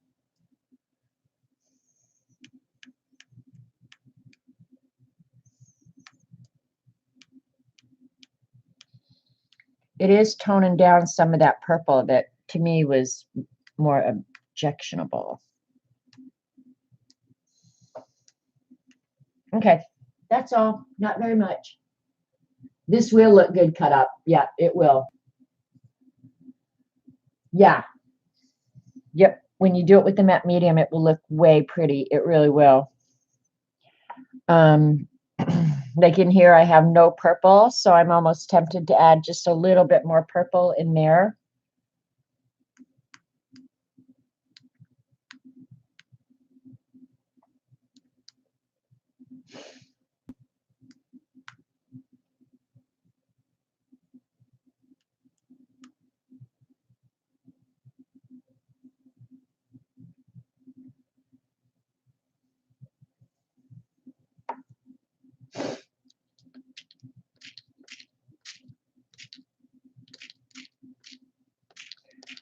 It is toning down some of that purple that to me was more objectionable. Okay, that's all. Not very much. This will look good cut up. Yeah, it will. Yeah. Yep. When you do it with the matte medium, it will look way pretty. It really will. Like in here, I have no purple, so I'm almost tempted to add just a little bit more purple in there.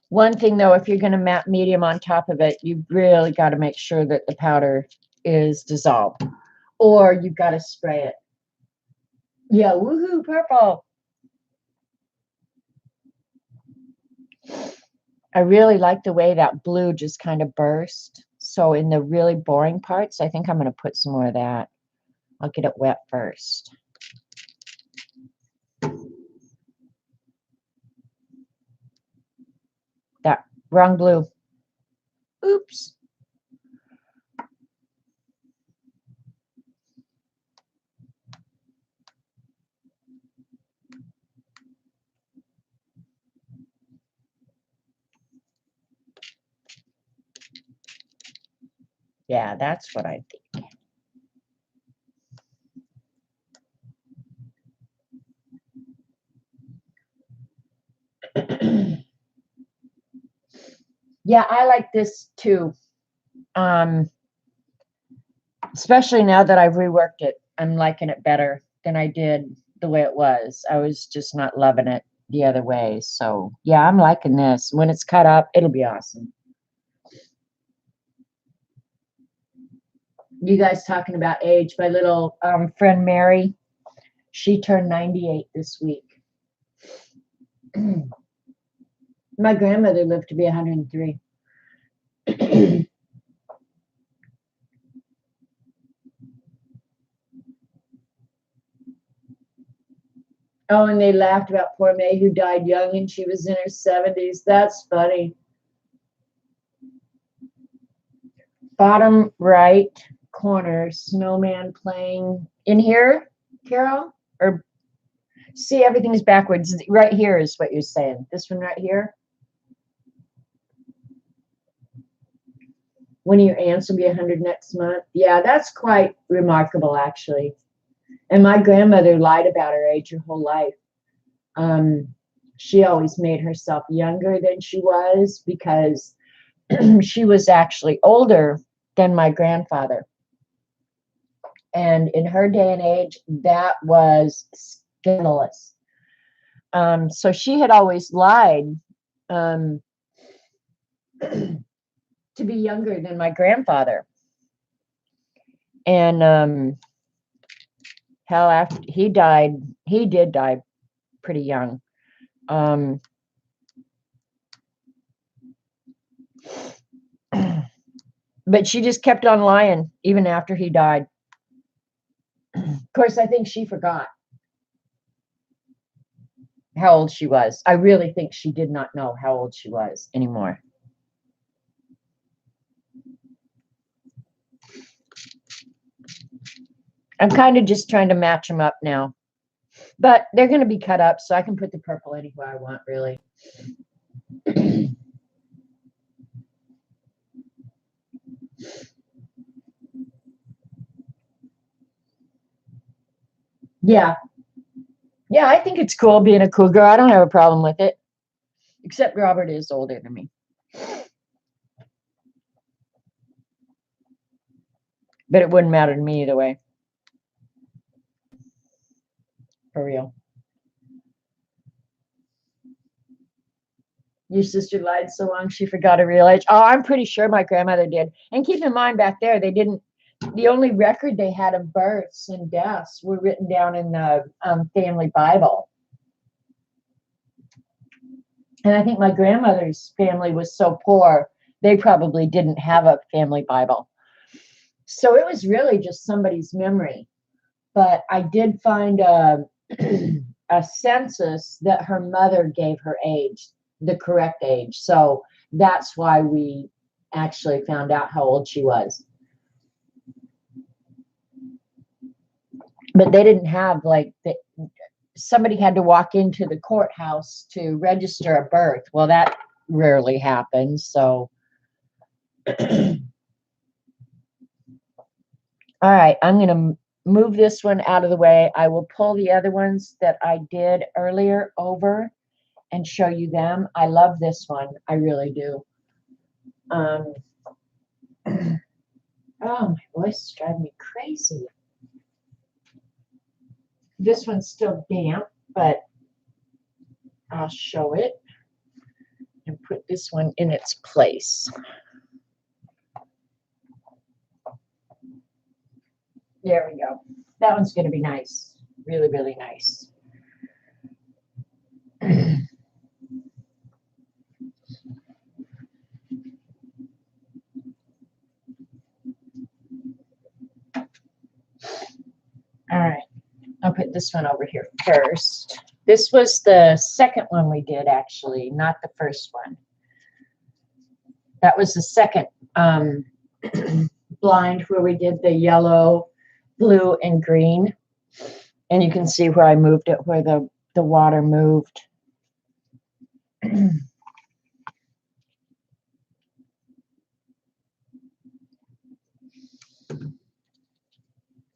One thing though, if you're going to matte medium on top of it, you really got to make sure that the powder is dissolved, or you've got to spray it. Yeah, woohoo, purple. I really like the way that blue just kind of burst. So in the really boring parts, I think I'm going to put some more of that. I'll get it wet first. That wrong blue. Oops. Yeah, that's what I think. Yeah, I like this too. Especially now that I've reworked it, I'm liking it better than I did the way it was. I was just not loving it the other way. So yeah, I'm liking this. When it's cut up, it'll be awesome. You guys talking about age. My little friend Mary, she turned 98 this week. My grandmother lived to be 103. Oh, and they laughed about poor May, who died young and she was in her 70s. That's funny. Bottom right corner, snowman playing in here, Carol? Or see, everything's backwards. Right here is what you're saying. This one right here. One of your aunts will be 100 next month. Yeah, that's quite remarkable, actually. And my grandmother lied about her age her whole life. She always made herself younger than she was because she was actually older than my grandfather. And in her day and age, that was scandalous. So she had always lied to be younger than my grandfather. And hell, after he died, he did die pretty young. But she just kept on lying even after he died. Of course, I think she forgot how old she was. I really think she did not know how old she was anymore. I'm kind of just trying to match them up now. But they're going to be cut up, so I can put the purple anywhere I want, really. Yeah. Yeah, I think it's cool being a cool girl. I don't have a problem with it. Except Robert is older than me. But it wouldn't matter to me either way. For real. Your sister lied so long she forgot her real age. Oh, I'm pretty sure my grandmother did. And keep in mind, back there, they didn't. The only record they had of births and deaths were written down in the family Bible. And I think my grandmother's family was so poor, they probably didn't have a family Bible. So it was really just somebody's memory. But I did find a census that her mother gave her age, the correct age. So that's why we actually found out how old she was. But they didn't have somebody had to walk into the courthouse to register a birth. Well, that rarely happens. So, all right, I'm going to move this one out of the way. I will pull the other ones that I did earlier over and show you them. I love this one. I really do. Oh, my voice is driving me crazy. This one's still damp, but I'll show it and put this one in its place. There we go. That one's going to be nice. Really, really nice. All right. I'll put this one over here first. This was the second one we did, actually, not the first one. That was the second blind where we did the yellow, blue, and green. And you can see where I moved it, where the water moved.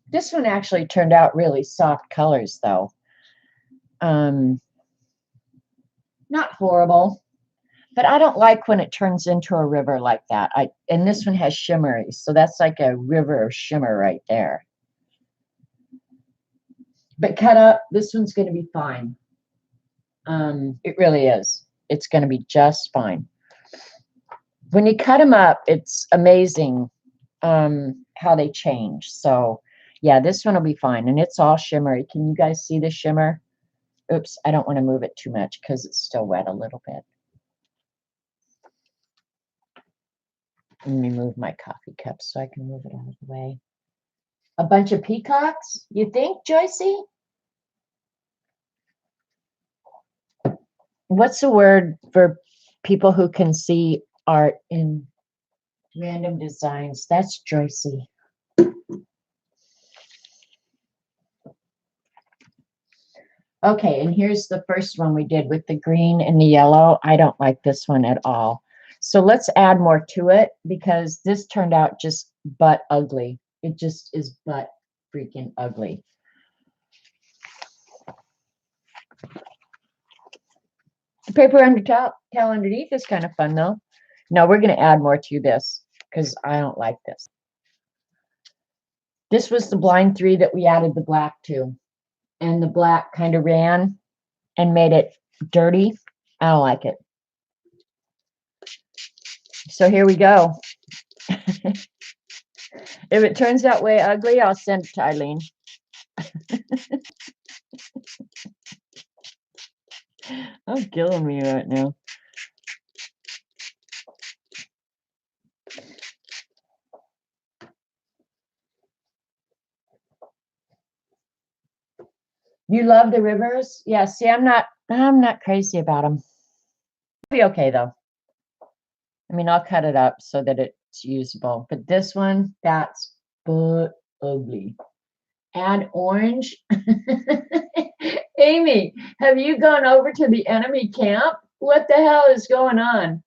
This one actually turned out really soft colors, though. Not horrible, but I don't like when it turns into a river like that. And this one has shimmery, so that's like a river of shimmer right there. But cut up, this one's going to be fine. It really is. It's going to be just fine. When you cut them up, it's amazing how they change. So, yeah, this one will be fine. And it's all shimmery. Can you guys see the shimmer? Oops, I don't want to move it too much because it's still wet a little bit. Let me move my coffee cup so I can move it out of the way. A bunch of peacocks, you think, Joycey? What's the word for people who can see art in random designs? That's Joycey. Okay, and here's the first one we did with the green and the yellow. I don't like this one at all. So let's add more to it because this turned out just butt ugly. It just is butt freaking ugly. The paper under towel underneath is kind of fun though. No, we're going to add more to this because I don't like this. This was the blind 3 that we added the black to. And the black kind of ran and made it dirty. I don't like it. So here we go. If it turns out way ugly, I'll send it to Eileen. I'm killing me right now. You love the rivers? Yeah, see, I'm not crazy about them. It'll be okay though. I mean, I'll cut it up so that it's usable. But this one, that's but ugly. Add orange. Amy, have you gone over to the enemy camp? What the hell is going on?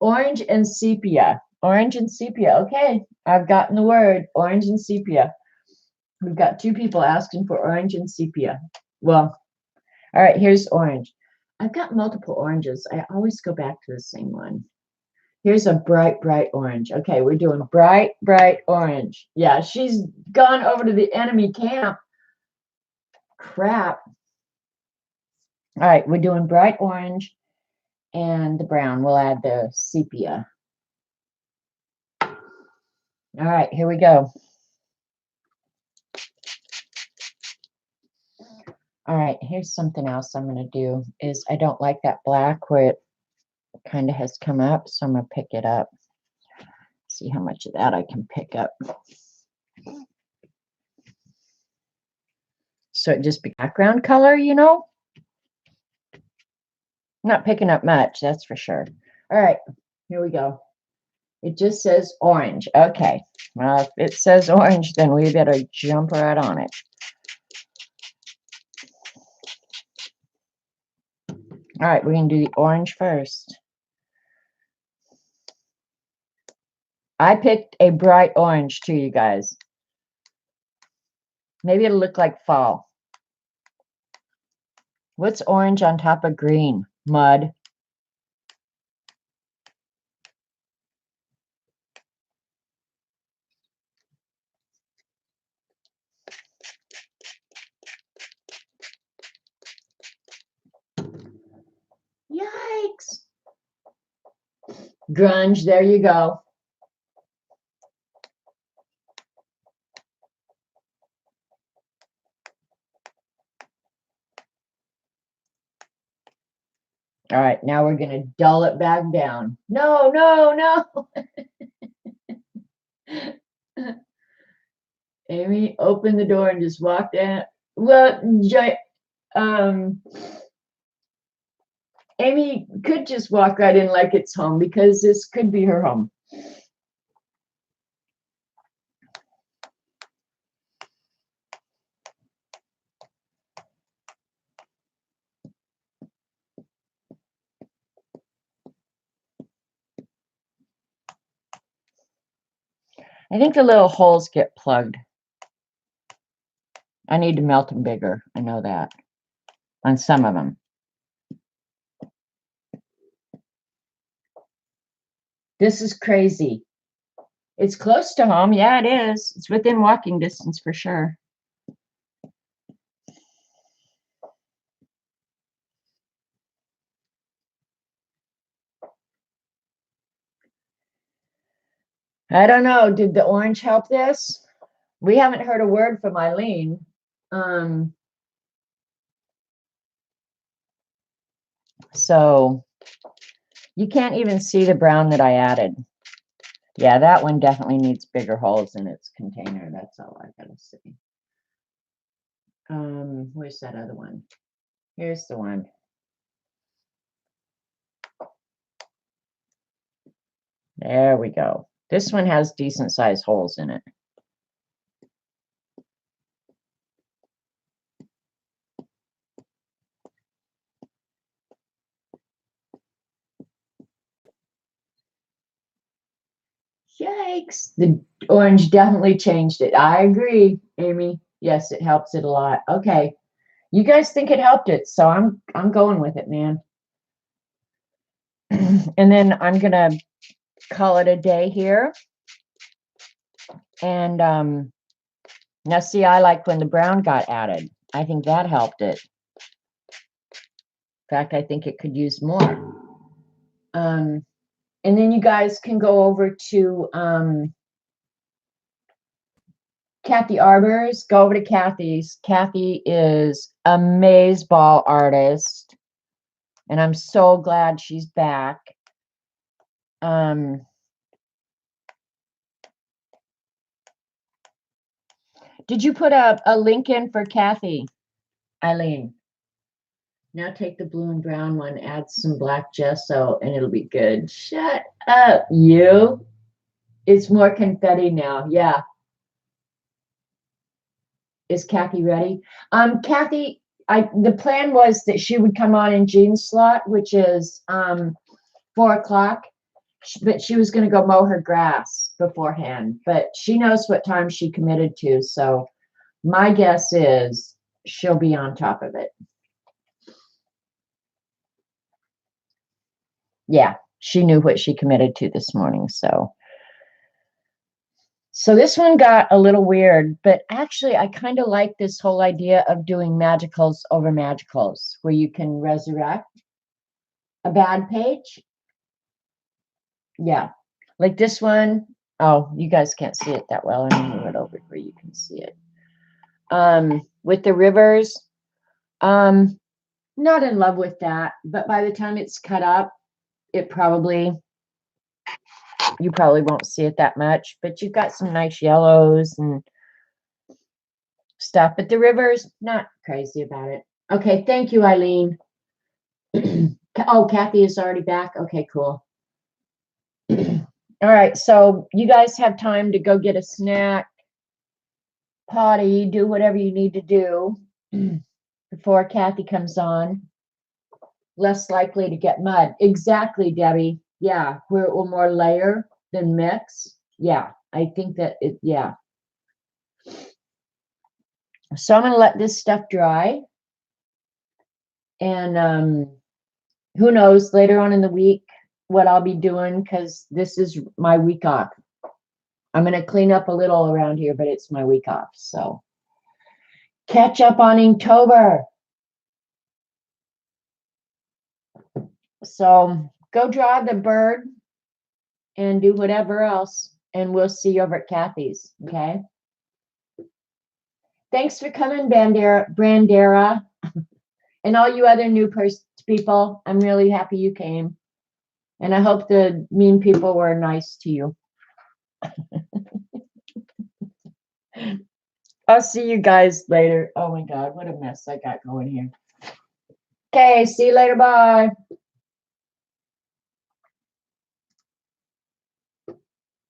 Orange and sepia. Orange and sepia. Okay, I've gotten the word. Orange and sepia. We've got 2 people asking for orange and sepia. Well, all right, here's orange. I've got multiple oranges. I always go back to the same one. Here's a bright, bright orange. Okay, we're doing bright, bright orange. Yeah, she's gone over to the enemy camp. Crap. All right, we're doing bright orange and the brown. We'll add the sepia. All right, here we go. All right, here's something else I'm going to do is I don't like that black where it kind of has come up, so I'm going to pick it up. See how much of that I can pick up. So it just be background color, you know? Not picking up much, that's for sure. All right, here we go. It just says orange. Okay, well, if it says orange, then we better jump right on it. All right, we're going to do the orange first. I picked a bright orange too, you guys. Maybe it'll look like fall. What's orange on top of green? Mud. Yikes. Grunge, there you go. All right, now we're going to dull it back down. No, no, no. Amy, open the door and just walk in. Well, Amy could just walk right in like it's home because this could be her home. I think the little holes get plugged. I need to melt them bigger. I know that. On some of them. This is crazy. It's close to home. Yeah, it is. It's within walking distance for sure. I don't know. Did the orange help this? We haven't heard a word from Eileen. So you can't even see the brown that I added. Yeah, that one definitely needs bigger holes in its container. That's all I gotta say. Where's that other one? Here's the one. There we go. This one has decent sized holes in it. Yikes. The orange definitely changed it. I agree, Amy. Yes, it helps it a lot. Okay. You guys think it helped it, so I'm going with it, man. And then I'm gonna call it a day here. And now see, I like when the brown got added. I think that helped it. In fact, I think it could use more. And then you guys can go over to Kathy Arbor's. Go over to Kathy's. Kathy is a maze ball artist, and I'm so glad she's back. Did you put a link in for Kathy, Eileen? Now take the blue and brown one, add some black gesso, and it'll be good. Shut up, you. It's more confetti now. Yeah. Is Kathy ready? Kathy, the plan was that she would come on in Jean's slot, which is 4:00, but she was going to go mow her grass beforehand. But she knows what time she committed to, so my guess is she'll be on top of it. Yeah, she knew what she committed to this morning, so this one got a little weird, but actually I kind of like this whole idea of doing magicals over magicals, where you can resurrect a bad page. Yeah, like this one. Oh, you guys can't see it that well. Let me move it over where you can see it. With the rivers, not in love with that, but by the time it's cut up, you probably won't see it that much, but you've got some nice yellows and stuff, but the rivers, not crazy about it. Okay, thank you, Eileen. Oh, Kathy is already back. Okay, cool. All right, so you guys have time to go get a snack, potty, do whatever you need to do before Kathy comes on. Less likely to get mud. Exactly, Debbie. Yeah, where it will more layer than mix. Yeah, I think that it, yeah. So I'm going to let this stuff dry. And who knows later on in the week what I'll be doing, because this is my week off. I'm going to clean up a little around here, but it's my week off. So catch up on Inktober. So go draw the bird and do whatever else, and we'll see you over at Kathy's. Okay. Thanks for coming, Brandera, and all you other new people. I'm really happy you came, and I hope the mean people were nice to you. I'll see you guys later. Oh my God, what a mess I got going here. Okay, see you later. Bye.